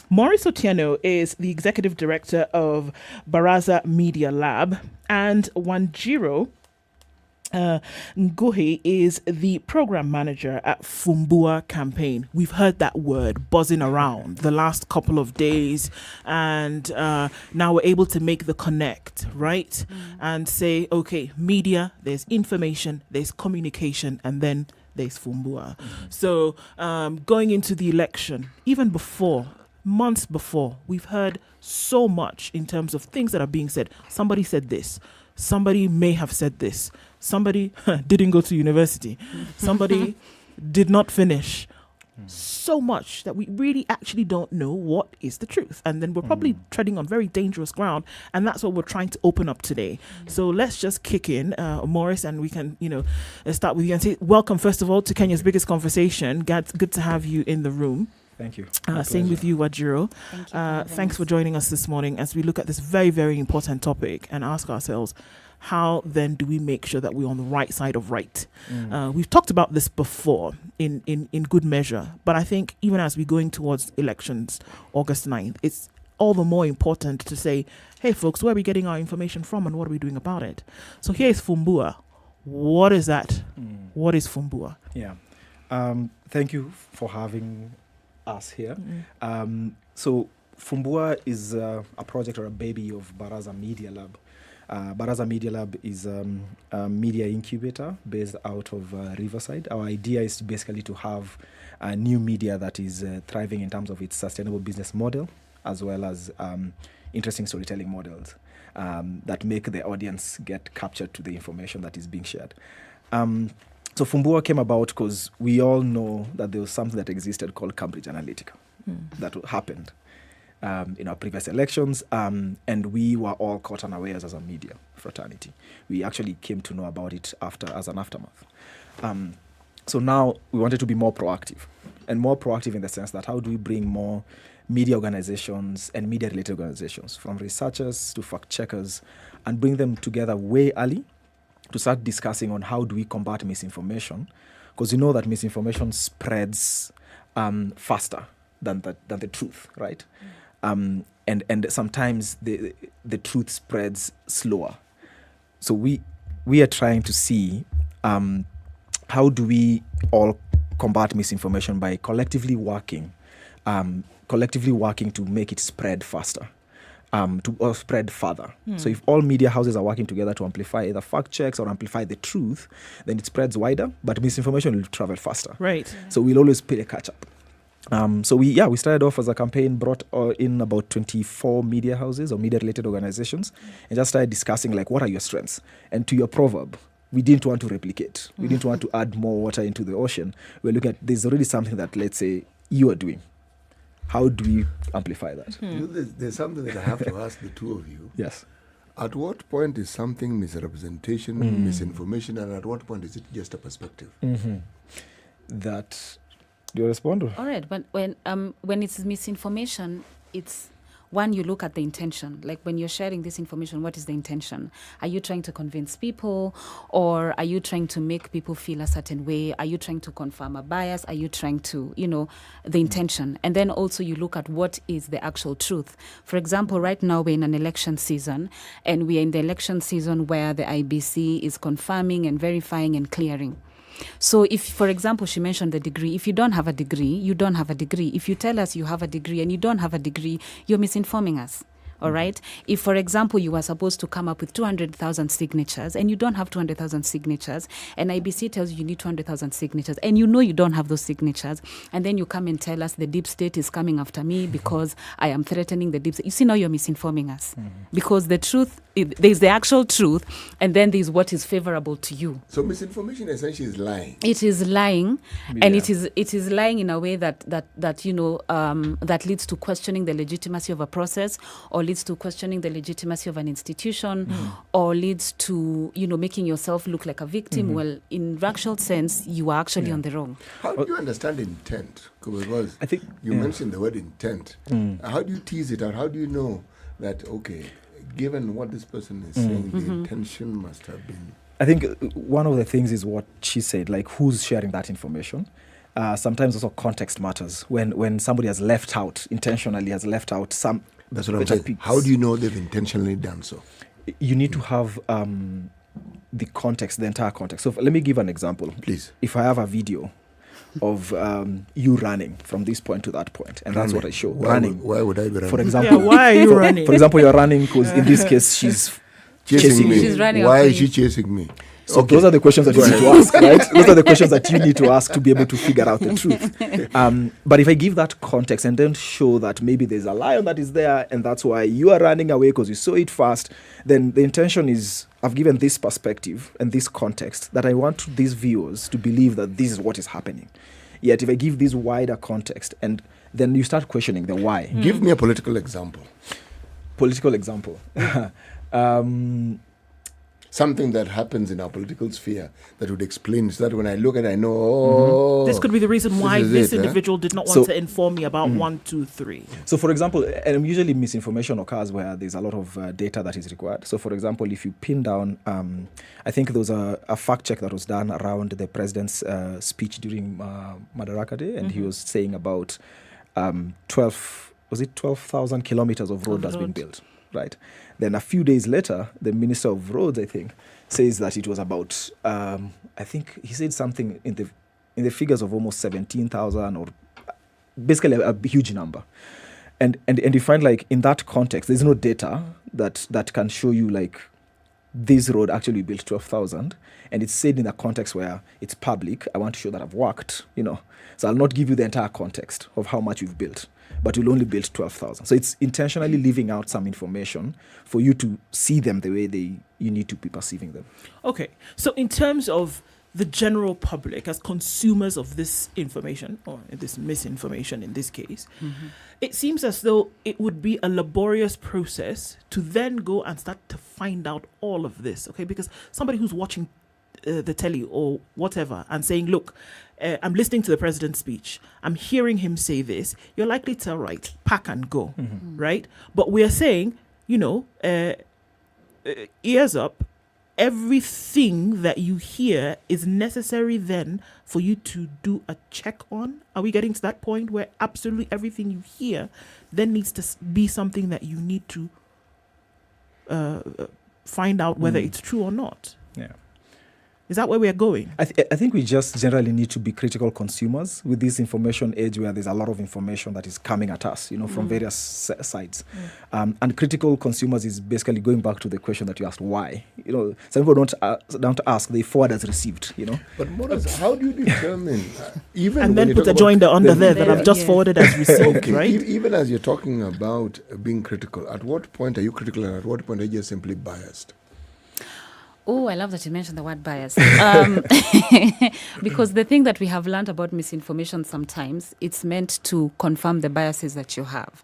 Speaker 12: Maurice Otieno is the executive director of Baraza Media Lab, and Wanjiro Nguhi is the program manager at Fumbua campaign. We've heard that word buzzing around the last couple of days, and now we're able to make the connect, right? And say, okay, media, there's information, there's communication, and then there's Fumbua. So going into the election, even before, months before, we've heard so much in terms of things that are being said. Somebody said this. Somebody may have said this. Somebody didn't go to university. Somebody did not finish. So much that we really actually don't know what is the truth. And then we're probably treading on very dangerous ground. And that's what we're trying to open up today. So let's just kick in, Maurice, and we can, start with you and say welcome, first of all, to Kenya's Biggest Conversation. Good to have you in the room.
Speaker 24: Thank you.
Speaker 12: Same with you, Wajiro. Thanks for joining us this morning as we look at this very, very important topic and ask ourselves, how then do we make sure that we're on the right side of right? We've talked about this before in good measure, but I think even as we're going towards elections, August 9th, it's all the more important to say, hey, folks, where are we getting our information from and what are we doing about it? So here's Fumbua. What is that? What is Fumbua?
Speaker 24: Yeah. Thank you for having us here. So Fumbua is a project or a baby of Baraza Media Lab. Baraza Media Lab is a media incubator based out of Riverside. Our idea is basically to have a new media that is thriving in terms of its sustainable business model, as well as interesting storytelling models that make the audience get captured to the information that is being shared. So Fumbua came about because we all know that there was something that existed called Cambridge Analytica that happened in our previous elections, and we were all caught unawares as a media fraternity. We actually came to know about it as an aftermath. So now we wanted to be more proactive in the sense that how do we bring more media organizations and media-related organizations, from researchers to fact-checkers, and bring them together way early to start discussing on how do we combat misinformation, because you know that misinformation spreads faster than the truth, right? And sometimes the truth spreads slower. So we are trying to see how do we all combat misinformation by collectively working to make it spread faster. To spread further. So if all media houses are working together to amplify either fact checks or amplify the truth, then it spreads wider, but misinformation will travel faster.
Speaker 12: Right.
Speaker 24: So we'll always play a catch up. So we started off as a campaign, brought in about 24 media houses or media related organizations, and just started discussing like, what are your strengths? And to your proverb, we didn't want to replicate. We didn't want to add more water into the ocean. We're looking at, there's already something that, let's say, you are doing. How do we amplify that?
Speaker 15: There's something that I have to ask the two of you.
Speaker 24: Yes.
Speaker 15: At what point is something misrepresentation, misinformation, and at what point is it just a perspective?
Speaker 24: That, do you respond?
Speaker 20: All right. When it's misinformation, it's one, you look at the intention. Like when you're sharing this information, what is the intention? Are you trying to convince people, or are you trying to make people feel a certain way? Are you trying to confirm a bias? Are you trying to, the intention? And then also you look at what is the actual truth. For example, right now we're in an election season, and we are in the election season where the IEBC is confirming and verifying and clearing. So if, for example, she mentioned the degree, if you don't have a degree, you don't have a degree. If you tell us you have a degree and you don't have a degree, you're misinforming us. All right. If, for example, you were supposed to come up with 200,000 signatures and you don't have 200,000 signatures, and IBC tells you need 200,000 signatures, and you know you don't have those signatures, and then you come and tell us the deep state is coming after me because I am threatening the deep state. You see, now you're misinforming us because the truth there's the actual truth, and then there's what is favorable to you.
Speaker 15: So misinformation essentially is lying.
Speaker 20: It is lying, and it is lying in a way that that leads to questioning the legitimacy of a process, or leads to questioning the legitimacy of an institution, or leads to making yourself look like a victim. Well, in actual sense, you are actually on the wrong.
Speaker 15: How do you understand intent? Because I think you mentioned the word intent. How do you tease it out? How do you know that, okay, given what this person is saying, the intention must have been...
Speaker 24: I think one of the things is what she said, like who's sharing that information. Sometimes also context matters. When somebody has left out, intentionally has left out some...
Speaker 15: That's what I'm saying. How do you know they've intentionally done so?
Speaker 24: You need to have the context, the entire context. So let me give an example.
Speaker 15: Please.
Speaker 24: If I have a video of you running from this point to that point, and that's what I show.
Speaker 15: Why would I be running?
Speaker 24: For example,
Speaker 23: why are you running?
Speaker 24: For example, you're running because in this case she's chasing me.
Speaker 20: She's running.
Speaker 15: Why is she chasing me?
Speaker 24: So those are the questions that you need to ask, right? Those are the questions that you need to ask to be able to figure out the truth. But if I give that context and then show that maybe there's a lion that is there and that's why you are running away because you saw it fast, then the intention is I've given this perspective and this context that I want these viewers to believe that this is what is happening. Yet if I give this wider context and then you start questioning the why.
Speaker 15: Give me a political example.
Speaker 24: Political example.
Speaker 15: Something that happens in our political sphere that would explain, so that when I look at it, I know,
Speaker 23: this could be the reason why this
Speaker 15: it,
Speaker 23: individual did not want to inform me about 1, 2, 3.
Speaker 24: So, for example, and usually misinformation occurs where there's a lot of data that is required. So, for example, if you pin down, I think there was a fact check that was done around the president's speech during Madaraka Day, and he was saying about 12,000 kilometers of road has been built, right? Then a few days later, the Minister of Roads, I think, says that it was about, I think he said something in the figures of almost 17,000 or basically a huge number. And you find like in that context, there's no data that can show you like this road actually built 12,000. And it's said in a context where it's public. I want to show that I've worked, So I'll not give you the entire context of how much you've built, but you'll only build 12,000. So it's intentionally leaving out some information for you to see them the way you need to be perceiving them.
Speaker 23: Okay, so in terms of the general public as consumers of this information, or this misinformation in this case, it seems as though it would be a laborious process to then go and start to find out all of this, okay? Because somebody who's watching the telly or whatever and saying, look, I'm listening to the president's speech, I'm hearing him say this, you're likely to, pack and go, right? But we're saying, ears up, everything that you hear is necessary then for you to do a check on. Are we getting to that point where absolutely everything you hear then needs to be something that you need to find out whether it's true or not?
Speaker 24: Yeah.
Speaker 23: Is that where we are going?
Speaker 24: I think we just generally need to be critical consumers with this information age where there's a lot of information that is coming at us, from various sides. And critical consumers is basically going back to the question that you asked, why? Some people don't ask, they forward as received,
Speaker 15: But Morris, how do you determine, even
Speaker 23: and then put a joinder under there that I've just forwarded as received,
Speaker 15: okay,
Speaker 23: right?
Speaker 15: Even as you're talking about being critical, at what point are you critical and at what point are you just simply biased?
Speaker 20: Oh, I love that you mentioned the word bias. Because the thing that we have learned about misinformation sometimes, it's meant to confirm the biases that you have.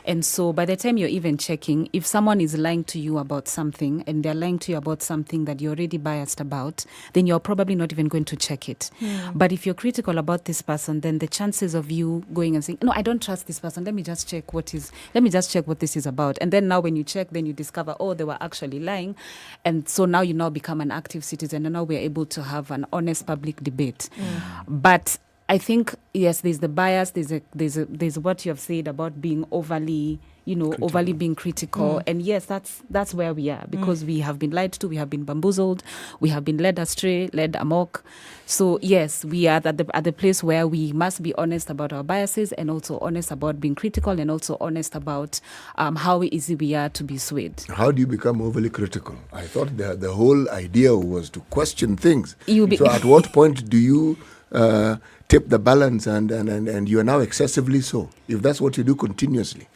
Speaker 20: And so by the time you're even checking, if someone is lying to you about something and they're lying to you about something that you're already biased about, then you're probably not even going to check it. But if you're critical about this person, then the chances of you going and saying, no, I don't trust this person. Let me just check what this is about. And then now when you check, then you discover, oh, they were actually lying. And so now you now become an active citizen and now we're able to have an honest public debate. But I think, yes, there's the bias, there's what you have said about being overly being critical. And yes, that's where we are, because we have been lied to, we have been bamboozled, we have been led astray, led amok. So yes, we are at the place where we must be honest about our biases and also honest about being critical and also honest about how easy we are to be swayed.
Speaker 15: How do you become overly critical? I thought the whole idea was to question things. So at what point do you tip the balance and you are now excessively so, if that's what you do continuously?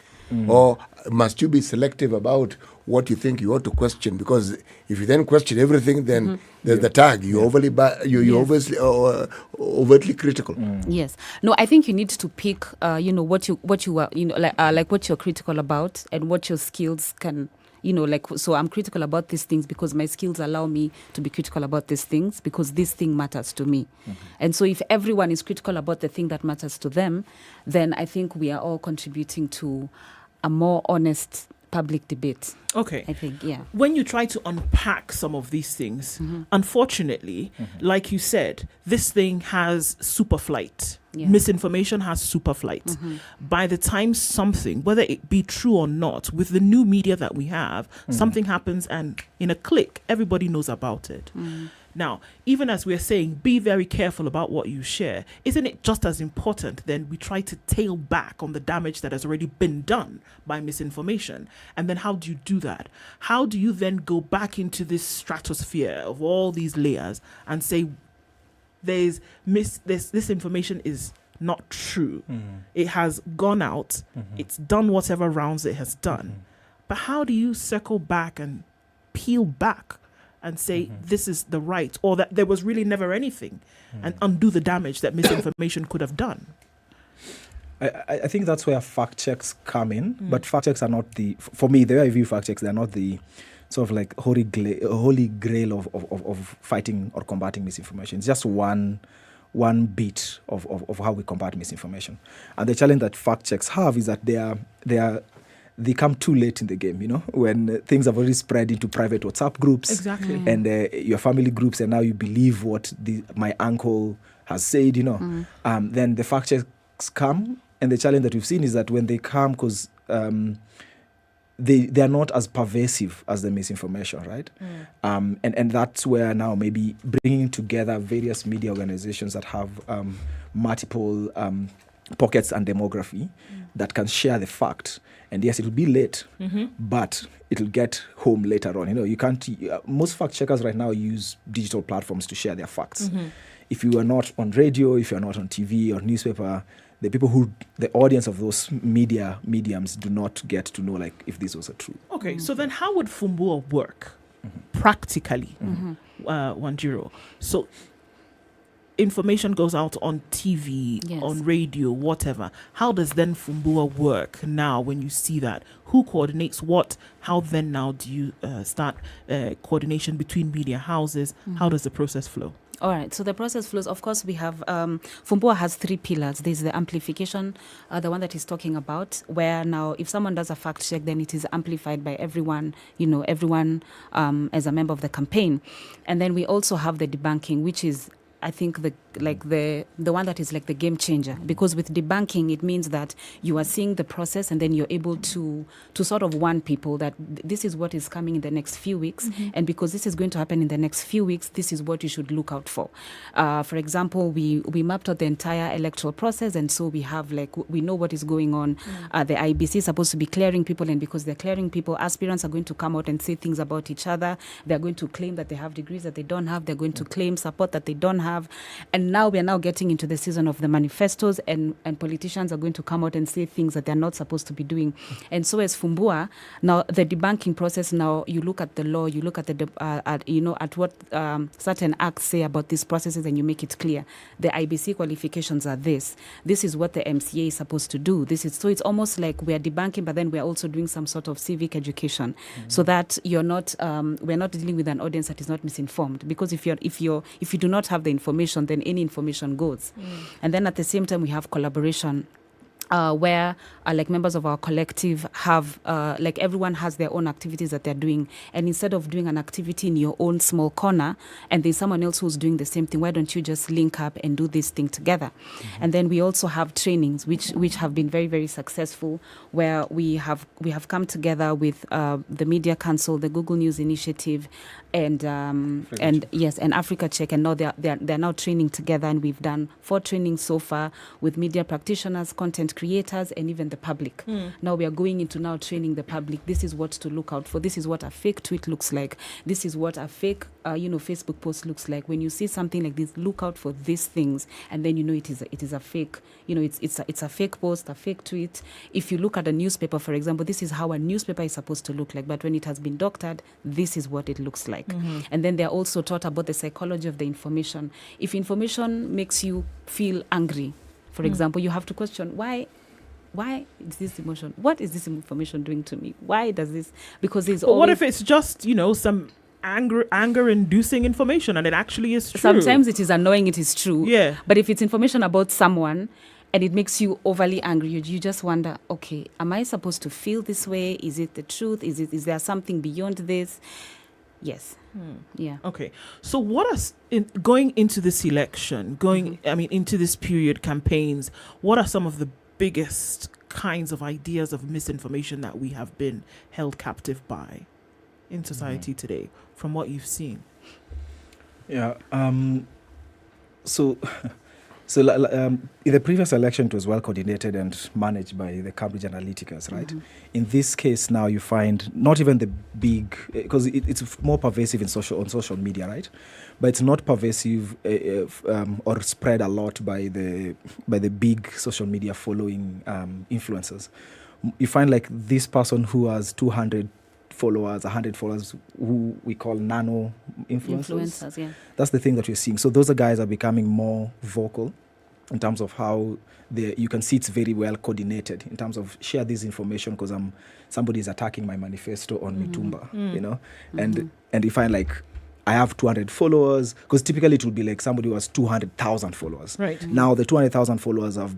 Speaker 15: Or must you be selective about what you think you ought to question? Because if you then question everything, then there's the tag. You're overtly critical.
Speaker 20: Yes. No, I think you need to pick, what you are, like what you're critical about and what your skills can, so I'm critical about these things because my skills allow me to be critical about these things because this thing matters to me. And so if everyone is critical about the thing that matters to them, then I think we are all contributing to a more honest public debate.
Speaker 23: Okay.
Speaker 20: I think, yeah.
Speaker 23: When you try to unpack some of these things, unfortunately, like you said, this thing has super flight.
Speaker 20: Yeah.
Speaker 23: Misinformation has super flight. By the time something, whether it be true or not, with the new media that we have, something happens and in a click, everybody knows about it. Now, even as we're saying, be very careful about what you share, isn't it just as important then we try to tail back on the damage that has already been done by misinformation? And then how do you do that? How do you then go back into this stratosphere of all these layers and say, this information is not true. It has gone out. It's done whatever rounds it has done. But how do you circle back and peel back and say this is the right, or that there was really never anything, and undo the damage that misinformation could have done?
Speaker 24: I think that's where fact checks come in, but fact checks are not for me, the way I view fact checks, they're not the sort of like holy grail of fighting or combating misinformation. It's just one bit of how we combat misinformation. And the challenge that fact checks have is that they come too late in the game, when things have already spread into private WhatsApp groups.
Speaker 23: Exactly.
Speaker 24: And your family groups, and now you believe what my uncle has said, then the fact checks come. And the challenge that we've seen is that when they come, because they are not as pervasive as the misinformation, right? And that's where now maybe bringing together various media organizations that have multiple pockets and demography that can share the fact. And yes, it'll be late, but it'll get home later on. You can't. Most fact checkers right now use digital platforms to share their facts. If you are not on radio, if you are not on TV or newspaper, the audience of those mediums do not get to know if this was true.
Speaker 23: Okay, so then how would Fumbua work practically, Wanjiro? So information goes out on TV, on radio, whatever. How does then Fumbua work now when you see that? Who coordinates what? How then now do you start coordination between media houses? How does the process flow?
Speaker 20: All right. So the process flows. Of course, we have Fumbua has 3 pillars. There's the amplification, the one that he's talking about, where now if someone does a fact check, then it is amplified by everyone. Everyone as a member of the campaign, and then we also have the debunking, which is, I think, the one that is like the game changer, because with debunking it means that you are seeing the process and then you're able to sort of warn people that this is what is coming in the next few weeks, and because this is going to happen in the next few weeks, this is what you should look out for. For example, we mapped out the entire electoral process, and so we have we know what is going on. The IEBC is supposed to be clearing people, and because they're clearing people, aspirants are going to come out and say things about each other. They're going to claim that they have degrees that they don't have. They're going to claim support that they don't have. And now we are now getting into the season of the manifestos, and politicians are going to come out and say things that they're not supposed to be doing. And so as Fumbua, now the debunking process, now you look at the law, you look at the at what certain acts say about these processes, and you make it clear. The IBC qualifications are this. This is what the MCA is supposed to do. So it's almost like we are debunking, but then we are also doing some sort of civic education, so that we're not dealing with an audience that is not misinformed. Because if you do not have the information, then any information goes. And then at the same time, we have collaboration, where members of our collective have everyone has their own activities that they're doing, and instead of doing an activity in your own small corner and there's someone else who's doing the same thing, why don't you just link up and do this thing together? And then we also have trainings which have been very, very successful, where we have come together with the Media Council, the Google News Initiative, and Africa Check, and now they're now training together, and we've done 4 trainings so far with media practitioners, content creators and even the public. Now we are going into now training the public. This is what to look out for. This is what a fake tweet looks like. This is what a fake, Facebook post looks like. When you see something like this, look out for these things, and then it is a fake. It's a fake post, a fake tweet. If you look at a newspaper, for example, this is how a newspaper is supposed to look like. But when it has been doctored, this is what it looks like. And then they're also taught about the psychology of the information. If information makes you feel angry, for example, you have to question why is this emotion? What is this information doing to me? Why does this? Because there's
Speaker 23: But what if it's just, some anger-inducing information and it actually is true?
Speaker 20: Sometimes it is annoying, it is true.
Speaker 23: Yeah.
Speaker 20: But if it's information about someone and it makes you overly angry, you just wonder, okay, am I supposed to feel this way? Is it the truth? Is there something beyond this? Yes. Yeah.
Speaker 23: Okay. So going into this election, into this period campaigns, what are some of the biggest kinds of ideas of misinformation that we have been held captive by in society today, from what you've seen?
Speaker 24: Yeah. In the previous election, it was well coordinated and managed by the Cambridge Analyticas, right? In this case, now you find not even the big, because it's more pervasive on social media, right? But it's not pervasive or spread a lot by the big social media following influencers. You find like this person who has 200 followers, 100 followers, who we call nano influencers.
Speaker 20: Yeah.
Speaker 24: That's the thing that we're seeing. So those guys are becoming more vocal in terms of how you can see it's very well coordinated in terms of share this information because somebody is attacking my manifesto on Mitumba, and you find like I have 200 followers, because typically it would be like somebody who has 200,000 followers.
Speaker 23: Right.
Speaker 24: Now the 200,000 followers have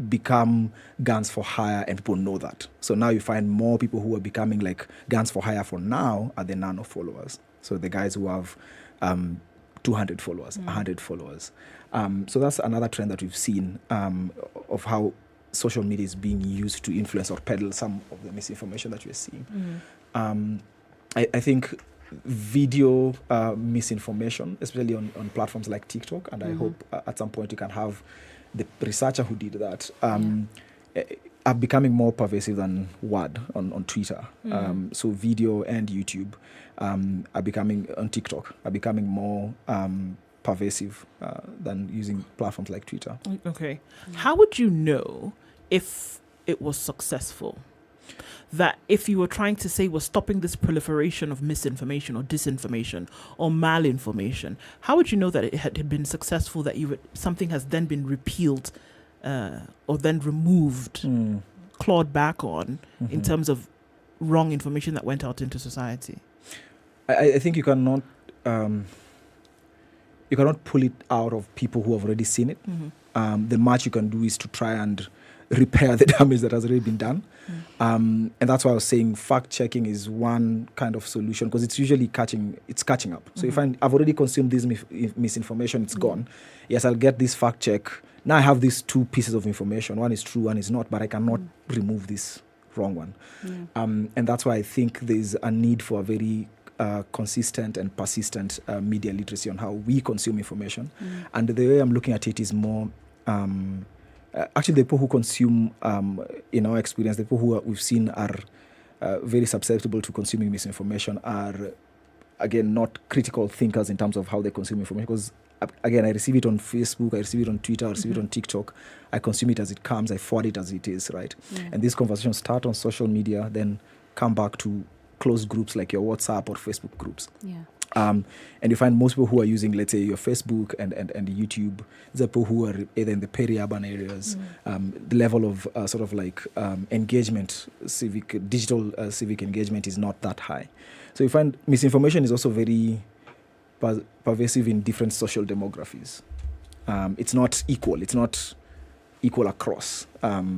Speaker 24: become guns for hire, and people know that. So now you find more people who are becoming like guns for hire for now are the nano followers. So the guys who have 200 followers, 100 followers. So that's another trend that we've seen of how social media is being used to influence or peddle some of the misinformation that we're seeing. I think video misinformation, especially on platforms like TikTok, and I hope at some point you can have the researcher who did that, are becoming more pervasive than word on Twitter. So video and YouTube are becoming, on TikTok, are becoming more pervasive than using platforms like Twitter.
Speaker 23: Okay. How would you know if it was successful? That if you were trying to say we're stopping this proliferation of misinformation or disinformation or malinformation, how would you know that it had been successful, that something has then been repealed or then removed, clawed back on in terms of wrong information that went out into society?
Speaker 24: I think you cannot pull it out of people who have already seen it. The much you can do is to try and repair the damage that has already been done. And that's why I was saying fact checking is one kind of solution, because it's usually catching up. So if I've already consumed this misinformation, it's gone. Yes, I'll get this fact check. Now I have these two pieces of information. One is true, one is not, but I cannot remove this wrong one. And that's why I think there's a need for a very consistent and persistent media literacy on how we consume information. And the way I'm looking at it is more actually the people who consume, in our experience, the people who we've seen are very susceptible to consuming misinformation are, again, not critical thinkers in terms of how they consume information. Because, again, I receive it on Facebook, I receive it on Twitter, I receive it on TikTok. I consume it as it comes, I forward it as it is, right? And these conversations start on social media, then come back to closed groups like your WhatsApp or Facebook groups. And you find most people who are using, let's say, your Facebook and YouTube, the people who are either in the peri-urban areas, the level of sort of like engagement, digital civic engagement is not that high. So you find misinformation is also very pervasive in different social demographies. It's not equal. It's not equal across.
Speaker 15: I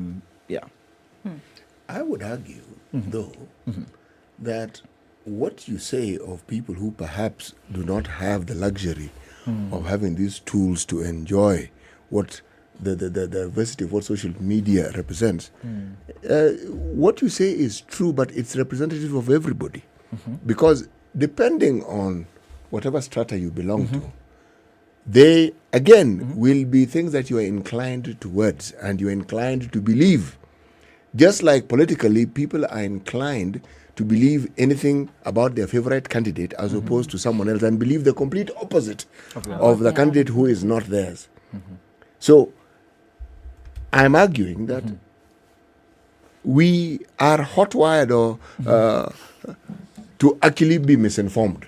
Speaker 15: would argue, though, that what you say of people who perhaps do not have the luxury of having these tools to enjoy what the diversity of what social media represents, what you say is true, but it's representative of everybody. Because depending on whatever strata you belong to, they again will be things that you are inclined towards and you're inclined to believe. Just like politically, people are inclined to believe anything about their favorite candidate as opposed to someone else and believe the complete opposite of the candidate who is not theirs. So I'm arguing that we are hotwired or to actually be misinformed.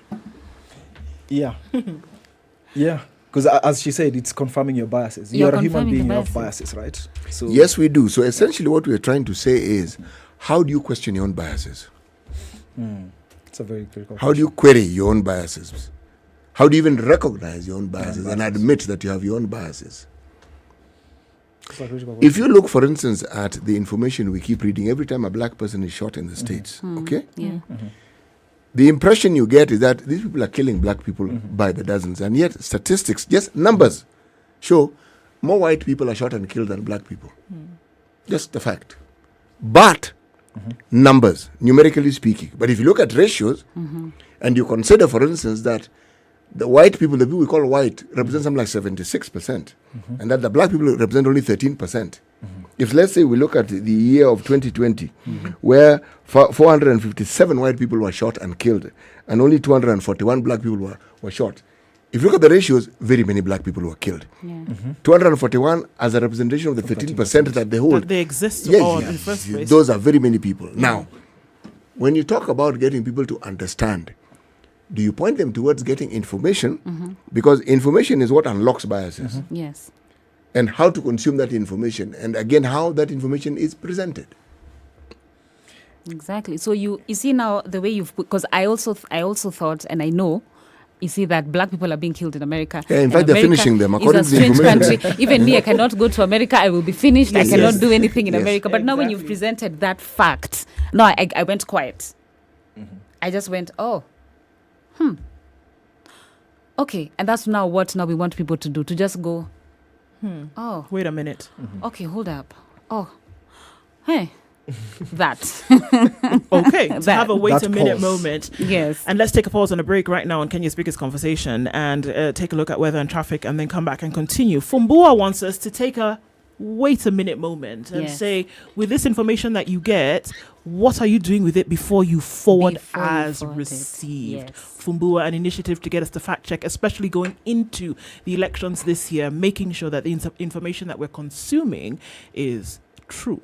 Speaker 24: Yeah. Yeah. Because as she said, it's confirming your biases. You're a human being, you have biases, right? So
Speaker 15: yes, we do. So essentially what we're trying to say is, how do you question your own biases?
Speaker 24: It's a very critical
Speaker 15: How do you query your own biases? How do you even recognize your own biases and admit that you have your own biases? If you look, for instance, at the information we keep reading, every time a black person is shot in the States, okay?
Speaker 20: Yeah.
Speaker 15: The impression you get is that these people are killing black people by the dozens. And yet statistics, just numbers, show more white people are shot and killed than black people. Just the fact. But numbers, numerically speaking. But if you look at ratios and you consider, for instance, that the white people, the people we call white, represent something like 76%, and that the black people represent only 13%. If, let's say, we look at the year of 2020, where 457 white people were shot and killed, and only 241 black people were shot. If you look at the ratios, very many black people were killed. 241 as a representation of the 13% that they hold.
Speaker 23: That they exist
Speaker 15: in
Speaker 23: the first place.
Speaker 15: Those are very many people. Now, when you talk about getting people to understand, do you point them towards getting information? Because information is what unlocks biases.
Speaker 20: Yes.
Speaker 15: And how to consume that information. And again, how that information is presented.
Speaker 20: Exactly. So you see now the way you've put, because I also thought, and I know, you see that black people are being killed in America.
Speaker 15: Yeah, in fact, they're finishing them according to the information.
Speaker 20: Country. Even me, I cannot go to America. I will be finished. Yes, I cannot do anything in America. But now when you've presented that fact, no, I went quiet. I just went, okay. And that's now what now we want people to do, to just go, oh.
Speaker 23: Wait a minute.
Speaker 20: Okay, hold up. Oh, hey. That.
Speaker 23: Okay, to have a wait a minute moment.
Speaker 20: Yes.
Speaker 23: And let's take a pause and a break right now on Kenya's biggest conversation and take a look at weather and traffic and then come back and continue. Fumbua wants us to take a wait a minute moment and say, with this information that you get, what are you doing with it before you forward as received? Yes. Fumbua, an initiative to get us to fact check, especially going into the elections this year, making sure that the information that we're consuming is true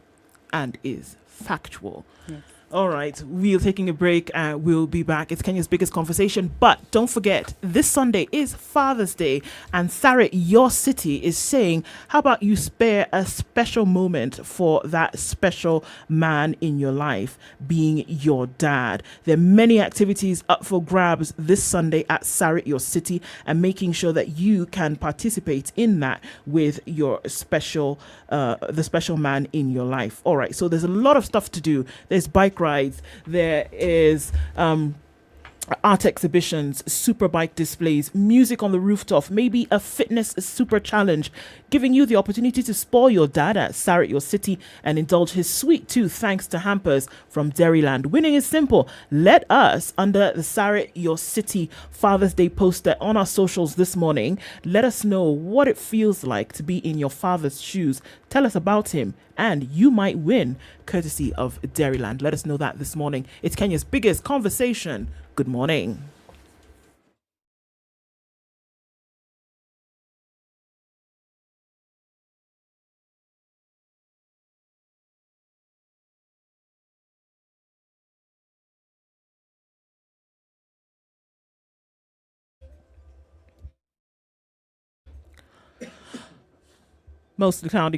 Speaker 23: and is factual. Yes. All right, we're taking a break and we'll be back. It's Kenya's biggest conversation. But don't forget, this Sunday is Father's Day and Sarit, your city, is saying, how about you spare a special moment for that special man in your life, being your dad. There are many activities up for grabs this Sunday at Sarit, your city, and making sure that you can participate in that with your special, the special man in your life. All right, so there's a lot of stuff to do. There's bike rides, there is art exhibitions, super bike displays, music on the rooftop, maybe a fitness super challenge, giving you the opportunity to spoil your dad at Sarit, your city, and indulge his sweet tooth thanks to hampers from Dairyland. Winning is simple. Let us, under the Sarit, your city Father's Day poster on our socials this morning, let us know what it feels like to be in your father's shoes. Tell us about him, and you might win, courtesy of Dairyland. Let us know that this morning. It's Kenya's biggest conversation. Good morning. Mostly cloudy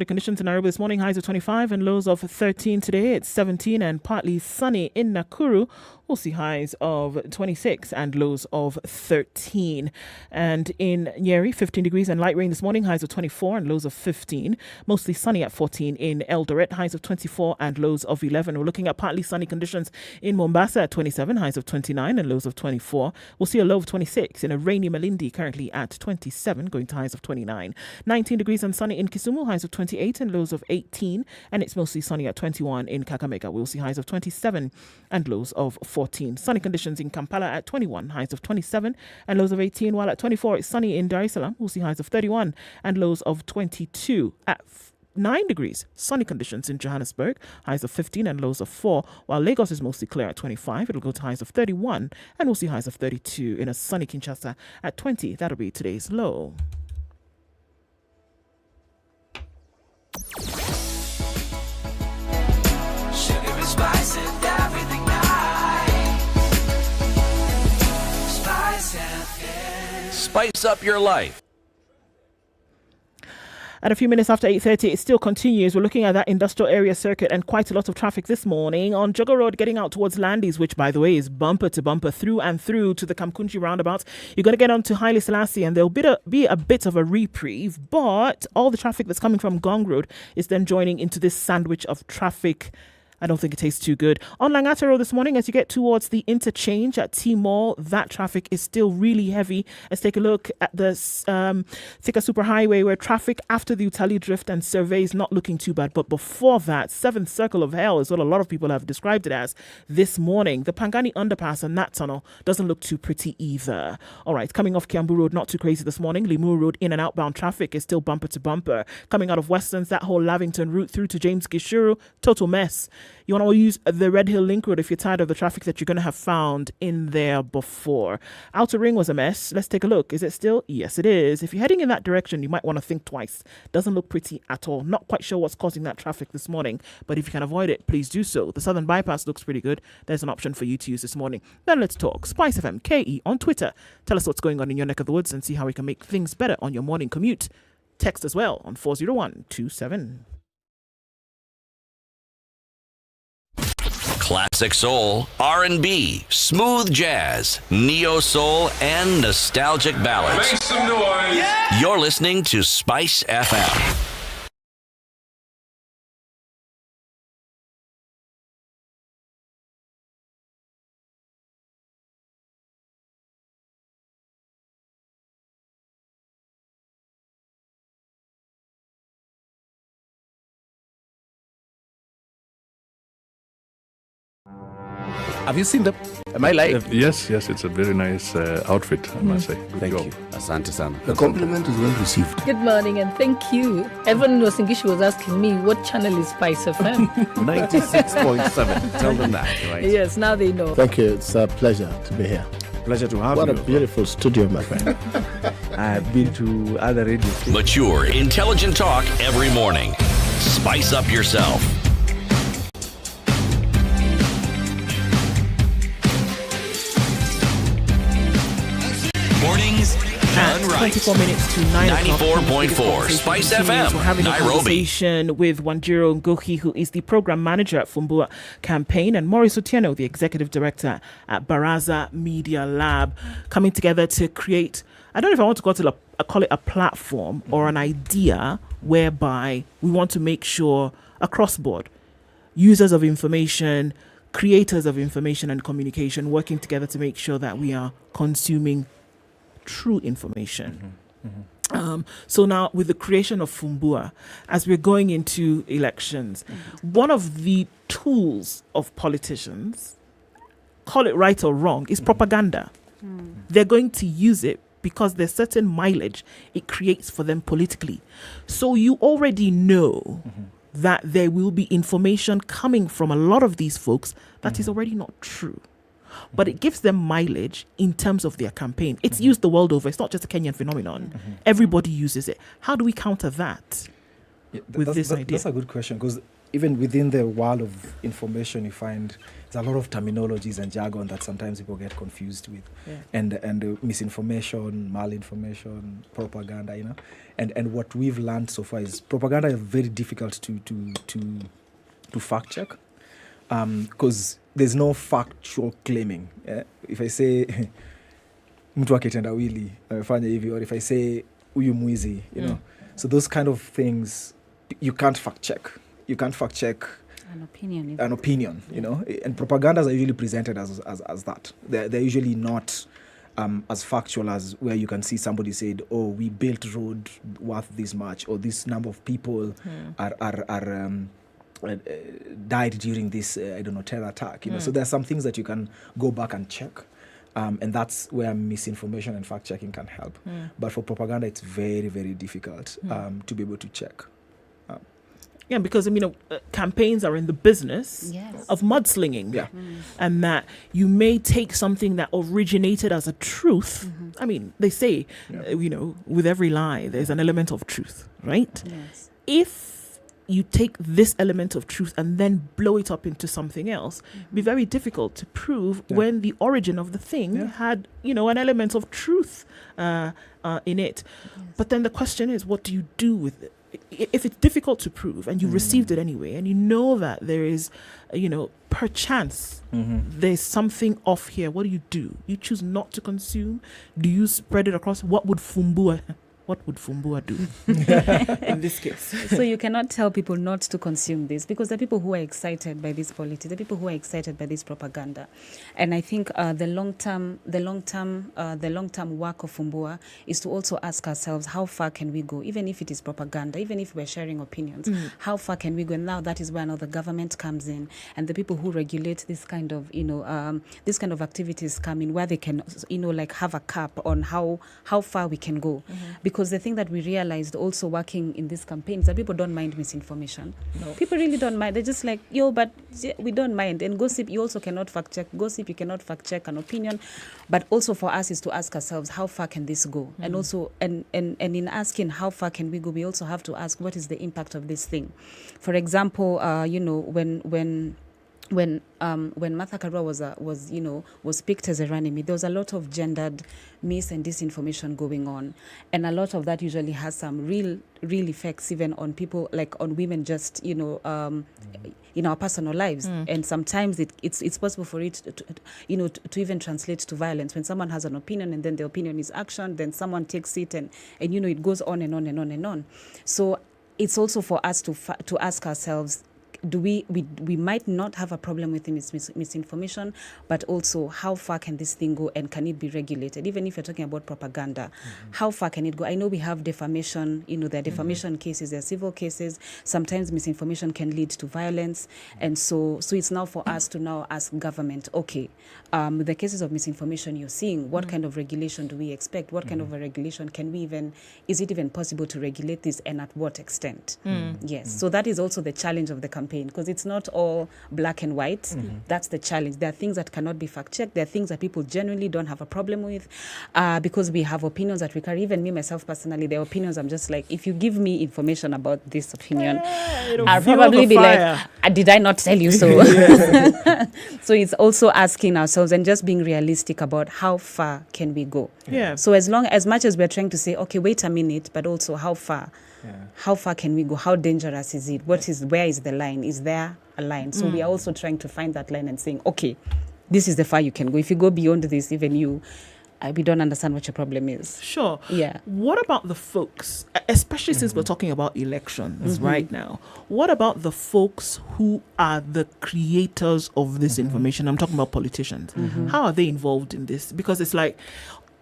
Speaker 23: conditions in Nairobi this morning. Highs of 25 and lows of 13 today. It's 17 and partly sunny in Nakuru. We'll see highs of 26 and lows of 13. And in Nyeri, 15 degrees and light rain this morning. Highs of 24 and lows of 15. Mostly sunny at 14 in Eldoret. Highs of 24 and lows of 11. We're looking at partly sunny conditions in Mombasa at 27. Highs of 29 and lows of 24. We'll see a low of 26 in a rainy Malindi, currently at 27, going to highs of 29. 19 degrees and sunny in Kisumu.
Speaker 12: highs of 28 and lows of 18, and it's mostly sunny at 21 in Kakamega. We'll see highs of 27 and lows of 14. Sunny conditions in Kampala at 21, highs of 27 and lows of 18, while at 24 it's sunny in Dar es Salaam. We'll see highs of 31 and lows of 22. At 9 degrees, sunny conditions in Johannesburg, highs of 15 and lows of 4, while Lagos is mostly clear at 25. It'll go to highs of 31, and we'll see highs of 32 in a sunny Kinshasa at 20. That'll be today's low.
Speaker 19: Sugar and spice and everything nice. SpiceFM.
Speaker 14: Spice up your life.
Speaker 12: At a few minutes after 8:30, it still continues. We're looking at that industrial area circuit and quite a lot of traffic this morning on Jogo Road getting out towards Landis, which, by the way, is bumper to bumper through and through to the Kamkunji roundabout. You're going to get onto Haile Selassie and there'll be a bit of a reprieve, but all the traffic that's coming from Gong Road is then joining into this sandwich of traffic. I don't think it tastes too good. On Langata Road this morning, as you get towards the interchange at T-Mall, that traffic is still really heavy. Let's take a look at the Thika Superhighway, where traffic after the Utali Drift and survey is not looking too bad. But before that, 7th Circle of Hell is what a lot of people have described it as this morning. The Pangani Underpass and that tunnel doesn't look too pretty either. All right, coming off Kiambu Road, not too crazy this morning. Limuru Road in and outbound traffic is still bumper to bumper. Coming out of Westlands, that whole Lavington route through to James Gishuru, total mess. You want to use the Red Hill Link Road if you're tired of the traffic that you're going to have found in there before. Outer Ring was a mess. Let's take a look. Is it still? Yes, it is. If you're heading in that direction, you might want to think twice. Doesn't look pretty at all. Not quite sure what's causing that traffic this morning, but if you can avoid it, please do so. The Southern Bypass looks pretty good. There's an option for you to use this morning. Now let's talk. SpiceFM KE on Twitter. Tell us what's going on in your neck of the woods and see how we can make things better on your morning commute. Text as well on 40127.
Speaker 14: Classic soul, R&B, smooth jazz, neo soul, and nostalgic ballads.
Speaker 19: Make some noise. Yeah.
Speaker 14: You're listening to Spice FM.
Speaker 18: Have you seen them? Am I live?
Speaker 8: Yes, it's a very nice outfit, I must say. Good
Speaker 18: Thank
Speaker 8: job.
Speaker 18: you. Asante sana.
Speaker 15: The compliment is well received.
Speaker 9: Good morning and thank you. Everyone in Wasingishi was asking me, what channel is Spice FM?
Speaker 18: 96.7. Tell them that, right?
Speaker 9: Yes, now they know.
Speaker 17: Thank you. It's a pleasure to be here.
Speaker 18: Pleasure to have
Speaker 17: What
Speaker 18: you.
Speaker 17: a beautiful studio, my friend.
Speaker 18: I've been to other radio stations.
Speaker 14: Mature, intelligent talk every morning. Spice up yourself. Mornings done right.
Speaker 12: 24 minutes to 9 o'clock.
Speaker 14: 94.4 Spice FM,
Speaker 12: We're having a
Speaker 14: Nairobi.
Speaker 12: conversation with Wanjiro Ngohi, who is the program manager at Fumbua campaign, and Maurice Otieno, the executive director at Baraza Media Lab, coming together to create, I don't know if I want to call it a platform or an idea whereby we want to make sure across board, users of information, creators of information and communication, working together to make sure that we are consuming true information. So now with the creation of Fumbua, as we're going into elections, one of the tools of politicians, call it right or wrong, is propaganda. They're going to use it because there's certain mileage it creates for them politically. So you already know that there will be information coming from a lot of these folks that is already not true. But it gives them mileage in terms of their campaign. It's used the world over. It's not just a Kenyan phenomenon. Everybody uses it. How do we counter that with this idea?
Speaker 24: That's a good question, because even within the world of information, you find there's a lot of terminologies and jargon that sometimes people get confused with, and misinformation, malinformation, propaganda, and what we've learned so far is propaganda is very difficult to fact check, because there's no factual claiming. If I say mtu akitendawili amefanya hivi, or if I say huyu mwizi, so those kind of things you can't fact check. You can't fact check
Speaker 20: an opinion.
Speaker 24: And propagandas are usually presented as that. They're usually not as factual as where you can see somebody said, "Oh, we built road worth this much," or this number of people died during this terror attack. So there are some things that you can go back and check. And that's where misinformation and fact-checking can help. But for propaganda, it's very, very difficult to be able to check.
Speaker 23: Yeah, because campaigns are in the business of mudslinging.
Speaker 24: Yeah.
Speaker 23: And that you may take something that originated as a truth. I mean, they say, with every lie, there's an element of truth, right?
Speaker 20: Yes.
Speaker 23: If you take this element of truth and then blow it up into something else, be very difficult to prove when the origin of the thing had, an element of truth in it. But then the question is, what do you do with it? If it's difficult to prove and you received it anyway, and you know that there is, perchance there's something off here, what do? You choose not to consume? Do you spread it across? What would Fumbua do in this case?
Speaker 20: So you cannot tell people not to consume this, because there are people who are excited by this politics, there are people who are excited by this propaganda. And I think the long-term work of Fumbua is to also ask ourselves, how far can we go? Even if it is propaganda, even if we're sharing opinions, how far can we go? And now that is where now the government comes in, and the people who regulate this kind of activities come in, where they can have a cap on how far we can go. Because the thing that we realized also working in this campaign is that people don't mind misinformation. No. People really don't mind. They're just like, but we don't mind. And gossip, you also cannot fact check. Gossip, you cannot fact check an opinion. But also for us is to ask ourselves, how far can this go? And also, and in asking how far can we go, we also have to ask, what is the impact of this thing? For example, when Martha Karua was picked as a running mate, there was a lot of gendered mis and disinformation going on, and a lot of that usually has some real effects even on people, like on women, just in our personal lives. And sometimes it's possible for it to even translate to violence when someone has an opinion and then the opinion is action, then someone takes it and it goes on and on and on and on. So it's also for us to ask ourselves, do we might not have a problem with misinformation, but also how far can this thing go, and can it be regulated? Even if you're talking about propaganda, how far can it go? I know we have defamation, there are defamation cases, there are civil cases. Sometimes misinformation can lead to violence. And so it's now for us to now ask government, okay, the cases of misinformation you're seeing, what kind of regulation do we expect? What kind of a regulation is it even possible to regulate this, and at what extent? Yes. So that is also the challenge of the campaign, because it's not all black and white. That's the challenge. There are things that cannot be fact-checked. There are things that people genuinely don't have a problem with, because we have opinions that we carry. Even me, myself, personally, there are opinions I'm just like, if you give me information about this opinion, I'll probably be like, did I not tell you so? So it's also asking ourselves and just being realistic about how far can we go.
Speaker 23: Yeah.
Speaker 20: So as much as we're trying to say, okay, wait a minute, but also how far? How far can we go? How dangerous is it? Where is the line? Is there a line? So we are also trying to find that line and saying, okay, this is the far you can go. If you go beyond this, even we don't understand what your problem is.
Speaker 23: Sure.
Speaker 20: Yeah.
Speaker 23: What about the folks, especially since we're talking about elections right now, what about the folks who are the creators of this information? I'm talking about politicians. How are they involved in this? Because it's like,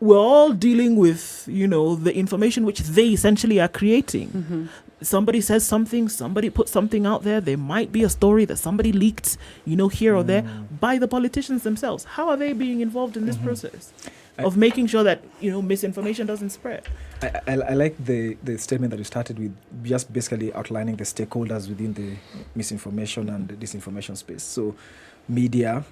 Speaker 23: we're all dealing with, the information which they essentially are creating. Somebody says something, somebody puts something out there. There might be a story that somebody leaked, here or there, by the politicians themselves. How are they being involved in this process of making sure that, misinformation doesn't spread?
Speaker 24: I like the statement that you started with, just basically outlining the stakeholders within the misinformation and the disinformation space. So media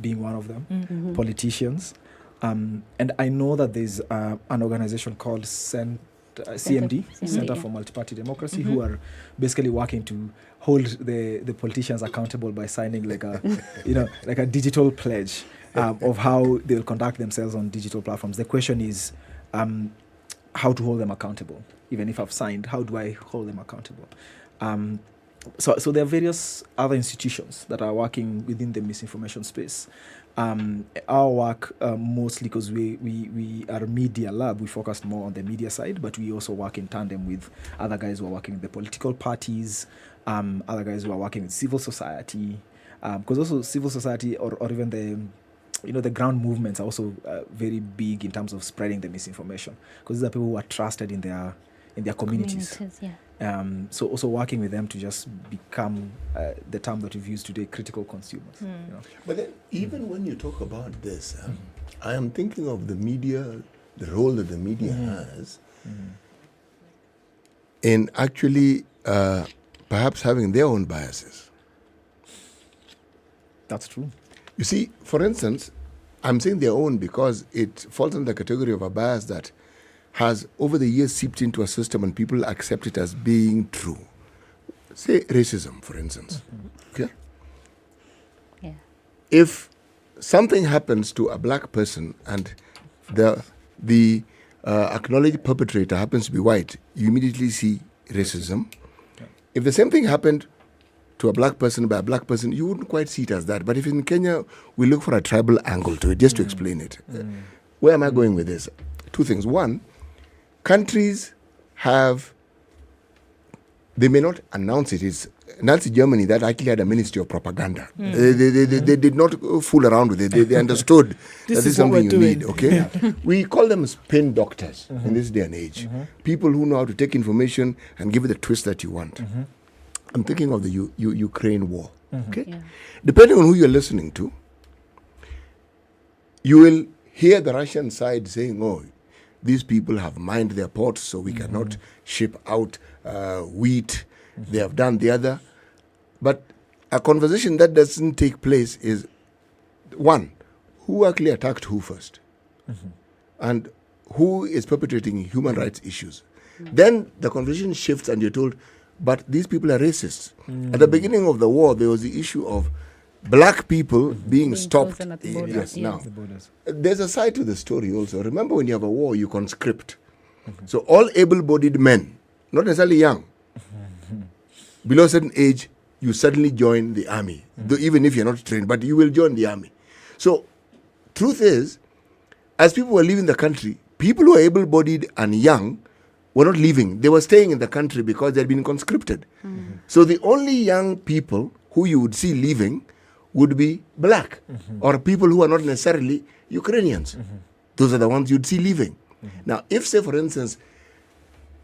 Speaker 24: being one of them, politicians. And I know that there's an organization called CMD, Center for Multi-Party Democracy, who are basically working to hold the politicians accountable by signing like a digital pledge of how they'll conduct themselves on digital platforms. The question is how to hold them accountable. Even if I've signed, how do I hold them accountable? So there are various other institutions that are working within the misinformation space. Our work mostly, because we are a media lab, we focus more on the media side, but we also work in tandem with other guys who are working with the political parties, other guys who are working with civil society, because also civil society or even the ground movements are also very big in terms of spreading the misinformation, because these are people who are trusted in their communities. So also working with them to just become the term that we've used today, critical consumers.
Speaker 15: But then, even when you talk about this, I am thinking of the media, the role that the media has in actually perhaps having their own biases.
Speaker 24: That's true.
Speaker 15: You see, for instance, I'm saying their own because it falls in the category of a bias that has over the years seeped into a system and people accept it as being true. Say racism, for instance. Okay?
Speaker 20: Yeah.
Speaker 15: If something happens to a black person and the acknowledged perpetrator happens to be white, you immediately see racism. If the same thing happened to a black person by a black person, you wouldn't quite see it as that. But if in Kenya, we look for a tribal angle to it, just to explain it. Where am I going with this? Two things. One, countries they may not announce it. It's Nazi Germany that actually had a ministry of propaganda. They did not fool around with it. They understood that this is something you need. Okay, we call them spin doctors in this day and age. People who know how to take information and give it the twist that you want. I'm thinking of the Ukraine war. Okay, depending on who you're listening to, you will hear the Russian side saying, "Oh, these people have mined their ports, so we cannot ship out wheat. They have done the other." But a conversation that doesn't take place is, one, who actually attacked who first? And who is perpetrating human rights issues? Then the conversation shifts and you're told, but these people are racists. At the beginning of the war, there was the issue of black people being stopped. Yes, now. There's a side to the story also. Remember, when you have a war, you conscript. So all able-bodied men, not necessarily young, below a certain age, you suddenly join the army, though even if you're not trained, but you will join the army. So, truth is, as people were leaving the country, people who are able-bodied and young were not leaving. They were staying in the country because they had been conscripted. So the only young people who you would see leaving would be black or people who are not necessarily Ukrainians. Those are the ones you'd see leaving. Now, if, say, for instance,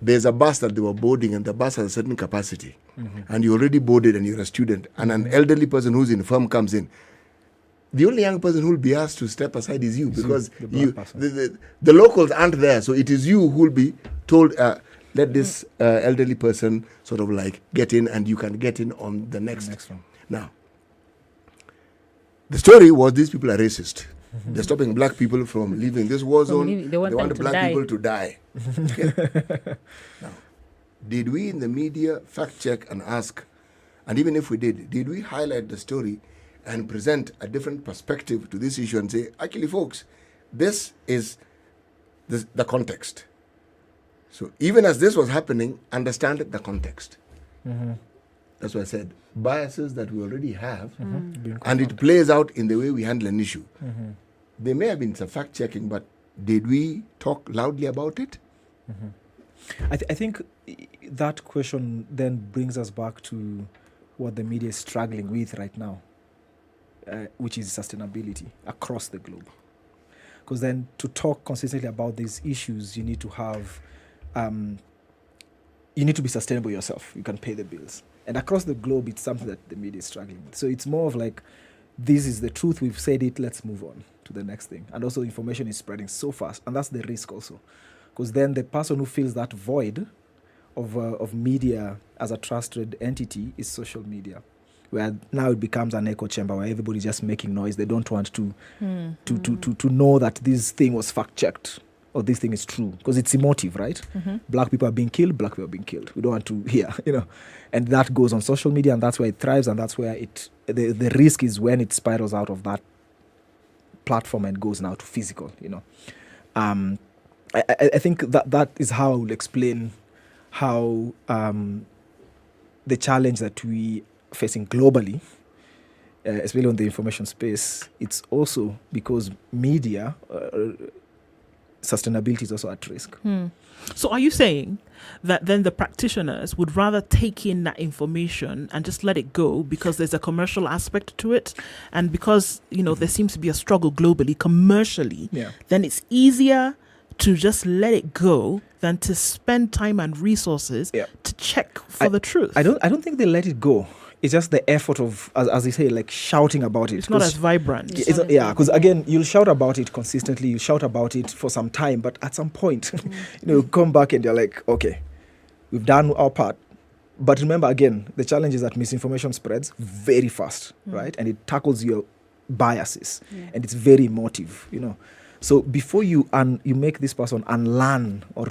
Speaker 15: there's a bus that they were boarding and the bus has a certain capacity and you already boarded and you're a student and an elderly person who's infirm comes in, the only young person who will be asked to step aside is you, because the locals aren't there. So it is you who will be told, let this elderly person sort of like get in and you can get in on the next one. Now, the story was these people are racist. They're stopping black people from leaving this war zone. They want black people to die. Okay? Now, did we in the media fact check and ask, and even if we did we highlight the story and present a different perspective to this issue and say, actually, folks, this is the context. So even as this was happening, understand the context. That's why I said biases that we already have, and it plays out in the way we handle an issue. There may have been some fact checking, but did we talk loudly about it?
Speaker 24: I think that question then brings us back to what the media is struggling with right now, which is sustainability across the globe. Because then to talk consistently about these issues, you need to have, you need to be sustainable yourself. You can pay the bills. And across the globe, it's something that the media is struggling with. So it's more of like, this is the truth, we've said it, let's move on to the next thing. And also information is spreading so fast, and that's the risk also. Because then the person who fills that void of media as a trusted entity is social media, where now it becomes an echo chamber where everybody's just making noise. They don't want to know that this thing was fact-checked or this thing is true, because it's emotive, right? Black people are being killed, black people are being killed. We don't want to hear, and that goes on social media, and that's where it thrives, and that's where the risk is when it spirals out of that platform and goes now to physical, I think that is how I will explain how the challenge that we are facing globally, especially on the information space, it's also because media sustainability is also at risk.
Speaker 23: So are you saying that then the practitioners would rather take in that information and just let it go because there's a commercial aspect to it, and because there seems to be a struggle globally commercially, then it's easier to just let it go than to spend time and resources to check for the truth?
Speaker 24: I don't think they let it go. It's just the effort of, as they say, like shouting about it.
Speaker 23: It's not as vibrant.
Speaker 24: Because again, you'll shout about it consistently, you shout about it for some time, but at some point, you come back and you're like, okay, we've done our part. But remember, again, the challenge is that misinformation spreads very fast, right? And it tackles your biases, and it's very emotive, So before you make this person unlearn or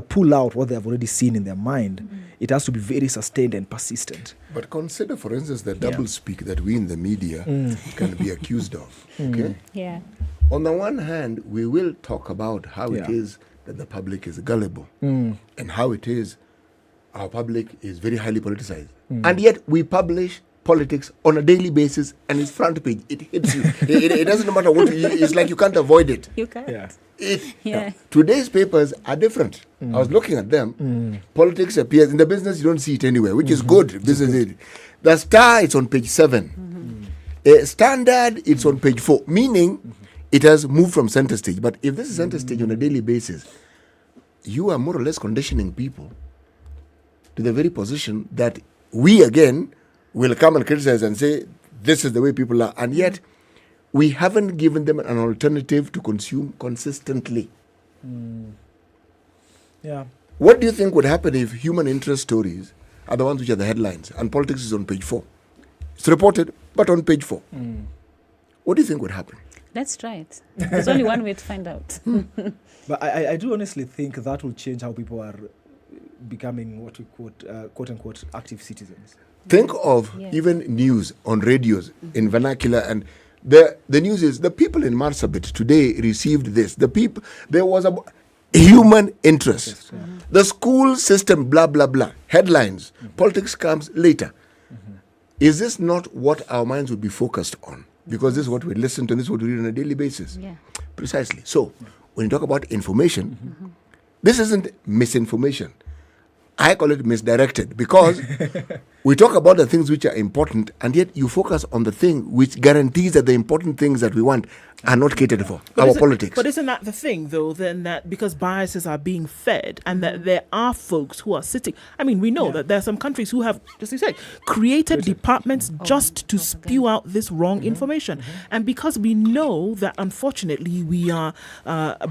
Speaker 24: pull out what they have already seen in their mind, it has to be very sustained and persistent.
Speaker 15: But consider, for instance, the double speak that we in the media can be accused of. Okay?
Speaker 20: Yeah.
Speaker 15: On the one hand, we will talk about how it is that the public is gullible and how it is our public is very highly politicized. And yet we publish politics on a daily basis, and it's front page. It hits you. It doesn't matter what. It's like you can't avoid it.
Speaker 20: You can't.
Speaker 15: Today's papers are different. I was looking at them. Politics appears in the business. You don't see it anywhere, which is good. Business. The Star, it's on page 7. Standard, it's on page 4. Meaning, it has moved from center stage. But if this is center stage on a daily basis, you are more or less conditioning people to the very position that we again will come and criticize and say, this is the way people are. And yet, we haven't given them an alternative to consume consistently. What do you think would happen if human interest stories are the ones which are the headlines and politics is on page 4? It's reported, but on page 4. What do you think would happen?
Speaker 20: Let's try it. There's only one way to find out.
Speaker 24: But I do honestly think that will change how people are becoming what we quote unquote active citizens.
Speaker 15: Think of even news on radios in vernacular, and the news is the people in Marsabit today received this. There was a human interest. The school system, blah blah blah. Headlines. Politics comes later. Is this not what our minds would be focused on? Because this is what we listen to, and this is what we read on a daily basis. Precisely. So when you talk about information, this isn't misinformation. I call it misdirected, because we talk about the things which are important, and yet you focus on the thing which guarantees that the important things that we want are not catered for, our politics.
Speaker 23: But isn't that the thing, though, then, that because biases are being fed and that there are folks who are sitting... I mean, we know that there are some countries who have, just as you said, created departments just to spew out this wrong information. And because we know that, unfortunately, we are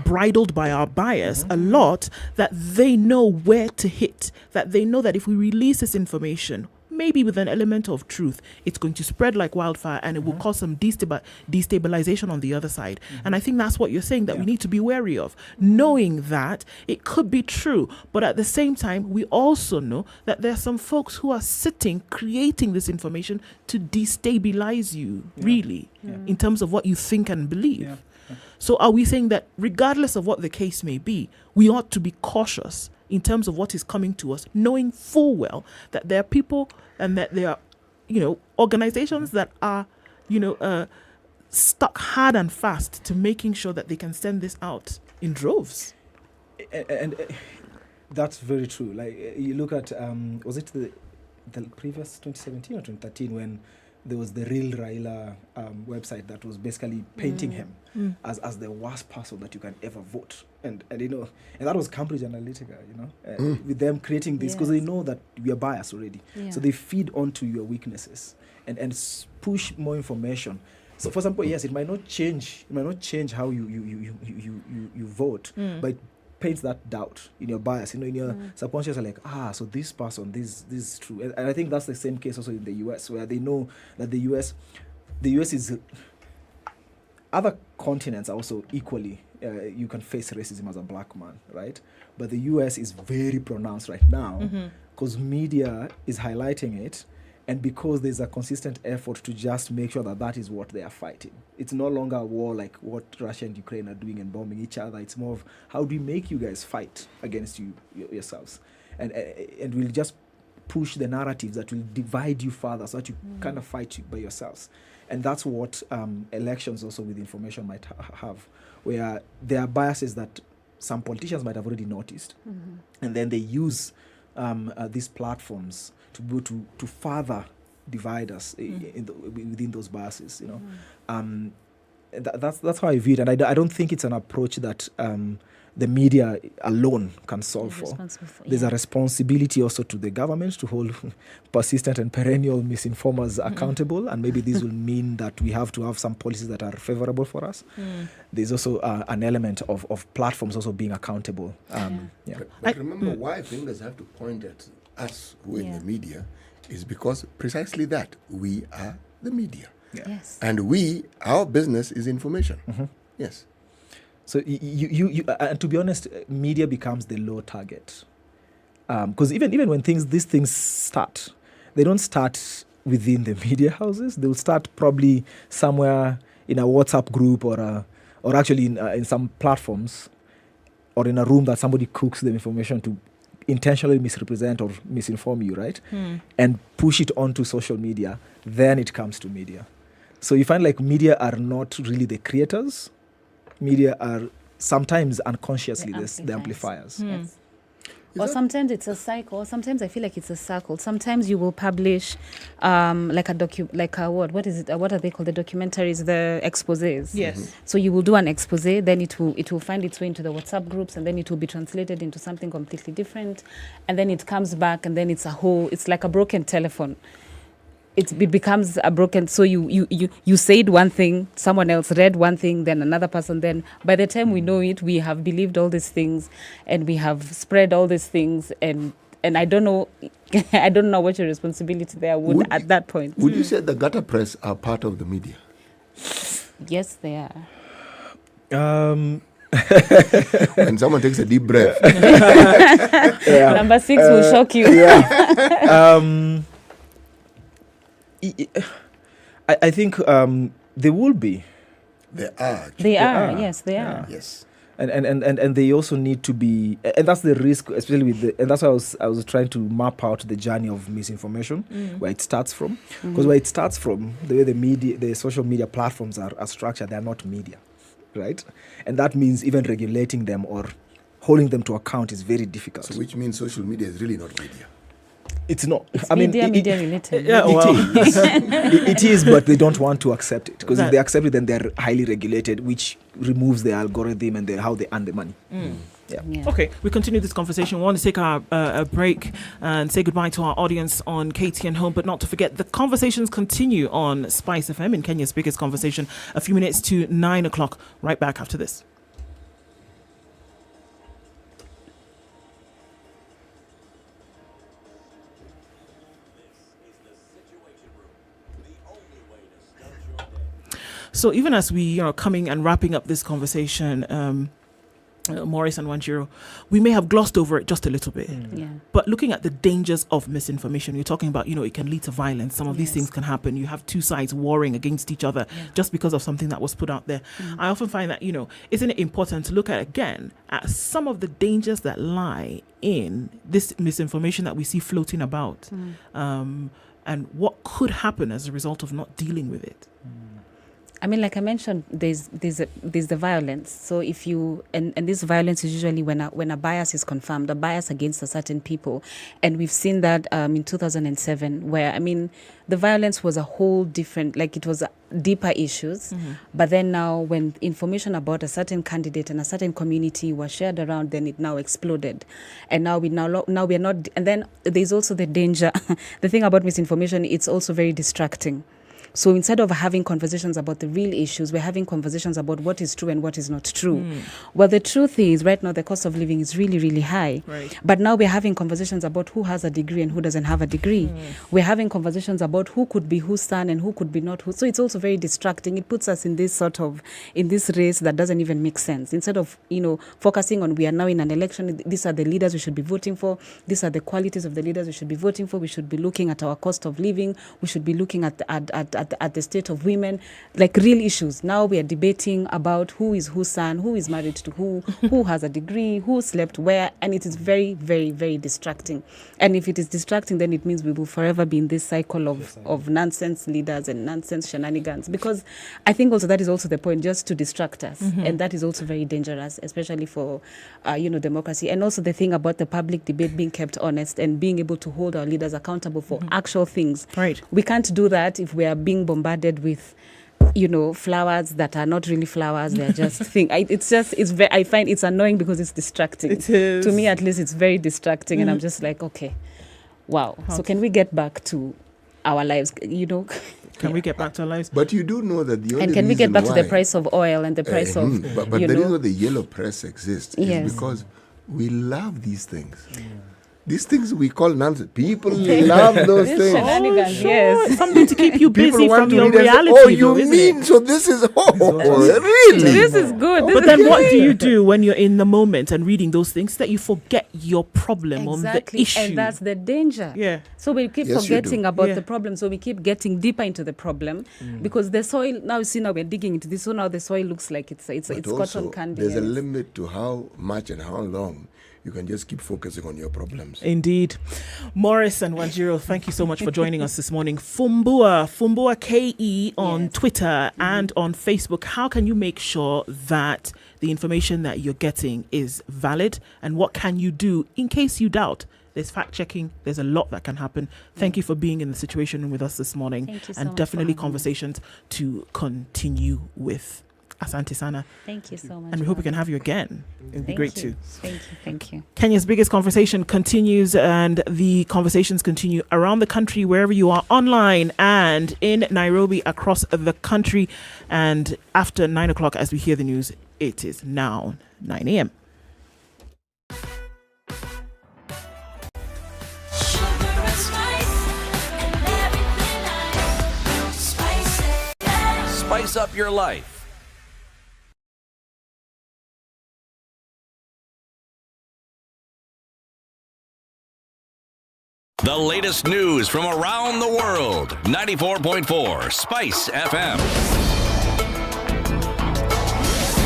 Speaker 23: bridled by our bias a lot, that they know where to hit, that they know that if we release this information, maybe with an element of truth, it's going to spread like wildfire, and it will cause some destabilization on the other side. And I think that's what you're saying, that we need to be wary of, knowing that it could be true, but at the same time, we also know that there are some folks who are sitting, creating this information to destabilize you, really, in terms of what you think and believe. So are we saying that regardless of what the case may be, we ought to be cautious in terms of what is coming to us, knowing full well that there are people and that there are, organizations that are, stuck hard and fast to making sure that they can send this out in droves?
Speaker 24: And that's very true. Like, you look at, was it the previous 2017 or 2013 when there was the Real Raila website that was basically painting him as the worst person that you can ever vote, and that was Cambridge Analytica, with them creating this because they know that we are biased already, so they feed onto your weaknesses and push more information. So, for example, yes, it might not change how you vote, but it paints that doubt in your bias, in your subconscious, are like, so this person, this is true. And I think that's the same case also in the US, where they know that the US is, other continents are also equally, you can face racism as a black man, right? But the US is very pronounced right now because media is highlighting it, and because there's a consistent effort to just make sure that is what they are fighting. It's no longer a war like what Russia and Ukraine are doing and bombing each other. It's more of, how do we make you guys fight against yourselves? And we'll just push the narratives that will divide you further so that you kind of fight by yourselves. And that's what elections also with information might have. where there are biases that some politicians might have already noticed, and then they use these platforms to further divide us within those biases. You know, that's how I view it, and I don't think it's an approach that the media alone can solve for. There's a responsibility also to the government to hold persistent and perennial misinformers accountable, and maybe this will mean that we have to have some policies that are favorable for us. There's also an element of platforms also being accountable.
Speaker 15: But remember, why fingers have to point at us who are in the media is because precisely that, we are the media.
Speaker 20: Yes.
Speaker 15: And our business is information. Yes.
Speaker 24: So you and to be honest, media becomes the low target, because even when these things start, they don't start within the media houses. They will start probably somewhere in a WhatsApp group or actually in some platforms, or in a room that somebody cooks the information to intentionally misrepresent or misinform you, right? And push it onto social media. Then it comes to media. So you find like media are not really the creators. Media are sometimes unconsciously the amplifiers.
Speaker 20: Yes. Or sometimes it's a cycle. Sometimes I feel like it's a circle. Sometimes you will publish what is it? What are they called? The documentaries, the exposés.
Speaker 23: Yes.
Speaker 20: So you will do an exposé, then it will find its way into the WhatsApp groups, and then it will be translated into something completely different, and then it comes back, and then it's like a broken telephone. It becomes a broken, so you said one thing, someone else read one thing, then another person, then by the time we know it, we have believed all these things and we have spread all these things, and I don't know what your responsibility there would at that point.
Speaker 15: Would you say the gutter press are part of the media?
Speaker 20: Yes, they are.
Speaker 15: When someone takes a deep breath.
Speaker 20: Number 6 will shock you.
Speaker 24: I think there will be.
Speaker 15: They are.
Speaker 20: They are. Yes, they are.
Speaker 15: Yes.
Speaker 24: And they also need to be, and that's the risk, especially and that's why I was trying to map out the journey of misinformation, where it starts from. Because where it starts from, the way the social media platforms are structured, they are not media, right? And that means even regulating them or holding them to account is very difficult.
Speaker 15: So which means social media is really not media.
Speaker 24: It's not.
Speaker 20: It's media related.
Speaker 24: Yeah, it is, but they don't want to accept it, because if they accept it, then they're highly regulated, which removes the algorithm and how they earn the money.
Speaker 23: Yeah. Okay, we continue this conversation. We want to take a break and say goodbye to our audience on KTN Home, but not to forget the conversations continue on SpiceFM in Kenya's biggest conversation. A few minutes to 9 o'clock. Right back after this. So even as we are coming and wrapping up this conversation, Maurice and Wanjiro, we may have glossed over it just a little bit. But looking at the dangers of misinformation, you're talking about, it can lead to violence. Some of these things can happen. You have two sides warring against each other just because of something that was put out there. I often find that, isn't it important to look at some of the dangers that lie in this misinformation that we see floating about, and what could happen as a result of not dealing with it.
Speaker 20: I mean, like I mentioned, there's the violence. So if you and this violence is usually when a bias is confirmed, a bias against a certain people, and we've seen that in 2007, where the violence was a whole different, like it was deeper issues. But then now, when information about a certain candidate and a certain community was shared around, then it now exploded, and now we are not. And then there's also the danger. The thing about misinformation, it's also very distracting. So instead of having conversations about the real issues, we're having conversations about what is true and what is not true. Well, the truth is, right now, the cost of living is really, really high.
Speaker 23: Right.
Speaker 20: But now we're having conversations about who has a degree and who doesn't have a degree. We're having conversations about who could be whose son and who could be not who. So it's also very distracting. It puts us in this race that doesn't even make sense. Instead of, focusing on we are now in an election, these are the leaders we should be voting for. These are the qualities of the leaders we should be voting for. We should be looking at our cost of living. We should be looking at at the state of women, like real issues. Now we are debating about who is whose son, who is married to who has a degree, who slept where, and it is very, very, very distracting. And if it is distracting, then it means we will forever be in this cycle of nonsense leaders and nonsense shenanigans. Because I think also that is also the point, just to distract us. And that is also very dangerous, especially for, democracy. And also the thing about the public debate being kept honest and being able to hold our leaders accountable for actual things.
Speaker 23: Right.
Speaker 20: We can't do that if we are being bombarded with flowers that are not really flowers. They're just things. I find it's annoying because it's distracting.
Speaker 23: It is.
Speaker 20: To me, at least, it's very distracting. And I'm just like, okay, wow. So can we get back to our lives,
Speaker 23: Can we get back to our lives?
Speaker 15: But you do know that the only
Speaker 20: and can we get back to the
Speaker 15: why-
Speaker 20: price of oil and the price of,
Speaker 15: But the reason why the yellow press exists
Speaker 20: Yes.
Speaker 15: is because we love these things. These things we call nonsense. People love those
Speaker 20: These
Speaker 15: things.
Speaker 20: shenanigans, yes.
Speaker 23: Something to keep you busy
Speaker 15: People want
Speaker 23: from
Speaker 15: to
Speaker 23: your
Speaker 15: read and say,
Speaker 23: reality.
Speaker 15: oh, you
Speaker 23: though, isn't
Speaker 15: mean
Speaker 23: it?
Speaker 15: so this is really?
Speaker 20: This is good.
Speaker 23: But then what do you do when you're in the moment and reading those things that you forget your problem on the
Speaker 20: Exactly,
Speaker 23: issue?
Speaker 20: and that's the danger.
Speaker 23: Yeah.
Speaker 20: So we keep
Speaker 15: Yes, you
Speaker 20: forgetting
Speaker 15: do.
Speaker 20: about
Speaker 23: Yeah.
Speaker 20: the problem. So we keep getting deeper into the problem because the soil. Now we're digging into this. So now the soil looks like it's
Speaker 15: But
Speaker 20: cotton
Speaker 15: also,
Speaker 20: candy.
Speaker 15: there's a
Speaker 20: and-
Speaker 15: limit to how much and how long you can just keep focusing on your problems.
Speaker 23: Indeed. Morris and Wanjiro, thank you so much for joining us this morning. Fumbua KE on Twitter and on Facebook. How can you make sure that the information that you're getting is valid? And what can you do in case you doubt? There's fact checking. There's a lot that can happen. Thank you for being in the situation room with us this morning.
Speaker 20: Thank you so
Speaker 23: and
Speaker 20: much
Speaker 23: definitely
Speaker 20: for having me.
Speaker 23: conversations to continue with. Asante Sana.
Speaker 20: Thank you so much.
Speaker 23: And we hope we can have you again. It would be great too.
Speaker 20: Thank you.
Speaker 23: Kenya's biggest conversation continues, and the conversations continue around the country, wherever you are, online and in Nairobi, across the country. And after 9 o'clock, as we hear the news, it is now 9 a.m.
Speaker 14: Spice up your life. The latest news from around the world. 94.4 Spice FM.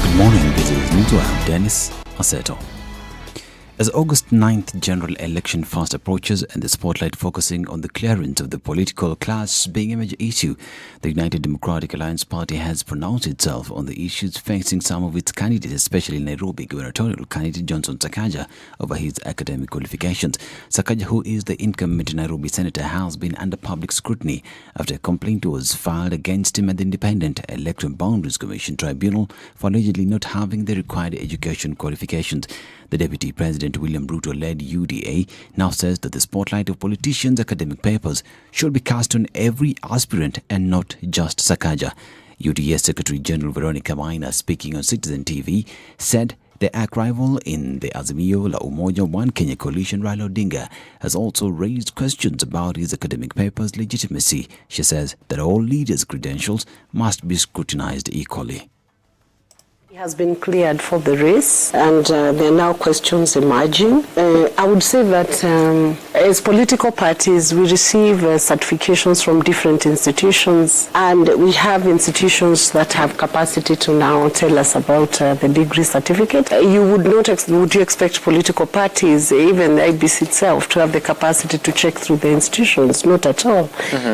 Speaker 1: Good morning, this is Nito. I'm Dennis Aseto. As August 9th general election fast approaches and the spotlight focusing on the clearance of the political class being a major issue, the United Democratic Alliance Party has pronounced itself on the issues facing some of its candidates, especially Nairobi gubernatorial candidate Johnson Sakaja, over his academic qualifications. Sakaja, who is the incumbent Nairobi senator, has been under public scrutiny after a complaint was filed against him at the Independent Electoral Boundaries Commission Tribunal for allegedly not having the required education qualifications. The Deputy President William Ruto-led UDA now says that the spotlight of politicians' academic papers should be cast on every aspirant and not just Sakaja. UDA Secretary General Veronica Maina, speaking on Citizen TV, said the arch rival in the Azimio La Umoja One Kenya coalition, Raila Odinga, has also raised questions about his academic papers' legitimacy. She says that all leaders' credentials must be scrutinized equally.
Speaker 2: He has been cleared for the race, and there are now questions emerging. I would say that as political parties, we receive certifications from different institutions, and we have institutions that have capacity to now tell us about the degree certificate. Would you expect political parties, even the IEBC itself, to have the capacity to check through the institutions? Not at all.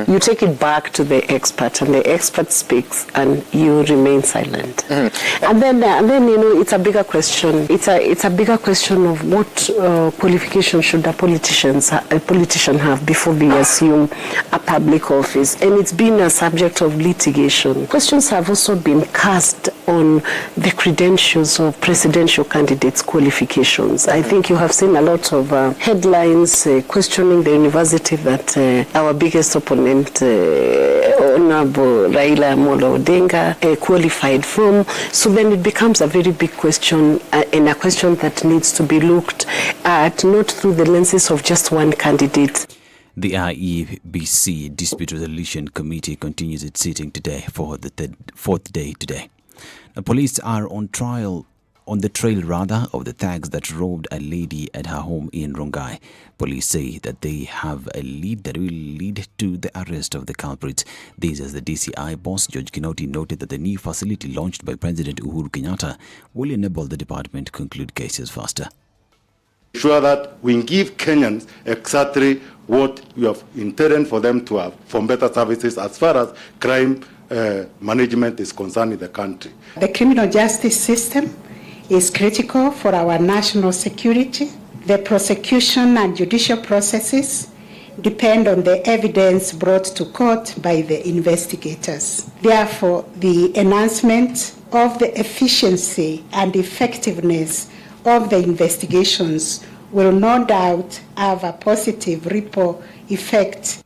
Speaker 2: You take it back to the expert, and the expert speaks, and you remain silent. And then it's a bigger question. It's a bigger question of what qualification should a politician have before they assume a public office, and it's been a subject of litigation. Questions have also been cast on the credentials of presidential candidates' qualifications. I think you have seen a lot of headlines questioning the university that our biggest opponent, Honorable Raila Amolo Odinga, qualified from. So then it becomes a very big question, and a question that needs to be looked at not through the lenses of just one candidate.
Speaker 1: The IEBC Dispute Resolution Committee continues its sitting today for the fourth day today. The police are on trial on the trail rather of the thugs that robbed a lady at her home in Rongai. Police say that they have a lead that will lead to the arrest of the culprits. This as the DCI boss George Kinoti noted that the new facility launched by President Uhuru Kenyatta will enable the department to conclude cases faster.
Speaker 4: Sure that we give Kenyans exactly what we have intended for them to have from better services as far as crime management is concerned in the country.
Speaker 6: The criminal justice system is critical for our national security. The prosecution and judicial processes depend on the evidence brought to court by the investigators. Therefore, the enhancement of the efficiency and effectiveness of the investigations will no doubt have a positive ripple effect.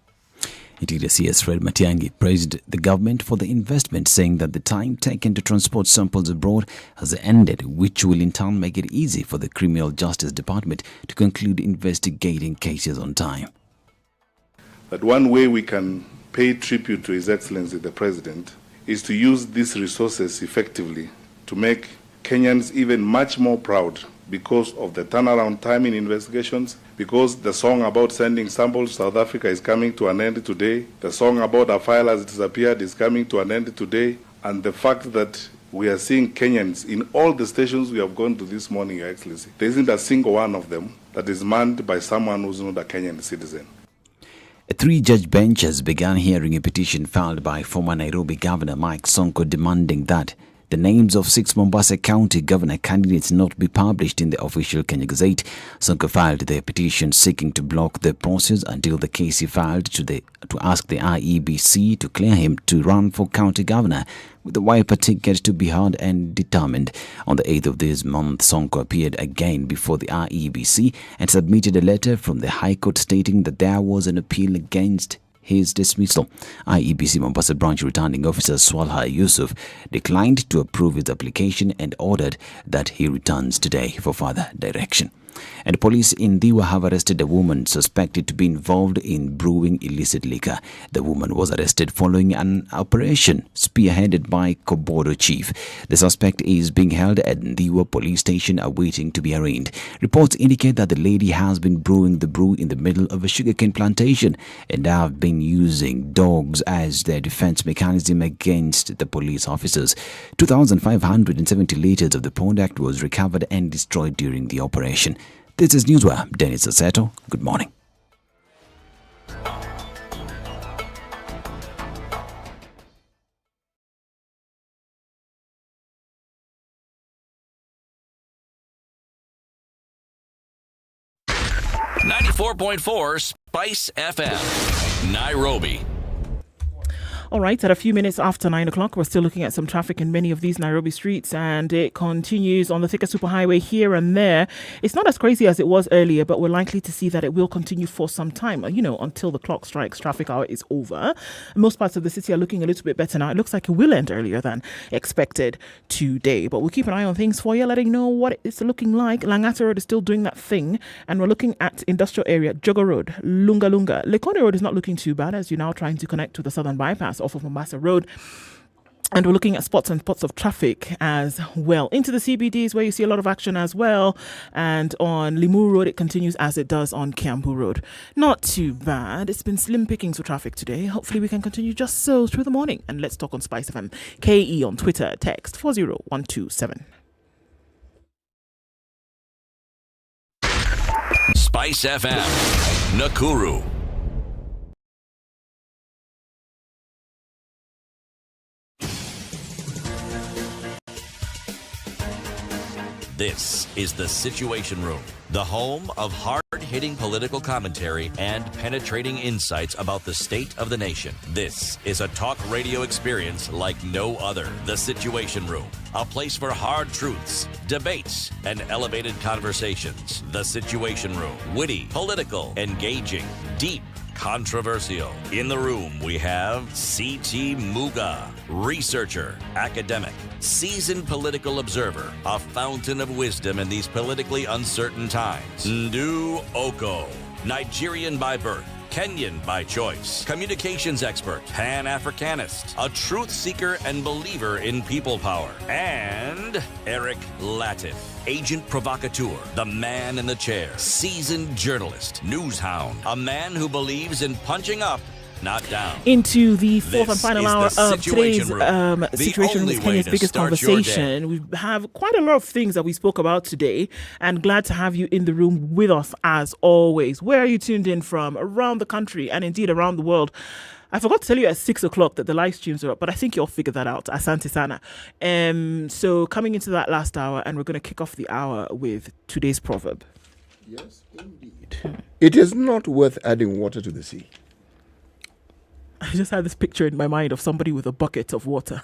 Speaker 1: Interior CS Fred Matiang'i praised the government for the investment, saying that the time taken to transport samples abroad has ended, which will in turn make it easy for the Criminal Justice Department to conclude investigating cases on time.
Speaker 4: That one way we can pay tribute to His Excellency the President is to use these resources effectively to make Kenyans even much more proud because of the turnaround time in investigations, because the song about sending samples to South Africa is coming to an end today, the song about a file has disappeared is coming to an end today, and the fact that we are seeing Kenyans in all the stations we have gone to this morning, Your Excellency, there isn't a single one of them that is manned by someone who's not a Kenyan citizen.
Speaker 1: A three-judge bench has begun hearing a petition filed by former Nairobi Governor Mike Sonko demanding that the names of 6 Mombasa County Governor candidates not be published in the official Kenya Gazette. Sonko filed their petition seeking to block the process until the case he filed to ask the IEBC to clear him to run for county governor, with the wiper ticket to be heard and determined. On the 8th of this month, Sonko appeared again before the IEBC and submitted a letter from the High Court stating that there was an appeal against his dismissal. IEBC Mombasa branch returning officer Swalha Yusuf declined to approve his application and ordered that he returns today for further direction. And police in Diwa have arrested a woman suspected to be involved in brewing illicit liquor. The woman was arrested following an operation spearheaded by Kobodo chief. The suspect is being held at Diwa police station awaiting to be arraigned. Reports indicate that the lady has been brewing the brew in the middle of a sugarcane plantation and have been using dogs as their defense mechanism against the police officers. 2,570 liters of the product was recovered and destroyed during the operation. This is Newswire. Dennis Aseto. Good morning.
Speaker 14: .4 Spice FM, Nairobi.
Speaker 23: All right, at a few minutes after 9 o'clock, we're still looking at some traffic in many of these Nairobi streets, and it continues on the Thika Superhighway here and there. It's not as crazy as it was earlier, but we're likely to see that it will continue for some time, until the clock strikes traffic hour is over. Most parts of the city are looking a little bit better now. It looks like it will end earlier than expected today, but we'll keep an eye on things for you, letting you know what it's looking like. Langata Road is still doing that thing, and we're looking at industrial area, Jogo Road, Lunga Lunga. Lekone Road is not looking too bad as you're now trying to connect to the southern bypass off of Mombasa Road. And we're looking at spots of traffic as well. Into the CBDs where you see a lot of action as well. And on Limuru Road, it continues as it does on Kiambu Road. Not too bad. It's been slim pickings for traffic today. Hopefully we can continue just so through the morning. And let's talk on SpiceFM. KE on Twitter, text 40127.
Speaker 14: Spice FM, Nakuru. This is the Situation Room, the home of hard-hitting political commentary and penetrating insights about the state of the nation. This is a talk radio experience like no other. The Situation Room, a place for hard truths, debates, and elevated conversations. The Situation Room, witty, political, engaging, deep, controversial. In the room, we have C.T. Muga, researcher, academic, seasoned political observer, a fountain of wisdom in these politically uncertain times. Ndu Okoh, Nigerian by birth, Kenyan by choice, communications expert, Pan-Africanist, a truth seeker and believer in people power, and Eric Latiff, agent provocateur, the man in the chair, seasoned journalist, news hound, a man who believes in punching up, not down.
Speaker 23: Into the fourth
Speaker 14: This
Speaker 23: and final
Speaker 14: is
Speaker 23: hour
Speaker 14: the
Speaker 23: of today's
Speaker 14: Situation Room. The
Speaker 23: Situation
Speaker 14: only
Speaker 23: with
Speaker 14: way
Speaker 23: Kenya's
Speaker 14: to
Speaker 23: biggest
Speaker 14: start your
Speaker 23: conversation. We have quite a lot of things that we spoke about today, and glad to have you in the room with us as always. Where are you tuned in from? Around the country and indeed around the world. I forgot to tell you at 6 o'clock that the live streams are up, but I think you'll figure that out. Asante sana. So coming into that last hour, and we're going to kick off the hour with today's proverb.
Speaker 15: Yes, indeed. It is not worth adding water to the sea.
Speaker 23: I just had this picture in my mind of somebody with a bucket of water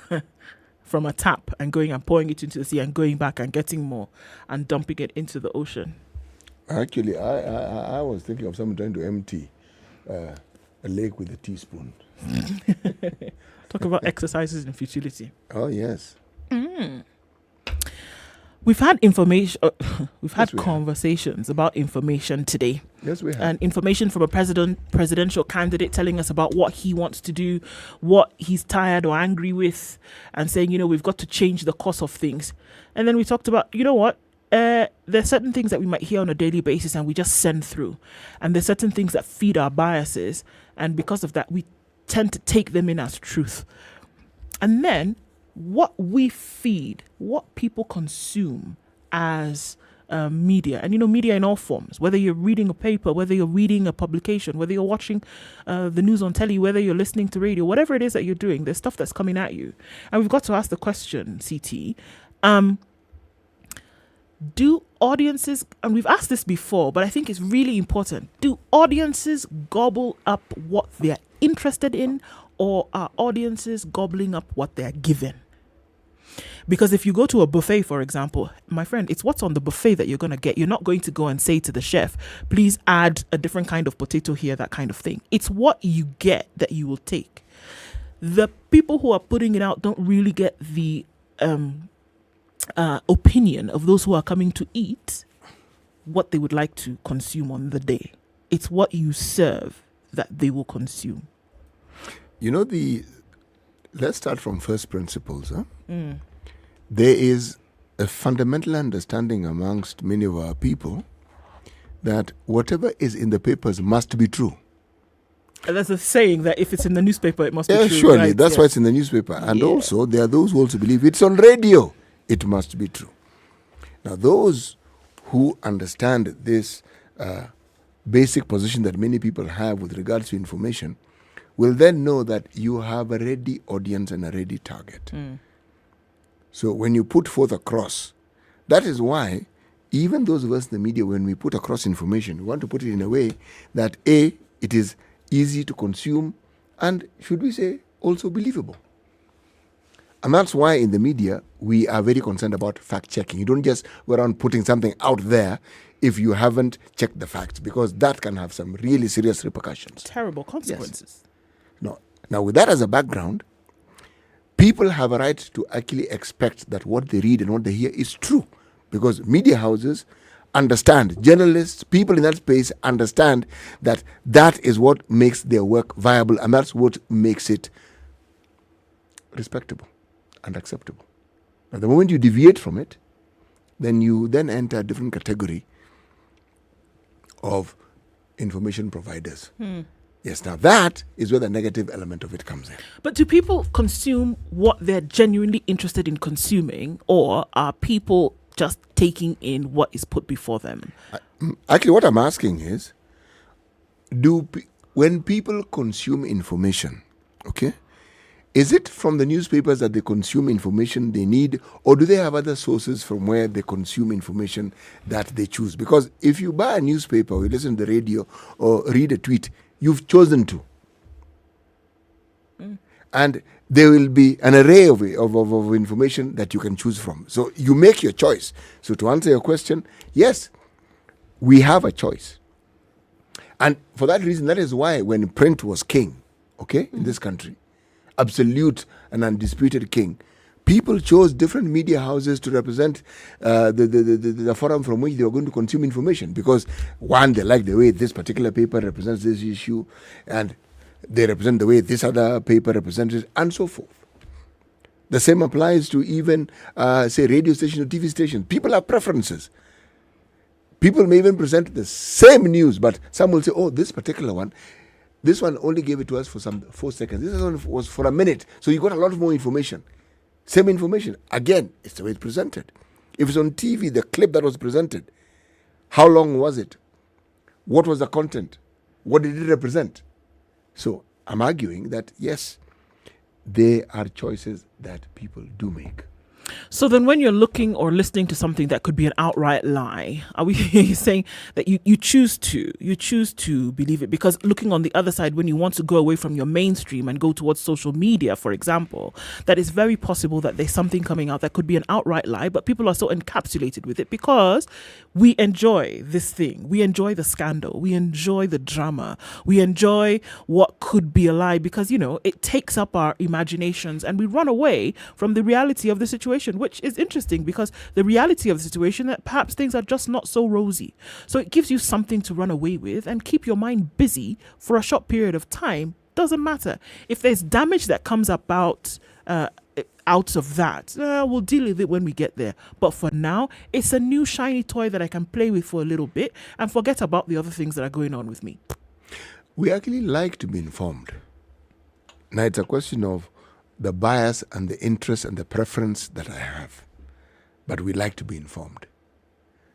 Speaker 23: from a tap and going and pouring it into the sea and going back and getting more and dumping it into the ocean.
Speaker 15: Actually, I was thinking of someone trying to empty a lake with a teaspoon.
Speaker 23: Talk about exercises in futility.
Speaker 15: Oh, yes.
Speaker 23: We've had information. We've had conversations about information today.
Speaker 15: Yes, we have.
Speaker 23: And information from a presidential candidate telling us about what he wants to do, what he's tired or angry with, and saying, you know, we've got to change the course of things. And then we talked about, you know what? There's certain things that we might hear on a daily basis and we just send through. And there's certain things that feed our biases. And because of that, we tend to take them in as truth. And then what we feed, what people consume as media, and you know, media in all forms, whether you're reading a paper, whether you're reading a publication, whether you're watching the news on telly, whether you're listening to radio, whatever it is that you're doing, there's stuff that's coming at you. And we've got to ask the question, CT, do audiences, and we've asked this before, but I think it's really important, do audiences gobble up what they're interested in, or are audiences gobbling up what they're given? Because if you go to a buffet, for example, my friend, it's what's on the buffet that you're going to get. You're not going to go and say to the chef, please add a different kind of potato here, that kind of thing. It's what you get that you will take. The people who are putting it out don't really get the opinion of those who are coming to eat what they would like to consume on the day. It's what you serve that they will consume.
Speaker 15: You know, let's start from first principles. There is a fundamental understanding amongst many of our people that whatever is in the papers must be true.
Speaker 23: And there's a saying that if it's in the newspaper, it must be true.
Speaker 15: Surely,
Speaker 23: right?
Speaker 15: that's why it's in the newspaper. And also, there are those who also believe it's on radio. It must be true. Now, those who understand this basic position that many people have with regards to information will then know that you have a ready audience and a ready target. So when you put forth across, that is why even those of us in the media, when we put across information, we want to put it in a way that A, it is easy to consume, and should we say, also believable. And that's why in the media, we are very concerned about fact-checking. You don't just go around putting something out there if you haven't checked the facts, because that can have some really serious repercussions.
Speaker 23: Terrible consequences.
Speaker 15: Yes. Now, with that as a background, people have a right to actually expect that what they read and what they hear is true, because media houses understand, journalists, people in that space understand that that is what makes their work viable, and that's what makes it respectable and acceptable. Now, the moment you deviate from it, then you then enter a different category of information providers. Yes, now that is where the negative element of it comes in.
Speaker 23: But do people consume what they're genuinely interested in consuming, or are people just taking in what is put before them?
Speaker 15: Actually, what I'm asking is, when people consume information, okay, is it from the newspapers that they consume information they need, or do they have other sources from where they consume information that they choose? Because if you buy a newspaper, or you listen to the radio, or read a tweet, you've chosen to. And there will be an array of information that you can choose from. So you make your choice. So to answer your question, yes, we have a choice. And for that reason, that is why when print was king, okay, in this country, absolute and undisputed king, People chose different media houses to represent the forum from which they were going to consume information because, one, they like the way this particular paper represents this issue, and they represent the way this other paper represents it, and so forth. The same applies to even, say, radio stations or TV stations. People have preferences. People may even present the same news, but some will say, oh, this particular one, this one only gave it to us for 4 seconds. This one was for a minute. So you got a lot more information. Same information. Again, it's the way it's presented. If it's on TV, the clip that was presented, how long was it? What was the content? What did it represent? So I'm arguing that, yes, there are choices that people do make.
Speaker 23: So then when you're looking or listening to something that could be an outright lie, are we saying that you choose to believe it? Because looking on the other side, when you want to go away from your mainstream and go towards social media, for example, that it's very possible that there's something coming out that could be an outright lie, but people are so encapsulated with it because we enjoy this thing. We enjoy the scandal. We enjoy the drama. We enjoy what could be a lie because, it takes up our imaginations and we run away from the reality of the situation, which is interesting because the reality of the situation that perhaps things are just not so rosy. So it gives you something to run away with and keep your mind busy for a short period of time. Doesn't matter. If there's damage that comes about out of that, we'll deal with it when we get there. But for now, it's a new shiny toy that I can play with for a little bit and forget about the other things that are going on with me.
Speaker 15: We actually like to be informed. Now it's a question of the bias and the interest and the preference that I have. But we like to be informed.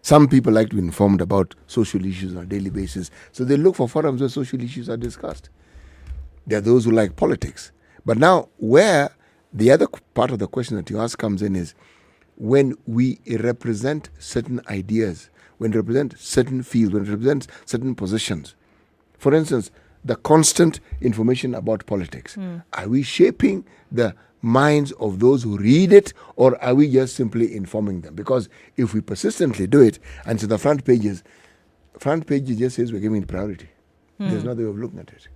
Speaker 15: Some people like to be informed about social issues on a daily basis, so they look for forums where social issues are discussed. There are those who like politics. But now, where the other part of the question that you ask comes in is when we represent certain ideas, when we represent certain fields, when we represent certain positions. For instance, the constant information about politics. Are we shaping the minds of those who read it, or are we just simply informing them? Because if we persistently do it, and to the front pages just says we're giving it priority. There's no other way of looking at it.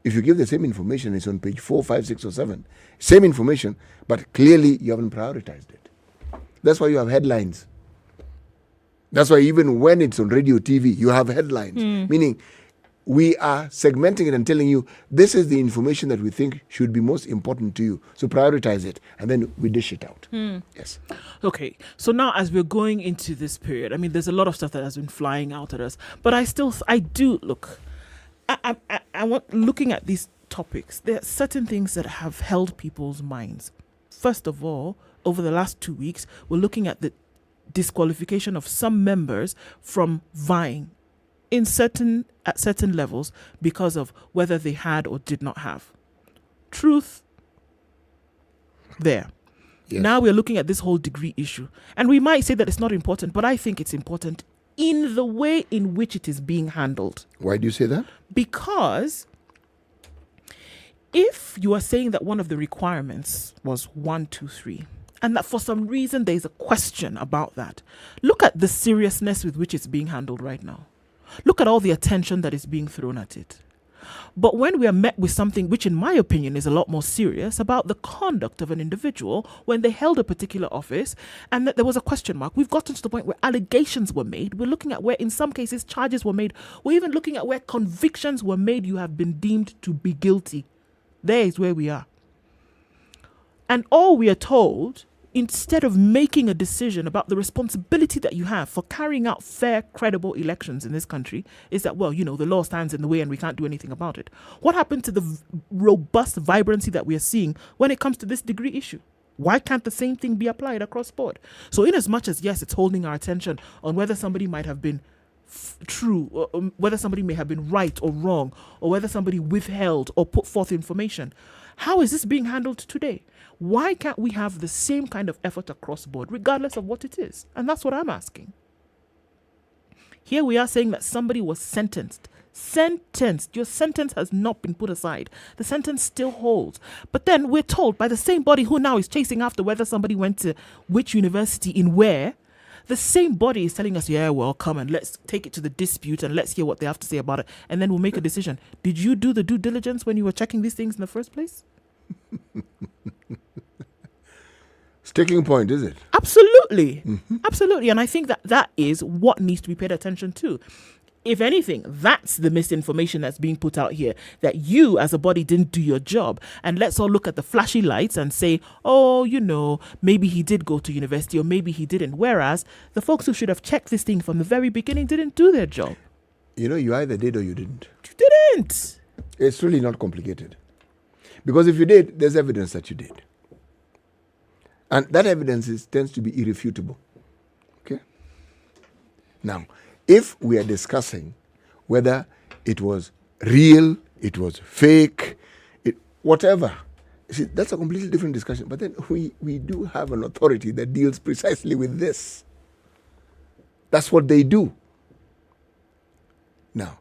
Speaker 15: If you give the same information, it's on page 4, 5, 6, or 7. Same information, but clearly you haven't prioritized it. That's why you have headlines. That's why even when it's on radio, TV, you have headlines. Meaning, we are segmenting it and telling you this is the information that we think should be most important to you. So prioritize it, and then we dish it out. Yes.
Speaker 23: Okay. So now as we're going into this period, I mean, there's a lot of stuff that has been flying out at us, but I do look. I want looking at these topics. There are certain things that have held people's minds. First of all, over the last 2 weeks, we're looking at the disqualification of some members from vying at certain levels because of whether they had or did not have. Truth there. Yes. Now we're looking at this whole degree issue. And we might say that it's not important, but I think it's important in the way in which it is being handled.
Speaker 15: Why do you say that?
Speaker 23: Because if you are saying that one of the requirements was 1, 2, 3, and that for some reason there's a question about that, look at the seriousness with which it's being handled right now. Look at all the attention that is being thrown at it. But when we are met with something which, in my opinion, is a lot more serious about the conduct of an individual when they held a particular office and that there was a question mark, we've gotten to the point where allegations were made. We're looking at where, in some cases, charges were made. We're even looking at where convictions were made. You have been deemed to be guilty. There is where we are. And all we are told, instead of making a decision about the responsibility that you have for carrying out fair, credible elections in this country, is that, well, the law stands in the way and we can't do anything about it. What happened to the robust vibrancy that we are seeing when it comes to this degree issue? Why can't the same thing be applied across board? So in as much as, yes, it's holding our attention on whether somebody might have been true, or whether somebody may have been right or wrong, or whether somebody withheld or put forth information, how is this being handled today? Why can't we have the same kind of effort across board, regardless of what it is? And that's what I'm asking. Here we are saying that somebody was sentenced. Your sentence has not been put aside. The sentence still holds. But then we're told by the same body who now is chasing after whether somebody went to which university in where, the same body is telling us, yeah, well, come and let's take it to the dispute and let's hear what they have to say about it. And then we'll make a decision. Did you do the due diligence when you were checking these things in the first place?
Speaker 15: Sticking point, is it?
Speaker 23: Absolutely. Absolutely. And I think that is what needs to be paid attention to. If anything, that's the misinformation that's being put out here, that you as a body didn't do your job. And let's all look at the flashy lights and say, oh, maybe he did go to university or maybe he didn't. Whereas the folks who should have checked this thing from the very beginning didn't do their job.
Speaker 15: You either did or you didn't.
Speaker 23: You didn't.
Speaker 15: It's really not complicated. Because if you did, there's evidence that you did. And that evidence tends to be irrefutable. Okay? Now, if we are discussing whether it was real, it was fake, whatever, see, that's a completely different discussion. But then we do have an authority that deals precisely with this. That's what they do. Now,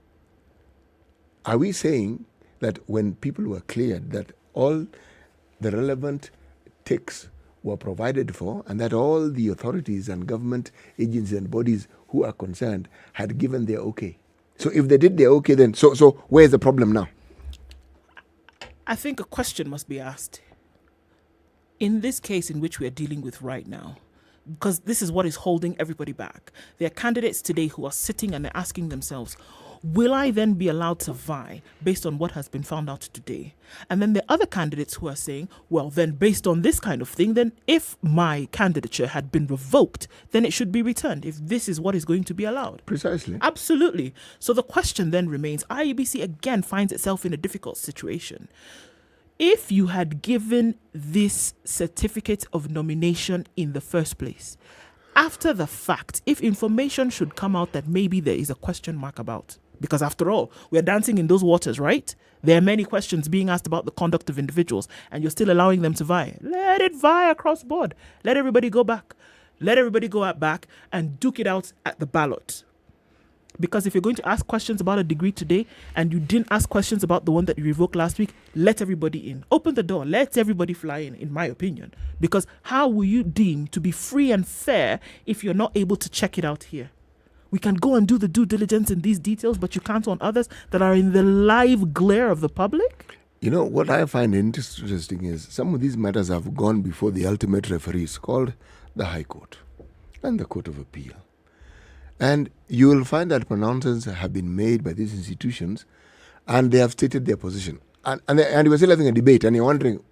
Speaker 15: are we saying that when people were cleared that all the relevant ticks were provided for and that all the authorities and government agencies and bodies who are concerned had given their okay? So if they did their okay, then so where's the problem now?
Speaker 23: I think a question must be asked. In this case in which we are dealing with right now, because this is what is holding everybody back. There are candidates today who are sitting and they're asking themselves, will I then be allowed to vie based on what has been found out today? And then there are other candidates who are saying, well, then based on this kind of thing, then if my candidature had been revoked, then it should be returned if this is what is going to be allowed.
Speaker 15: Precisely.
Speaker 23: Absolutely. So the question then remains, IEBC again finds itself in a difficult situation. If you had given this certificate of nomination in the first place, after the fact, if information should come out that maybe there is a question mark about, because after all, we're dancing in those waters, right? There are many questions being asked about the conduct of individuals, and you're still allowing them to vie. Let it vie across board. Let everybody go back. Let everybody go out back and duke it out at the ballot. Because if you're going to ask questions about a degree today and you didn't ask questions about the one that you revoked last week, let everybody in. Open the door. Let everybody fly in my opinion. Because how will you deem to be free and fair if you're not able to check it out here? We can go and do the due diligence in these details, but you can't on others that are in the live glare of the public?
Speaker 15: What I find interesting is some of these matters have gone before the ultimate referees called the High Court and the Court of Appeal. And you will find that pronouncements have been made by these institutions and they have stated their position. And you were still having a debate and you're wondering,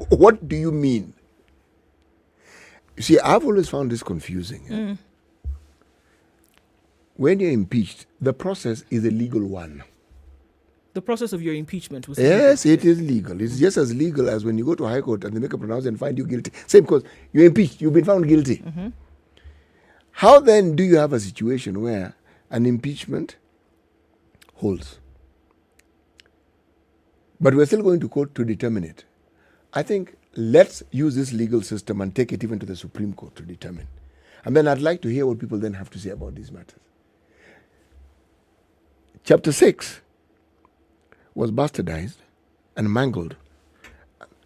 Speaker 15: what do you mean? You see, I've always found this confusing. When you're impeached, the process is a legal one.
Speaker 23: The process of your impeachment was
Speaker 15: Yes, it is legal. It's just as legal as when you go to High Court and they make a pronouncement and find you guilty. Same, because you're impeached, you've been found guilty.
Speaker 23: Mm-hmm.
Speaker 15: How then do you have a situation where an impeachment holds? But we're still going to court to determine it. I think let's use this legal system and take it even to the Supreme Court to determine. And then I'd like to hear what people then have to say about these matters. Chapter 6 was bastardized and mangled.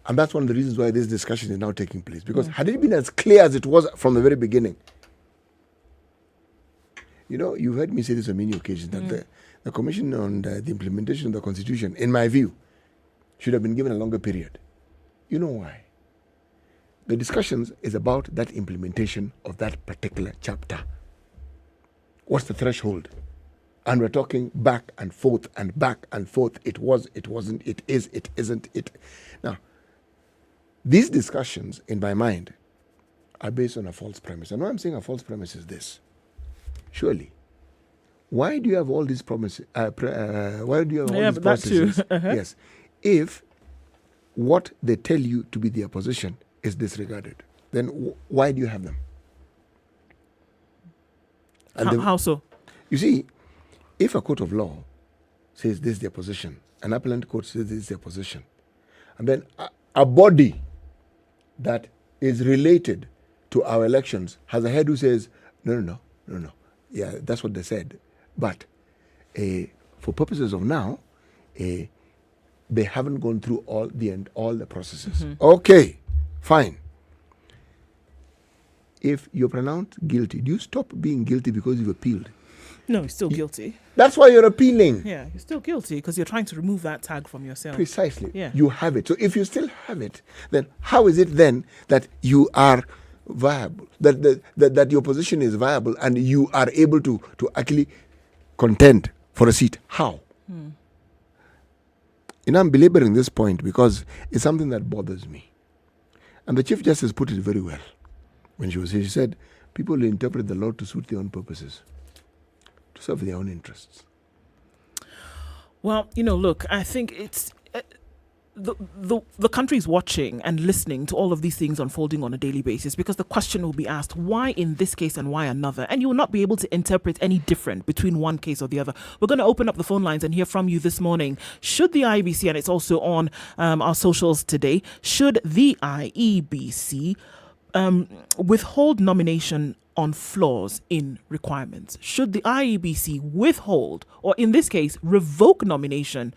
Speaker 15: And that's one of the reasons why this discussion is now taking place. Because had it been as clear as it was from the very beginning, you've heard me say this on many occasions, that the Commission on the implementation of the Constitution, in my view, should have been given a longer period. You know why? The discussions is about that implementation of that particular chapter. What's the threshold? And we're talking back and forth and back and forth. It was, it wasn't, it is, it isn't, it. Now, these discussions, in my mind, are based on a false premise. And why I'm saying a false premise is this. Surely, why do you have all these promises? Why do you have all these processes? Yes, if what they tell you to be their position is disregarded, then why do you have them? And
Speaker 23: how so?
Speaker 15: You see, if a court of law says this is their position, an appellate court says this is their position, and then a body that is related to our elections has a head who says, no. Yeah, that's what they said. But for purposes of now, they haven't gone through all the processes. Mm-hmm. Okay, fine. If you're pronounced guilty, do you stop being guilty because you've appealed?
Speaker 23: No, he's still guilty.
Speaker 15: That's why you're appealing.
Speaker 23: Yeah, you're still guilty because you're trying to remove that tag from yourself.
Speaker 15: Precisely.
Speaker 23: Yeah.
Speaker 15: You have it. So if you still have it, then how is it then that you are viable, that your position is viable and you are able to actually contend for a seat? How? I'm belaboring this point because it's something that bothers me. And the Chief Justice put it very well when she was here. She said, people will interpret the law to suit their own purposes, to serve their own interests.
Speaker 23: Well, look, I think it's the country's watching and listening to all of these things unfolding on a daily basis, because the question will be asked, why in this case and why another? And you will not be able to interpret any different between one case or the other. We're going to open up the phone lines and hear from you this morning. Should the IEBC, and it's also on our socials today, should the IEBC withhold nomination on flaws in requirements? Should the IEBC withhold, or in this case, revoke nomination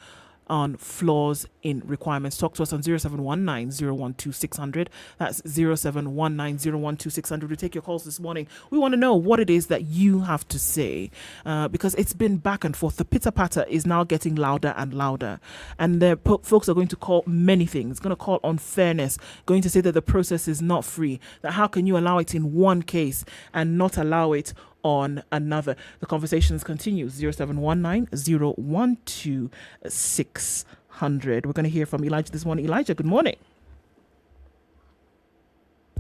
Speaker 23: on flaws in requirements? Talk to us on 0719-012-600. That's 0719-012-600. We take your calls this morning. We want to know what it is that you have to say, because it's been back and forth. The pitter-patter is now getting louder and louder. And the folks are going to call many things. Going to call on fairness, going to say that the process is not free, that how can you allow it in one case and not allow it on another? The conversations continue. 0719-012-600. We're going to hear from Elijah this morning. Elijah, good morning.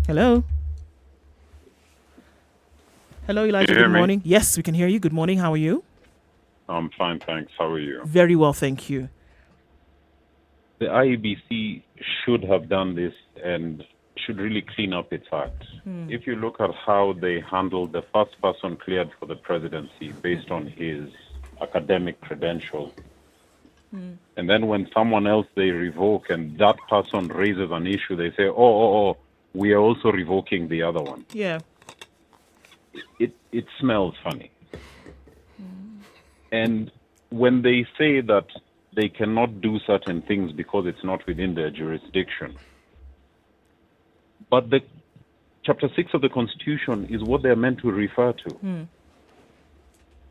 Speaker 23: Hello. Hello, Elijah. Good morning. Yes, we can hear you. Good morning. How are you?
Speaker 7: I'm fine, thanks. How are you?
Speaker 23: Very well, thank you.
Speaker 7: The IEBC should have done this and should really clean up its act. If you look at how they handled the first person cleared for the presidency based on his academic credentials, and then when someone else they revoke and that person raises an issue, they say, oh, we are also revoking the other one.
Speaker 23: Yeah.
Speaker 7: It smells funny. And when they say that they cannot do certain things because it's not within their jurisdiction, but the Chapter 6 of the Constitution is what they're meant to refer to.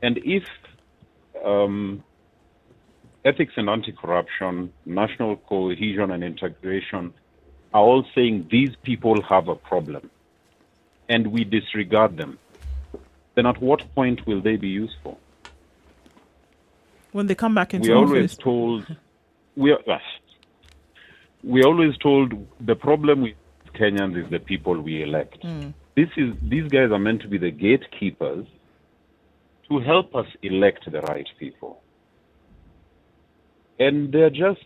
Speaker 7: And if ethics and anti-corruption, national cohesion and integration are all saying these people have a problem and we disregard them, then at what point will they be useful?
Speaker 23: When they come back into
Speaker 7: office. We're always told the problem with Kenyans is the people we elect. These guys are meant to be the gatekeepers to help us elect the right people. And they're just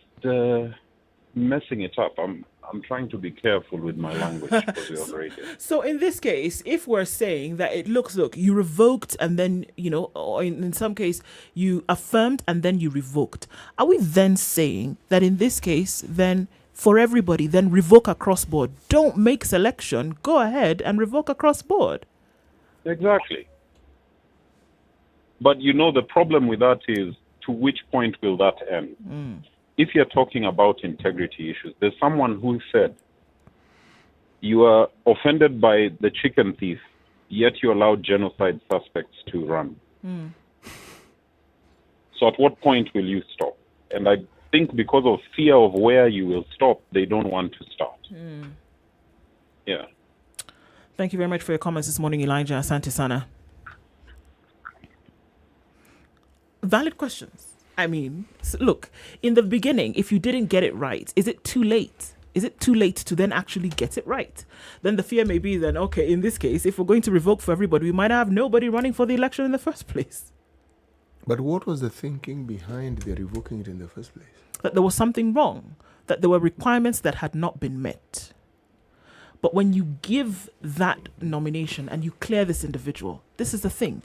Speaker 7: messing it up. I'm trying to be careful with my language because we are radio.
Speaker 23: So in this case, if we're saying that look, you revoked and then, or in some case, you affirmed and then you revoked, are we then saying that in this case, then for everybody, then revoke across board? Don't make selection. Go ahead and revoke across board.
Speaker 7: Exactly. But the problem with that is, to which point will that end? If you're talking about integrity issues, there's someone who said, you are offended by the chicken thief, yet you allowed genocide suspects to run. So at what point will you stop? And I think because of fear of where you will stop, they don't want to start. Yeah.
Speaker 23: Thank you very much for your comments this morning, Elijah. Asante sana. Valid questions. I mean, look, in the beginning, if you didn't get it right, is it too late? Is it too late to then actually get it right? Then the fear may be then, okay, in this case, if we're going to revoke for everybody, we might have nobody running for the election in the first place.
Speaker 15: But what was the thinking behind the revoking it in the first place?
Speaker 23: That there was something wrong, that there were requirements that had not been met. But when you give that nomination and you clear this individual, this is the thing.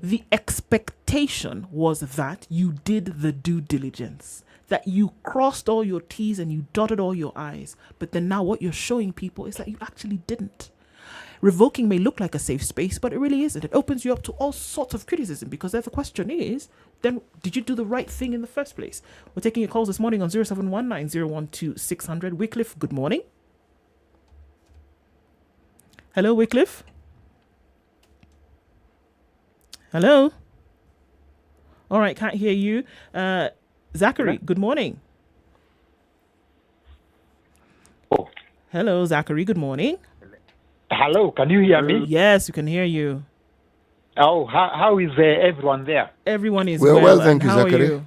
Speaker 23: The expectation was that you did the due diligence, that you crossed all your T's and you dotted all your I's. But then now what you're showing people is that you actually didn't. Revoking may look like a safe space, but it really isn't. It opens you up to all sorts of criticism, because then the question is, then did you do the right thing in the first place? We're taking your calls this morning on 0719-012-600. Wycliffe, good morning. Hello, Wycliffe. Hello. All right, can't hear you. Zachary, good morning.
Speaker 10: Oh.
Speaker 23: Hello, Zachary, good morning.
Speaker 10: Hello, can you hear me?
Speaker 23: Yes, we can hear you.
Speaker 10: Oh, how is everyone there?
Speaker 23: Everyone is
Speaker 15: well. Thank you,
Speaker 23: How
Speaker 15: Zachary.
Speaker 23: are you?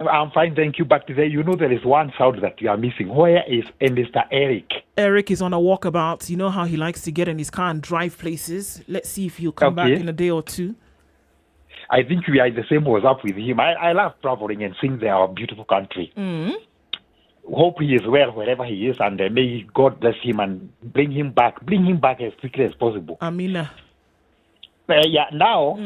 Speaker 10: I'm fine, thank you. But there is one sound that you are missing. Where is Mr. Eric?
Speaker 23: Eric is on a walkabout. You know how he likes to get in his car and drive places. Let's see if he'll come back in a day or two.
Speaker 10: I think we are in the same WhatsApp with him. I love traveling and seeing our beautiful country. Hope he is well wherever he is, and may God bless him and bring him back as quickly as possible.
Speaker 23: Amina.
Speaker 10: Now,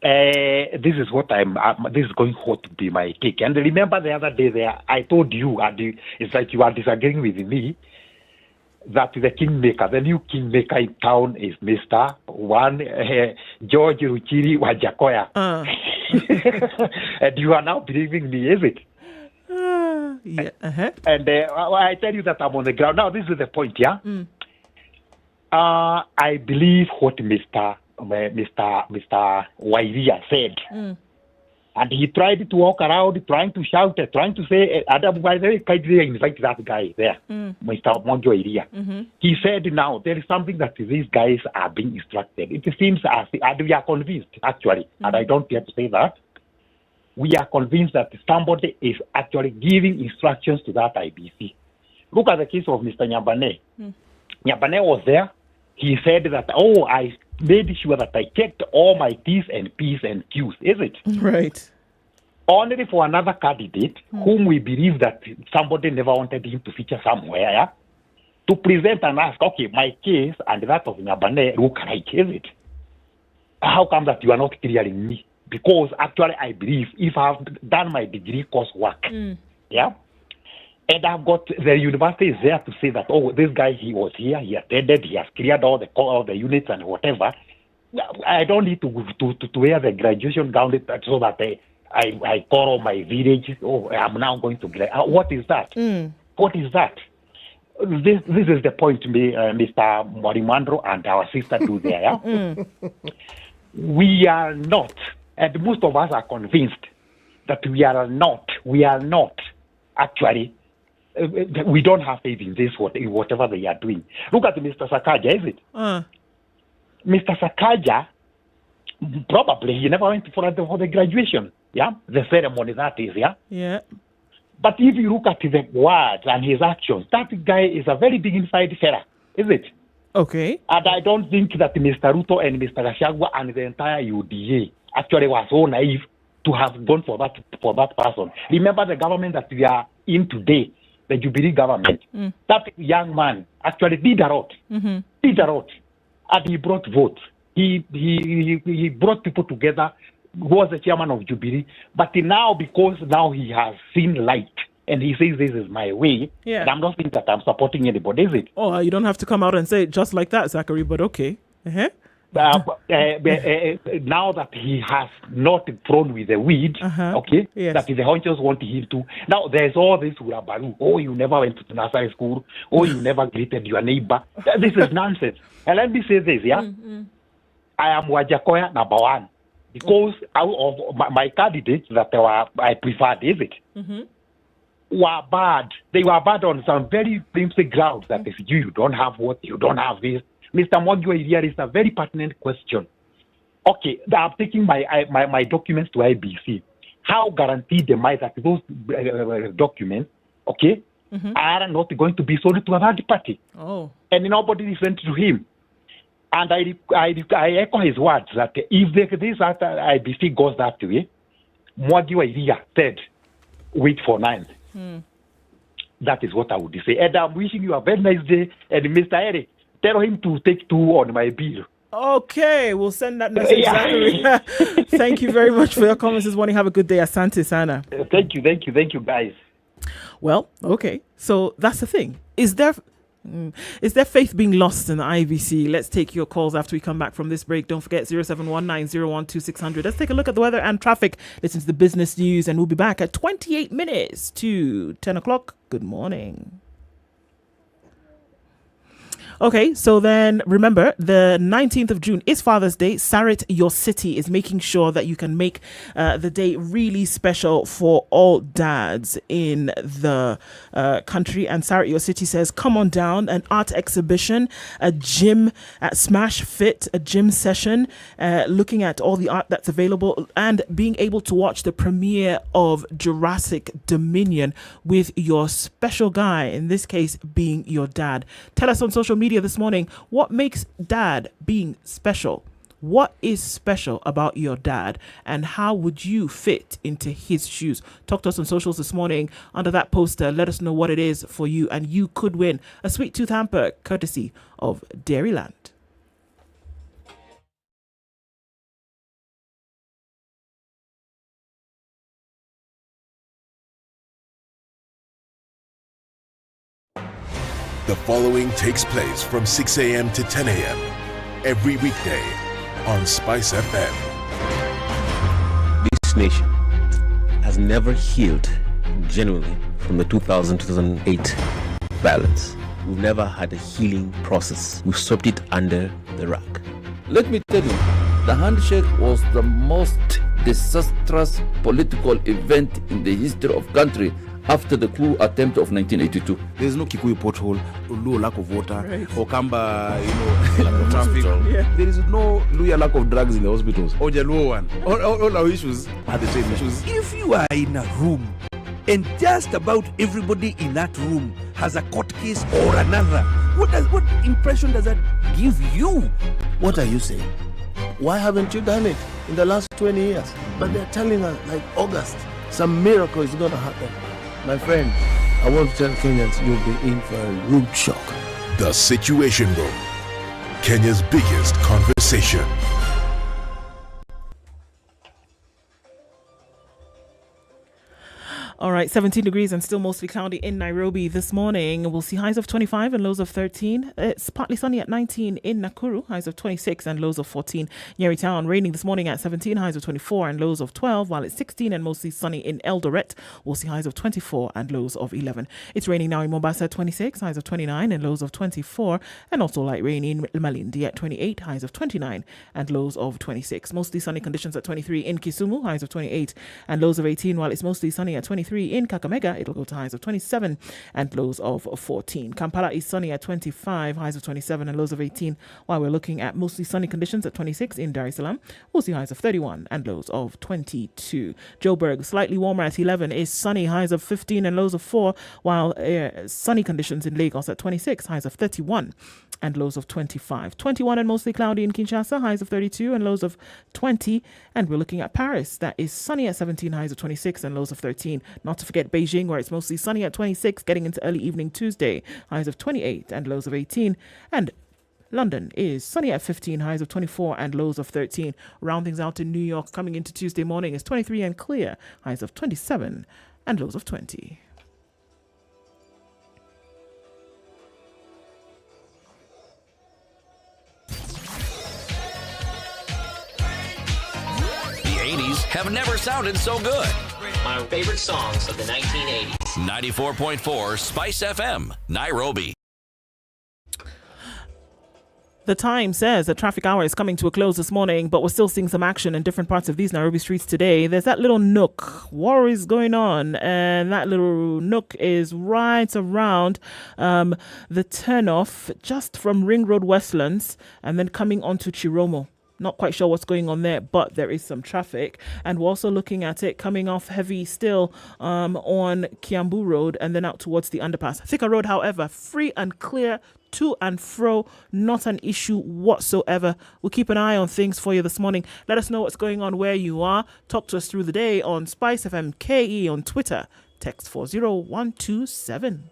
Speaker 10: this is what this is going to be my take. And remember the other day there, I told you, and it's like you are disagreeing with me, that the kingmaker, the new kingmaker in town is Mr. George Ruchiri Wajakoya. And you are now believing me, is it?
Speaker 23: Yeah.
Speaker 10: And I tell you that I'm on the ground. Now, this is the point, yeah? I believe what Mr. Wairia said. And he tried to walk around, trying to shout, trying to say, Adam, by the way, kindly invite that guy there, Mr. Monjo Wairia. He said now, there is something that these guys are being instructed. It seems as, and we are convinced, actually, and I don't dare to say that, we are convinced that somebody is actually giving instructions to that IBC. Look at the case of Mr. Nyambane. Nyambane was there. He said that, I made sure that I checked all my T's and P's and Q's, is it?
Speaker 23: Right.
Speaker 10: Only for another candidate whom we believe that somebody never wanted him to feature somewhere, to present and ask, okay, my case and that of Nyambane look like, is it? How come that you are not clearing me? Because actually I believe if I've done my degree coursework, and I've got the university is there to say that, this guy, he was here, he attended, he has cleared all the units and whatever. I don't need to wear the graduation gown so that I call my village. I'm now going to graduate. What is that? What is that? This is the point, Mr. Morimandro and our sister do there. Yeah? We are not, and most of us are convinced that we are not actually. We don't have faith in this, whatever they are doing. Look at Mr. Sakaja, is it? Mr. Sakaja, probably he never went for the graduation, the ceremony, that is,
Speaker 23: Yeah.
Speaker 10: But if you look at the words and his actions, that guy is a very big inside fella, is it?
Speaker 23: Okay.
Speaker 10: And I don't think that Mr. Ruto and Mr. Gachagua and the entire UDA actually was so naive to have gone for that person. Remember the government that we are in today, the Jubilee government. That young man actually did a lot. Did a lot. And he brought votes. He brought people together, was the chairman of Jubilee. But now, because now he has seen light, and he says this is my way, and I'm not thinking that I'm supporting anybody, is it?
Speaker 23: Oh, you don't have to come out and say it just like that, Zachary, but okay.
Speaker 10: Now that he has not thrown with the weed, that the hunchers want him to. Now there's all this urabaru. You never went to nursery school. You never greeted your neighbor. This is nonsense. And let me say this, I am Wajakoya number one because out of my candidates that I preferred, is it? Were bad. They were bad on some very flimsy grounds. That is, you don't have what, you don't have this. Mr. Mogyo, here is a very pertinent question. Okay, I'm taking my documents to IEBC. How guaranteed am I that those documents, are not going to be sold to a third party? And nobody listened to him. And I echo his words that if this IEBC goes that way, Mogyo here said, wait for 9th. That is what I would say. And I'm wishing you a very nice day. And Mr. Eric, tell him to take 2 on my bill.
Speaker 23: Okay, we'll send that message, Zachary. Thank you very much for your comments this morning. Have a good day. Asante Sana.
Speaker 10: Thank you, guys.
Speaker 23: Well, okay. So that's the thing. Is there faith being lost in the IEBC? Let's take your calls after we come back from this break. Don't forget 0719012600. Let's take a look at the weather and traffic. Listen to the business news, and we'll be back at 28 minutes to 10 o'clock. Good morning. Okay, so then remember, the 19th of June is Father's Day. Sarit Your City is making sure that you can make the day really special for all dads in the country. And Sarit Your City says, come on down, an art exhibition, a gym at Smash Fit, a gym session, looking at all the art that's available and being able to watch the premiere of Jurassic Dominion with your special guy, in this case being your dad. Tell us on social media this morning, what makes dad being special? What is special about your dad, and how would you fit into his shoes? Talk to us on socials this morning under that poster. Let us know what it is for you, and you could win a sweet tooth hamper courtesy of Dairyland.
Speaker 11: The following takes place from 6 a.m. to 10 a.m. every weekday on SpiceFM.
Speaker 13: This nation has never healed genuinely from the 2000-2008 violence. We've never had a healing process. We've swept it under the rug.
Speaker 16: Let me tell you, the handshake was the most disastrous political event in the history of country after the coup attempt of 1982.
Speaker 18: There's no Kikuyu pothole, or low lack of water,
Speaker 23: right,
Speaker 18: or Kamba, lack of traffic. Yeah. There is no Luya lack of drugs in the hospitals. Or Jaluo one. All our issues are the same issues.
Speaker 22: If you are in a room and just about everybody in that room has a court case or another, what impression does that give you?
Speaker 17: What are you saying? Why haven't you done it in the last 20 years? But they're telling us, like August, some miracle is going to happen. My friend, I want to tell Kenyans you'll be in for a rude shock.
Speaker 11: The Situation Room, Kenya's biggest conversation.
Speaker 23: All right, 17 degrees and still mostly cloudy in Nairobi this morning. We'll see highs of 25 and lows of 13. It's partly sunny at 19 in Nakuru, highs of 26 and lows of 14. Nyeri town raining this morning at 17, highs of 24 and lows of 12, while it's 16 and mostly sunny in Eldoret. We'll see highs of 24 and lows of 11. It's raining now in Mombasa at 26, highs of 29 and lows of 24, and also light rain in Malindi at 28, highs of 29 and lows of 26. Mostly sunny conditions at 23 in Kisumu, highs of 28 and lows of 18, while it's mostly sunny at 23 in Kakamega. It'll go to highs of 27 and lows of 14. Kampala is sunny at 25, highs of 27 and lows of 18, while we're looking at mostly sunny conditions at 26 in Dar es Salaam. We'll see highs of 31 and lows of 22. Joburg, slightly warmer at 11, is sunny, highs of 15 and lows of 4, while sunny conditions in Lagos at 26, highs of 31 and lows of 25. 21 and mostly cloudy in Kinshasa, highs of 32 and lows of 20. And we're looking at Paris, that is sunny at 17, highs of 26 and lows of 13. Not to forget Beijing, where it's mostly sunny at 26, getting into early evening Tuesday, highs of 28 and lows of 18. And London is sunny at 15, highs of 24 and lows of 13. Round things out in New York, coming into Tuesday morning, is 23 and clear, highs of 27 and lows of 20.
Speaker 14: Have never sounded so good.
Speaker 25: My favorite songs of the 1980s.
Speaker 14: 94.4 Spice FM, Nairobi.
Speaker 23: The Times says that traffic hour is coming to a close this morning, but we're still seeing some action in different parts of these Nairobi streets today. There's that little nook. War is going on, and that little nook is right around the turnoff just from Ring Road Westlands and then coming onto Chiromo. Not quite sure what's going on there, but there is some traffic. And we're also looking at it coming off heavy still on Kiambu Road and then out towards the underpass. Thika Road, however, free and clear to and fro, not an issue whatsoever. We'll keep an eye on things for you this morning. Let us know what's going on where you are. Talk to us through the day on SpiceFM KE on Twitter. Text 40127.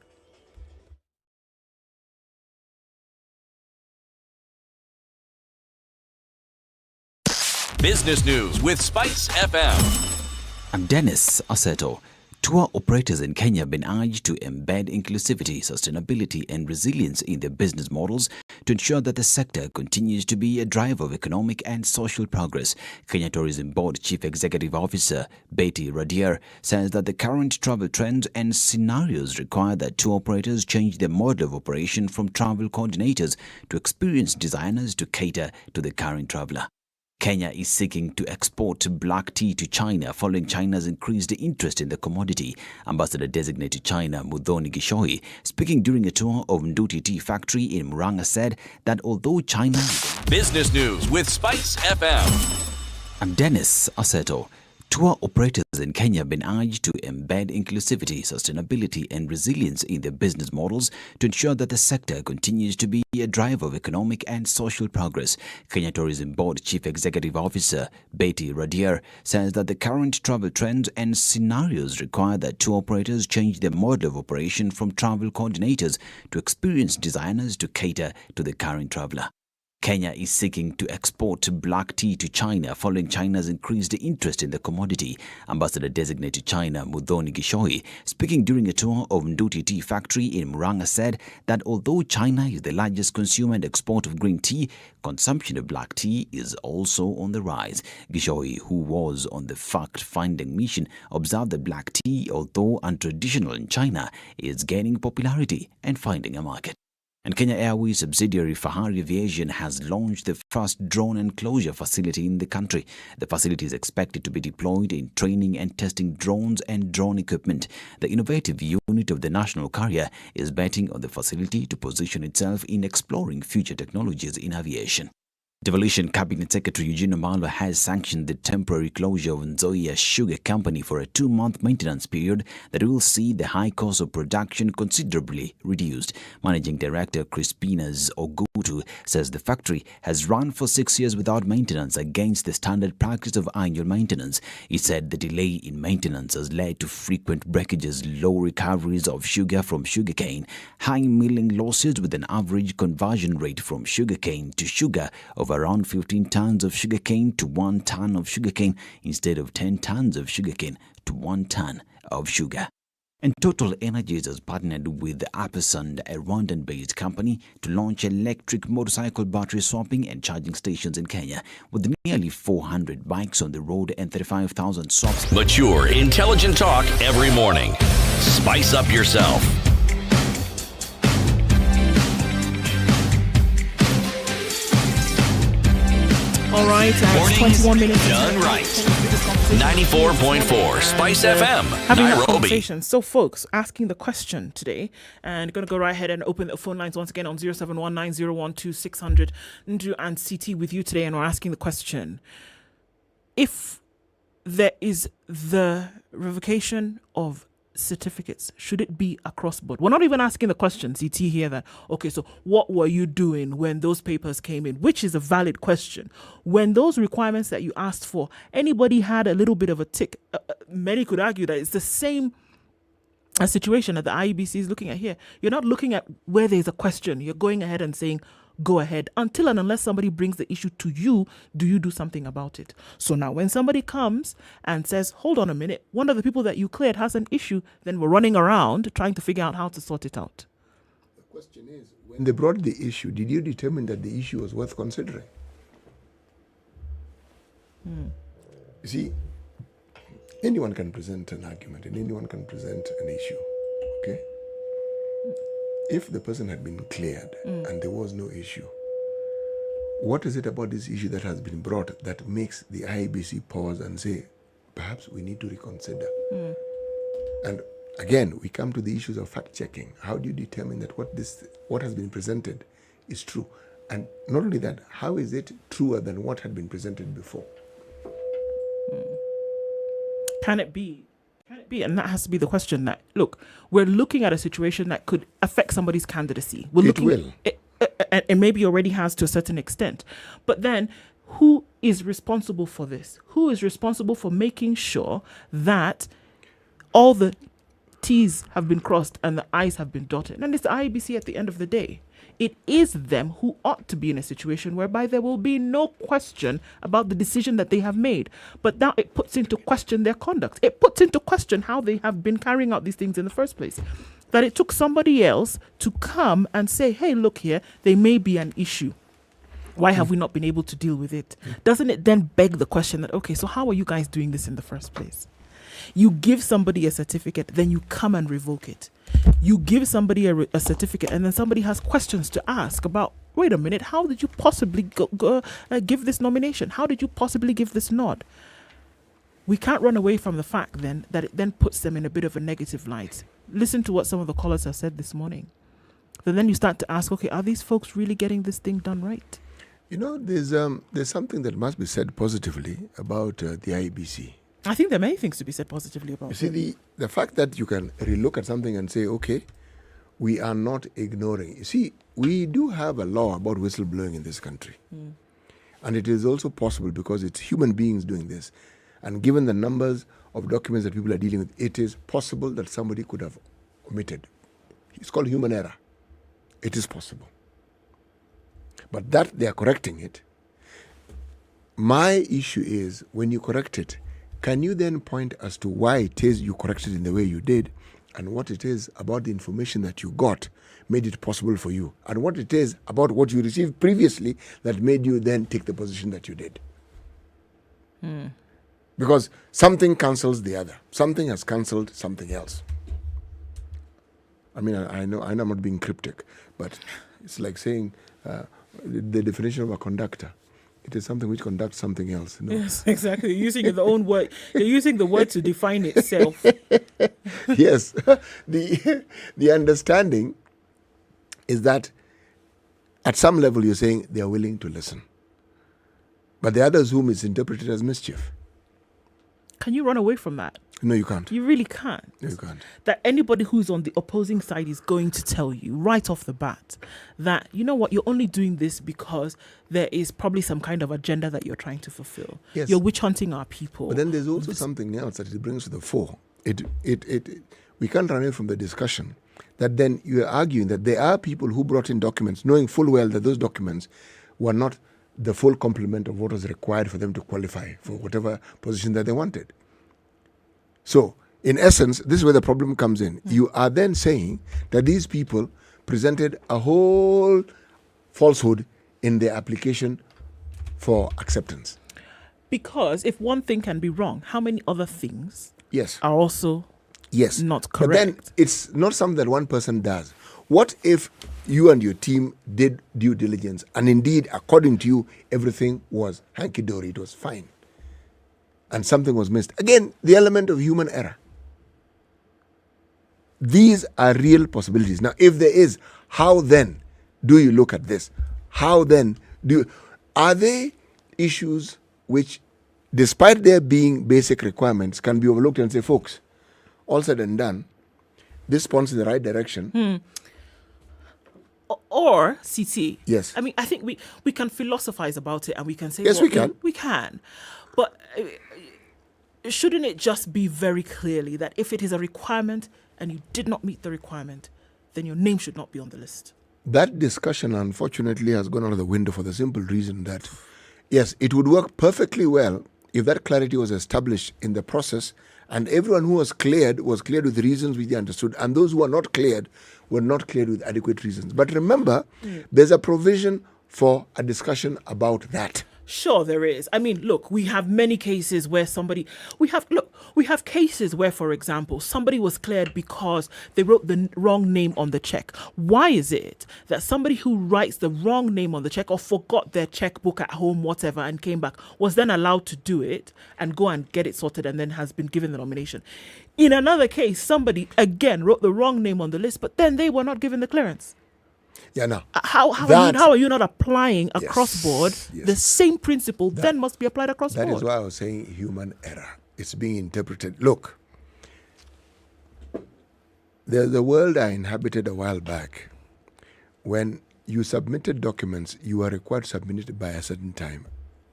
Speaker 14: Business news with Spice FM.
Speaker 1: I'm Dennis Aseto. Tour operators in Kenya have been urged to embed inclusivity, sustainability and resilience in their business models to ensure that the sector continues to be a driver of economic and social progress. Kenya Tourism Board Chief Executive Officer Betty Radier says that the current travel trends and scenarios require that tour operators change their model of operation from travel coordinators to experienced designers to cater to the current traveler. Kenya is seeking to export black tea to China following China's increased interest in the commodity. Ambassador designate to China Muthoni Gishoi, speaking during a tour of Nduti Tea Factory in Murang'a, said that although China...
Speaker 14: Business News with Spice FM.
Speaker 1: I'm Dennis Aseto. Tour operators in Kenya have been urged to embed inclusivity, sustainability and resilience in their business models to ensure that the sector continues to be a driver of economic and social progress. Kenya Tourism Board Chief Executive Officer Betty Radier says that the current travel trends and scenarios require that tour operators change their model of operation from travel coordinators to experienced designers to cater to the current traveler. Kenya is seeking to export black tea to China following China's increased interest in the commodity. Ambassador designate to China Muthoni Gishoi, speaking during a tour of Nduti Tea Factory in Murang'a, said that although China is the largest consumer and exporter of green tea, consumption of black tea is also on the rise. Gishoi, who was on the fact-finding mission, observed that black tea, although untraditional in China, is gaining popularity and finding a market. And Kenya Airways subsidiary Fahari Aviation has launched the first drone enclosure facility in the country. The facility is expected to be deployed in training and testing drones and drone equipment. The innovative unit of the national carrier is betting on the facility to position itself in exploring future technologies in aviation. Devolution Cabinet Secretary Eugene Omalo has sanctioned the temporary closure of Nzoia Sugar Company for a 2-month maintenance period that will see the high cost of production considerably reduced. Managing Director Crispinas Ogutu says the factory has run for 6 years without maintenance against the standard practice of annual maintenance. He said the delay in maintenance has led to frequent breakages, low recoveries of sugar from sugarcane, high milling losses with an average conversion rate from sugarcane to sugar of around 15 tons of sugarcane to 1 ton of sugarcane instead of 10 tons of sugarcane to 1 ton of sugar. And Total Energies has partnered with Apesund, a Rwandan-based company, to launch electric motorcycle battery swapping and charging stations in Kenya. With nearly 400 bikes on the road and 35,000 swaps.
Speaker 14: Mature, intelligent talk every morning. Spice up yourself.
Speaker 23: All right, it's 21 minutes.
Speaker 14: Done right. 94.4 Spice FM,
Speaker 23: Having that
Speaker 14: Nairobi.
Speaker 23: conversation. So, folks, asking the question today, and going to go right ahead and open the phone lines once again on 0719012600. Ndru and CT with you today, and we're asking the question: if there is the revocation of certificates, should it be across board? We're not even asking the question, CT, here that, okay, so what were you doing when those papers came in? Which is a valid question. When those requirements that you asked for, anybody had a little bit of a tick, many could argue that it's the same situation that the IEBC is looking at here. You're not looking at where there's a question. You're going ahead and saying, go ahead, until and unless somebody brings the issue to you, do you do something about it? So now when somebody comes and says, hold on a minute, one of the people that you cleared has an issue, then we're running around trying to figure out how to sort it out.
Speaker 15: The question is, when they brought the issue, did you determine that the issue was worth considering? You see, anyone can present an argument and anyone can present an issue, okay? If the person had been cleared and there was no issue, what is it about this issue that has been brought that makes the IEBC pause and say, perhaps we need to reconsider? And again, we come to the issues of fact-checking. How do you determine that what has been presented is true? And not only that, how is it truer than what had been presented before?
Speaker 23: Can it be? And that has to be the question. That, look, we're looking at a situation that could affect somebody's candidacy. It will. And maybe already has to a certain extent. But then, who is responsible for this? Who is responsible for making sure that all the T's have been crossed and the I's have been dotted? And it's the IEBC at the end of the day. it is them who ought to be in a situation whereby there will be no question about the decision that they have made. But now it puts into question their conduct. It puts into question how they have been carrying out these things in the first place. That it took somebody else to come and say, hey, look here, there may be an issue. Why have we not been able to deal with it? Doesn't it then beg the question that, okay, so how are you guys doing this in the first place? You give somebody a certificate, then you come and revoke it. You give somebody a certificate, and then somebody has questions to ask about, wait a minute, how did you possibly give this nomination? How did you possibly give this nod? We can't run away from the fact then that it then puts them in a bit of a negative light. Listen to what some of the callers have said this morning. So then you start to ask, okay, are these folks really getting this thing done right?
Speaker 15: You know, there's something that must be said positively about the IEBC.
Speaker 23: I think there are many things to be said positively about it.
Speaker 15: You see, the fact that you can relook at something and say, okay, we are not ignoring. You see, we do have a law about whistleblowing in this country. And it is also possible because it's human beings doing this. And given the numbers of documents that people are dealing with, it is possible that somebody could have omitted. It's called human error. It is possible. But that they are correcting it. My issue is, when you correct it, can you then point as to why it is you corrected in the way you did, and what it is about the information that you got made it possible for you, and what it is about what you received previously that made you then take the position that you did? Because something cancels the other. Something has cancelled something else. I mean, I know I'm not being cryptic, but it's like saying the definition of a conductor. It is something which conducts something else. You know?
Speaker 23: Yes, exactly. You're using the own word. You're using the word to define itself.
Speaker 15: Yes. The understanding is that at some level you're saying they are willing to listen. But the others whom it's interpreted as mischief.
Speaker 23: Can you run away from that?
Speaker 15: No, you can't.
Speaker 23: You really can't.
Speaker 15: No, you can't.
Speaker 23: That anybody who's on the opposing side is going to tell you right off the bat that, you know what, you're only doing this because there is probably some kind of agenda that you're trying to fulfill.
Speaker 15: Yes.
Speaker 23: You're witch hunting our people.
Speaker 15: But then there's also something else that it brings to the fore. We can't run away from the discussion that then you're arguing that there are people who brought in documents knowing full well that those documents were not the full complement of what was required for them to qualify for whatever position that they wanted. So, in essence, this is where the problem comes in. You are then saying that these people presented a whole falsehood in their application for acceptance.
Speaker 23: Because if one thing can be wrong, how many other things are also not correct?
Speaker 15: But then it's not something that one person does. What if you and your team did due diligence and indeed, according to you, everything was hanky-dory, it was fine, and something was missed? Again, the element of human error. These are real possibilities. Now, if there is, how then do you look at this? How then are they issues which, despite there being basic requirements, can be overlooked and say, folks, all said and done, this points in the right direction?
Speaker 23: Or, CT,
Speaker 15: yes.
Speaker 23: I mean, I think we can philosophize about it and we can say,
Speaker 15: yes,
Speaker 23: well,
Speaker 15: we can.
Speaker 23: We can. But shouldn't it just be very clearly that if it is a requirement and you did not meet the requirement, then your name should not be on the list?
Speaker 15: That discussion, unfortunately, has gone out of the window for the simple reason that, yes, it would work perfectly well if that clarity was established in the process and everyone who was cleared with reasons which they understood, and those who are not cleared were not cleared with adequate reasons. But remember, there's a provision for a discussion about that.
Speaker 23: Sure, there is. I mean, look, we have many cases where we have cases where, for example, somebody was cleared because they wrote the wrong name on the check. Why is it that somebody who writes the wrong name on the check or forgot their checkbook at home, whatever, and came back was then allowed to do it and go and get it sorted and then has been given the nomination? In another case, somebody, again, wrote the wrong name on the list, but then they were not given the clearance.
Speaker 15: Yeah, no.
Speaker 23: How are you not applying across board? The same principle then must be applied across board.
Speaker 15: That is why I was saying human error. It's being interpreted. Look, there's a world I inhabited a while back. When you submitted documents, you were required to submit it by a certain time.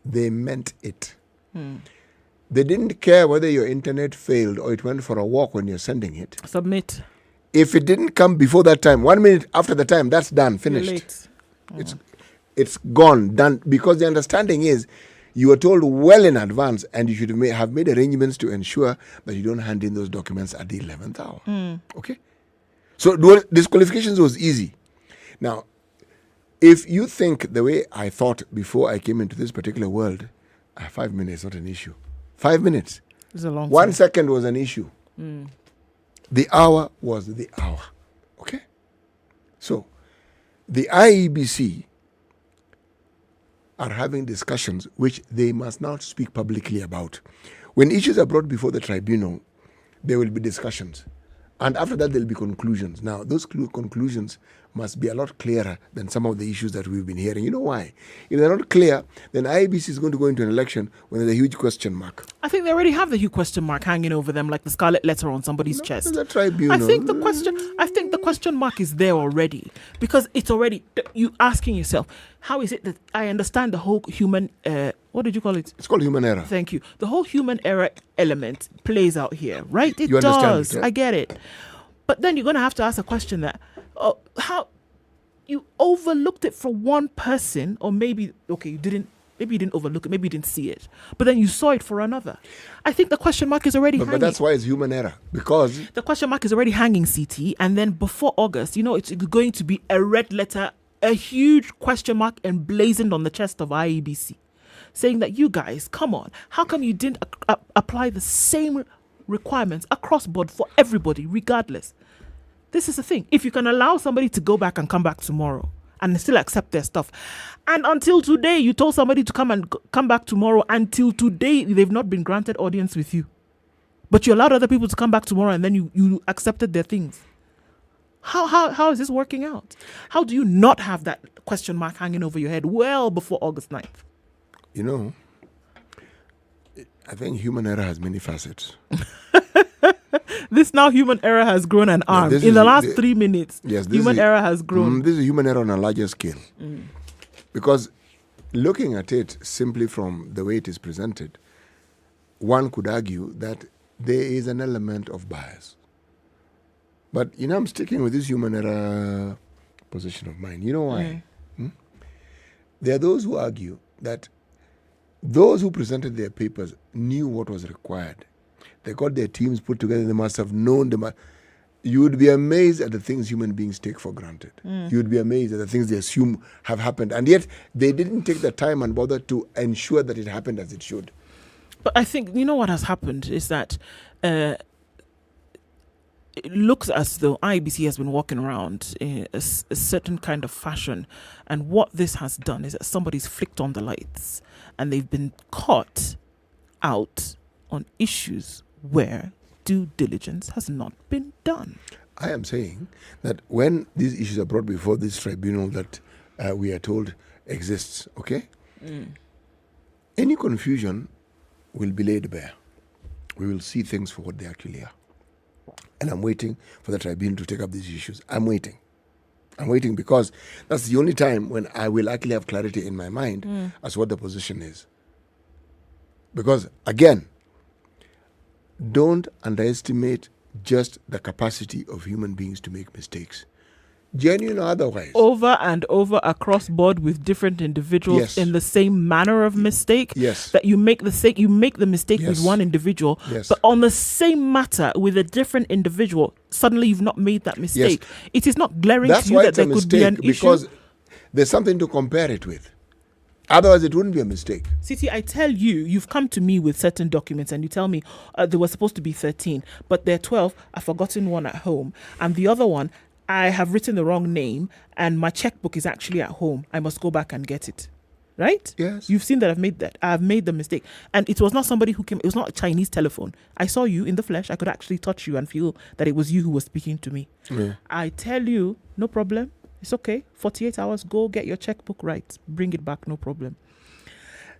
Speaker 15: They meant it. They didn't care whether your internet failed or it went for a walk when you're sending it.
Speaker 23: Submit.
Speaker 15: If it didn't come before that time, 1 minute after the time, that's done, finished. It's gone, done. Because the understanding is you were told well in advance, and you should have made arrangements to ensure that you don't hand in those documents at the 11th hour. Okay? So disqualifications was easy. Now, if you think the way I thought before I came into this particular world, 5 minutes not an issue. 5 minutes.
Speaker 23: It's a long
Speaker 15: 1
Speaker 23: time.
Speaker 15: second was an issue. The hour was the hour. Okay? So, the IEBC are having discussions which they must not speak publicly about. When issues are brought before the tribunal, there will be discussions. And after that, there will be conclusions. Now, those conclusions must be a lot clearer than some of the issues that we've been hearing. You know why? If they're not clear, then IEBC is going to go into an election when there's a huge question mark.
Speaker 23: I think they already have the huge question mark hanging over them, like the scarlet letter on somebody's chest.
Speaker 15: The tribunal.
Speaker 23: I think the question mark is there already, because it's already, you asking yourself, how is it that I understand the whole human, what did you call it?
Speaker 15: It's called human error.
Speaker 23: Thank you. The whole human error element plays out here, right? It
Speaker 15: You understand
Speaker 23: does.
Speaker 15: it, yeah?
Speaker 23: I get it. But then you're going to have to ask a question that, how you overlooked it for one person, or maybe, okay, you didn't overlook it, maybe you didn't see it, but then you saw it for another. I think the question mark is already hanging.
Speaker 15: But that's why it's human error, because
Speaker 23: the question mark is already hanging, CT, and then before August, it's going to be a red letter, a huge question mark emblazoned on the chest of IEBC, saying that you guys, come on, how come you didn't apply the same requirements across board for everybody, regardless? This is the thing. If you can allow somebody to go back and come back tomorrow and still accept their stuff, and until today you told somebody to come back tomorrow, until today they've not been granted audience with you, but you allowed other people to come back tomorrow and then you accepted their things. How is this working out? How do you not have that question mark hanging over your head well before August 9th?
Speaker 15: I think human error has many facets.
Speaker 23: This now human error has grown an arm. In the last 3 minutes, human error has grown.
Speaker 15: This is human error on a larger scale. Because looking at it simply from the way it is presented, one could argue that there is an element of bias. But, I'm sticking with this human error position of mine. You know why? There are those who argue that those who presented their papers knew what was required. They got their teams put together. They must have known. You would be amazed at the things human beings take for granted. You would be amazed at the things they assume have happened. And yet, they didn't take the time and bother to ensure that it happened as it should.
Speaker 23: But I think, what has happened is that it looks as though IEBC has been walking around in a certain kind of fashion. And what this has done is that somebody's flicked on the lights and they've been caught out on issues where due diligence has not been done.
Speaker 15: I am saying that when these issues are brought before this tribunal that we are told exists, okay? Any confusion will be laid bare. We will see things for what they actually are. And I'm waiting for the tribunal to take up these issues. I'm waiting because that's the only time when I will actually have clarity in my mind as to what the position is. Because, again, don't underestimate just the capacity of human beings to make mistakes. Genuine or otherwise.
Speaker 23: Over and over across board with different individuals in the same manner of mistake. That you make the mistake with one individual, but on the same matter with a different individual, suddenly you've not made that mistake. It is not glaring to you that there could be an issue.
Speaker 15: Because there's something to compare it with. Otherwise, it wouldn't be a mistake.
Speaker 23: City, I tell you, you've come to me with certain documents and you tell me there were supposed to be 13, but there are 12. I've forgotten one at home. And the other one, I have written the wrong name and my checkbook is actually at home. I must go back and get it. Right?
Speaker 15: Yes.
Speaker 23: You've seen that I've made the mistake. And it was not somebody who came, it was not a Chinese telephone. I saw you in the flesh. I could actually touch you and feel that it was you who was speaking to me.
Speaker 15: Yeah.
Speaker 23: I tell you, no problem. It's okay. 48 hours, go get your checkbook right. Bring it back, no problem.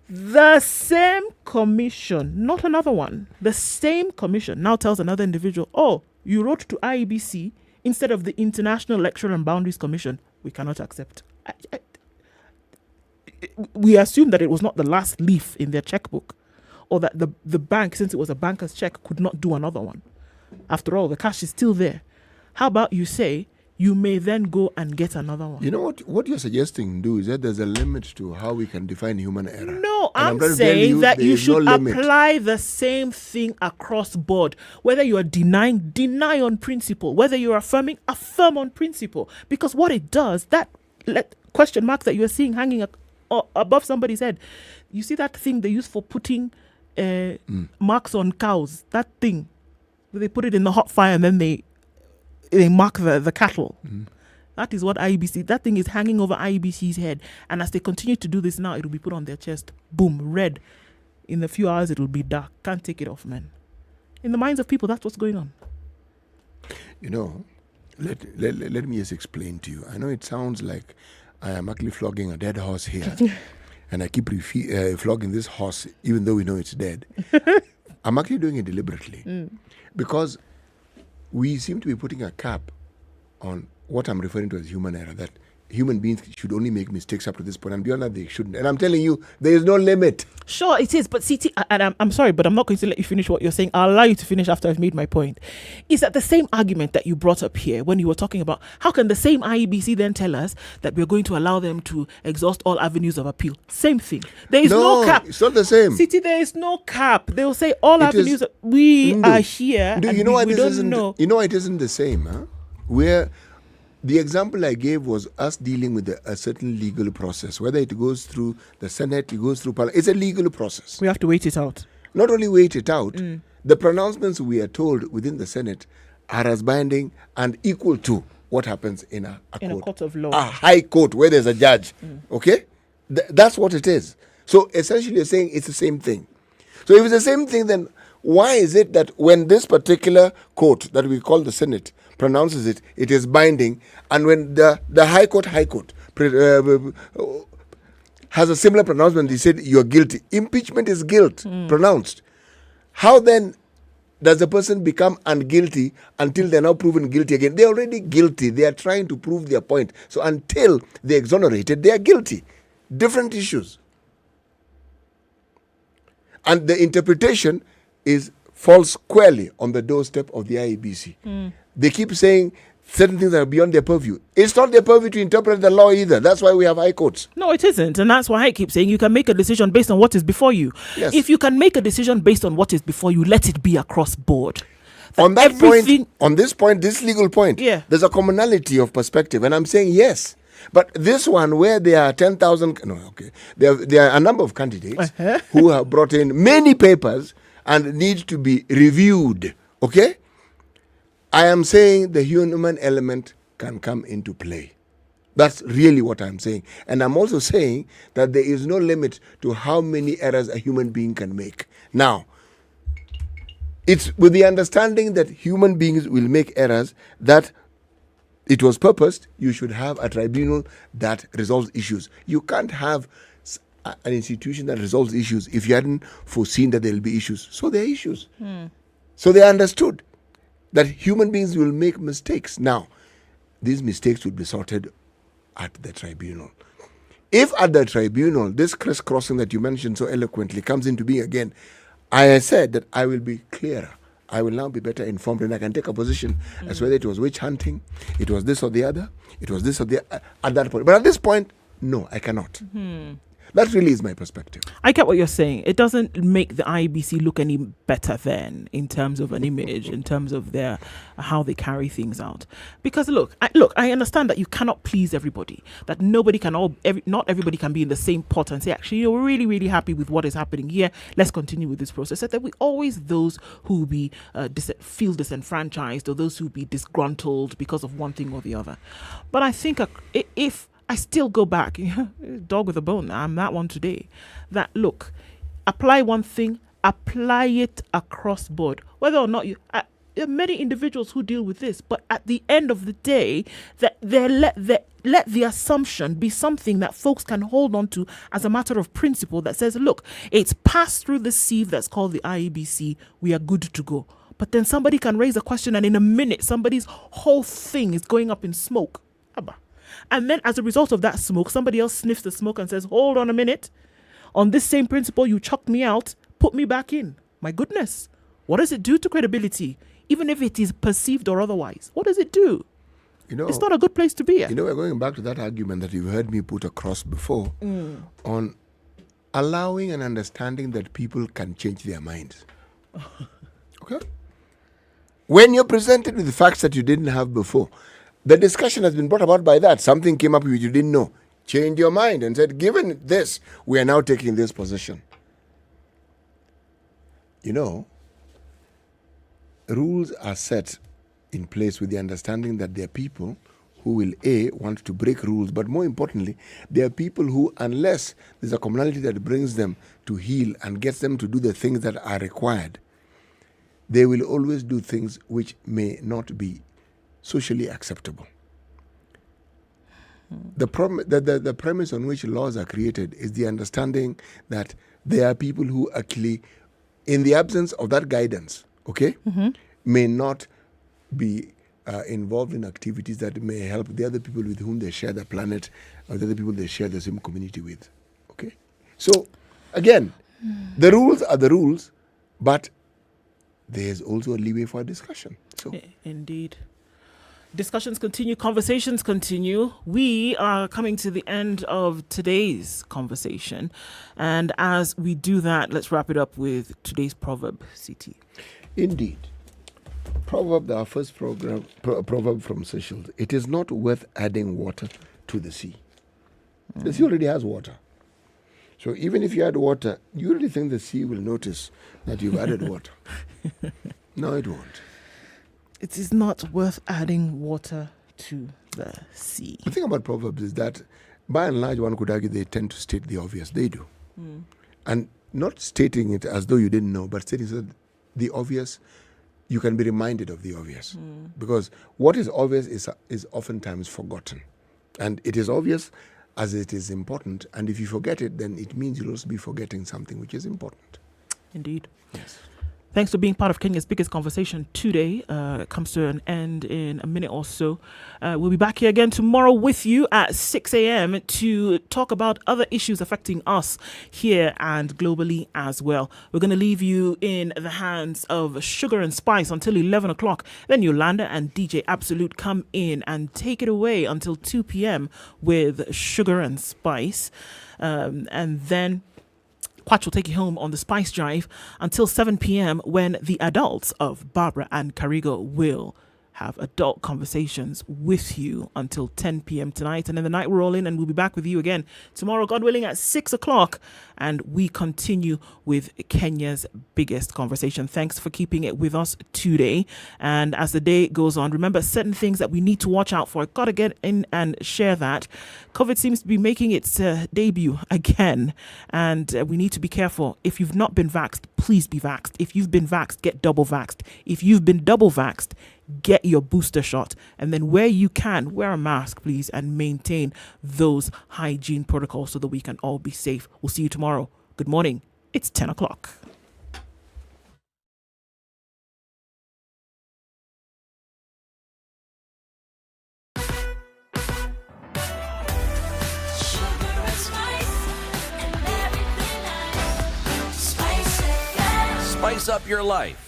Speaker 23: The same commission, not another one, the same commission now tells another individual, oh, you wrote to IEBC instead of the International Electoral and Boundaries Commission. We cannot accept. We assume that it was not the last leaf in their checkbook, or that the bank, since it was a banker's check, could not do another one. After all, the cash is still there. How about you say, you may then go and get another one?
Speaker 15: You know what you're suggesting is that there's a limit to how we can define human error.
Speaker 23: No, I'm saying that you should apply the same thing across board. Whether you are denying, deny on principle. Whether you're affirming, affirm on principle. Because what it does, that question mark that you're seeing hanging above somebody's head, you see that thing they use for putting marks on cows, that thing, they put it in the hot fire and then they mark the cattle. That is what IEBC, that thing is hanging over IEBC's head. And as they continue to do this now, it will be put on their chest. Boom, red. In a few hours, it will be dark. Can't take it off, man. In the minds of people, that's what's going on.
Speaker 15: You know, let me just explain to you. I know it sounds like I am actually flogging a dead horse here. And I keep flogging this horse, even though we know it's dead. I'm actually doing it deliberately. Because we seem to be putting a cap on what I'm referring to as human error, that human beings should only make mistakes up to this point, and beyond that they shouldn't. And I'm telling you, there is no limit.
Speaker 23: Sure, it is. But CT, and I'm sorry, but I'm not going to let you finish what you're saying. I'll allow you to finish after I've made my point. Is that the same argument that you brought up here when you were talking about how can the same IEBC then tell us that we're going to allow them to exhaust all avenues of appeal? Same thing. There is no cap.
Speaker 15: It's not the same.
Speaker 23: CT, there is no cap. They will say all avenues. We are here.
Speaker 15: You know why it isn't the same? Huh? Where the example I gave was us dealing with a certain legal process, whether it goes through the Senate, it goes through Parliament. It's a legal process.
Speaker 23: We have to wait it out.
Speaker 15: Not only wait it out, the pronouncements we are told within the Senate are as binding and equal to what happens in a
Speaker 23: court of law.
Speaker 15: A high court where there's a judge. Okay? That's what it is. So essentially you're saying it's the same thing. So if it's the same thing, then why is it that when this particular court that we call the Senate pronounces it, it is binding, and when the High Court has a similar pronouncement, they said you're guilty. Impeachment is guilt pronounced. How then does the person become unguilty until they're now proven guilty again? They're already guilty. They are trying to prove their point. So until they're exonerated, they are guilty. Different issues. And the interpretation falls squarely on the doorstep of the IEBC. They keep saying certain things are beyond their purview. It's not their purview to interpret the law either. That's why we have high courts.
Speaker 23: No, it isn't. And that's why I keep saying you can make a decision based on what is before you.
Speaker 15: Yes.
Speaker 23: If you can make a decision based on what is before you, let it be across board.
Speaker 15: On that point, on this point, this legal point, there's a commonality of perspective. And I'm saying yes. But this one where there are 10,000, there are a number of candidates who have brought in many papers and need to be reviewed. Okay? I am saying the human element can come into play. That's really what I'm saying. And I'm also saying that there is no limit to how many errors a human being can make. Now, it's with the understanding that human beings will make errors, that it was purposed, you should have a tribunal that resolves issues. You can't have an institution that resolves issues if you hadn't foreseen that there will be issues. So there are issues. So they understood that human beings will make mistakes. Now, these mistakes will be sorted at the tribunal. If at the tribunal, this crisscrossing that you mentioned so eloquently comes into being again, I said that I will be clearer. I will now be better informed, and I can take a position as whether it was witch hunting, it was this or the other, it was this or the at that point. But at this point, no, I cannot. That really is my perspective.
Speaker 23: I get what you're saying. It doesn't make the IEBC look any better then in terms of an image, in terms of their how they carry things out. Because look, I understand that you cannot please everybody. That nobody can not everybody can be in the same pot and say, actually, you're really, really happy with what is happening here. Let's continue with this process. That we always those who be feel disenfranchised, or those who be disgruntled because of one thing or the other. But I think if I still go back, dog with a bone, I'm that one today, that look, apply one thing, apply it across board. Whether or not there are many individuals who deal with this, but at the end of the day, that let the assumption be something that folks can hold on to as a matter of principle that says, look, it's passed through the sieve that's called the IEBC, we are good to go. But then somebody can raise a question and in a minute, somebody's whole thing is going up in smoke. And then as a result of that smoke, somebody else sniffs the smoke and says, hold on a minute. On this same principle, you chucked me out, put me back in. My goodness, what does it do to credibility even if it is perceived or otherwise? What does it do? It's not a good place to be at.
Speaker 15: We're going back to that argument that you've heard me put across before on allowing and understanding that people can change their minds. Okay? When you're presented with the facts that you didn't have before, the discussion has been brought about by that. Something came up which you didn't know. Change your mind and said, given this, we are now taking this position. Rules are set in place with the understanding that there are people who will want to break rules, but more importantly, there are people who, unless there's a commonality that brings them to heel and gets them to do the things that are required, they will always do things which may not be socially acceptable. The premise on which laws are created is the understanding that there are people who actually, in the absence of that guidance, may not be involved in activities that may help the other people with whom they share the planet or the other people they share the same community with. Okay? So, again, the rules are the rules, but there's also a leeway for a discussion. So,
Speaker 23: Indeed. Discussions continue, conversations continue. We are coming to the end of today's conversation. And as we do that, let's wrap it up with today's proverb, CT.
Speaker 15: Indeed. Proverb, our first proverb from Seychelles. It is not worth adding water to the sea. The sea already has water. So even if you add water, you really think the sea will notice that you've added water? No, it won't.
Speaker 23: It is not worth adding water to the sea.
Speaker 15: The thing about proverbs is that, by and large, one could argue they tend to state the obvious. They do. And not stating it as though you didn't know, but stating the obvious, you can be reminded of the obvious. Because what is obvious is oftentimes forgotten. And it is obvious as it is important. And if you forget it, then it means you'll also be forgetting something which is important.
Speaker 23: Indeed.
Speaker 15: Yes.
Speaker 23: Thanks for being part of Kenya's biggest conversation today. It comes to an end in a minute or so. We'll be back here again tomorrow with you at 6 a.m. to talk about other issues affecting us here and globally as well. We're going to leave you in the hands of Sugar and Spice until 11 o'clock. Then Yolanda and DJ Absolute come in and take it away until 2 p.m. with Sugar and Spice. And then Quach will take you home on the Spice Drive until 7 p.m. when the adults of Barbara and Karigo will have adult conversations with you until 10 p.m. tonight. And then the night we're all in, and we'll be back with you again tomorrow, God willing, at 6 o'clock. And we continue with Kenya's biggest conversation. Thanks for keeping it with us today. And as the day goes on, remember certain things that we need to watch out for. Got to get in and share that. COVID seems to be making its debut again. And we need to be careful. If you've not been vaxxed, please be vaxxed. If you've been vaxxed, get double vaxxed. If you've been double vaxxed, get your booster shot. And then where you can, wear a mask, please, and maintain those hygiene protocols so that we can all be safe. We'll see you tomorrow. Good morning. It's 10 o'clock.
Speaker 14: Spice up your life.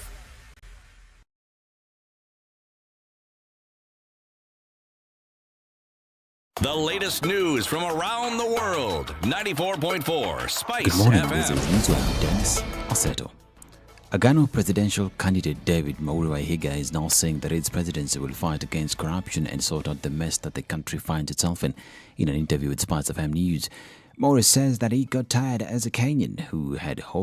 Speaker 14: The latest news from around the world. 94.4 Spice
Speaker 1: Good morning,
Speaker 14: FM.
Speaker 1: this is Nizwa Dennis Oseto. A Ghana presidential candidate David Mawuriwahiga is now saying that its presidency will fight against corruption and sort out the mess that the country finds itself in. In an interview with SpiceFM News, Morris says that he got tired as a Kenyan who had hoped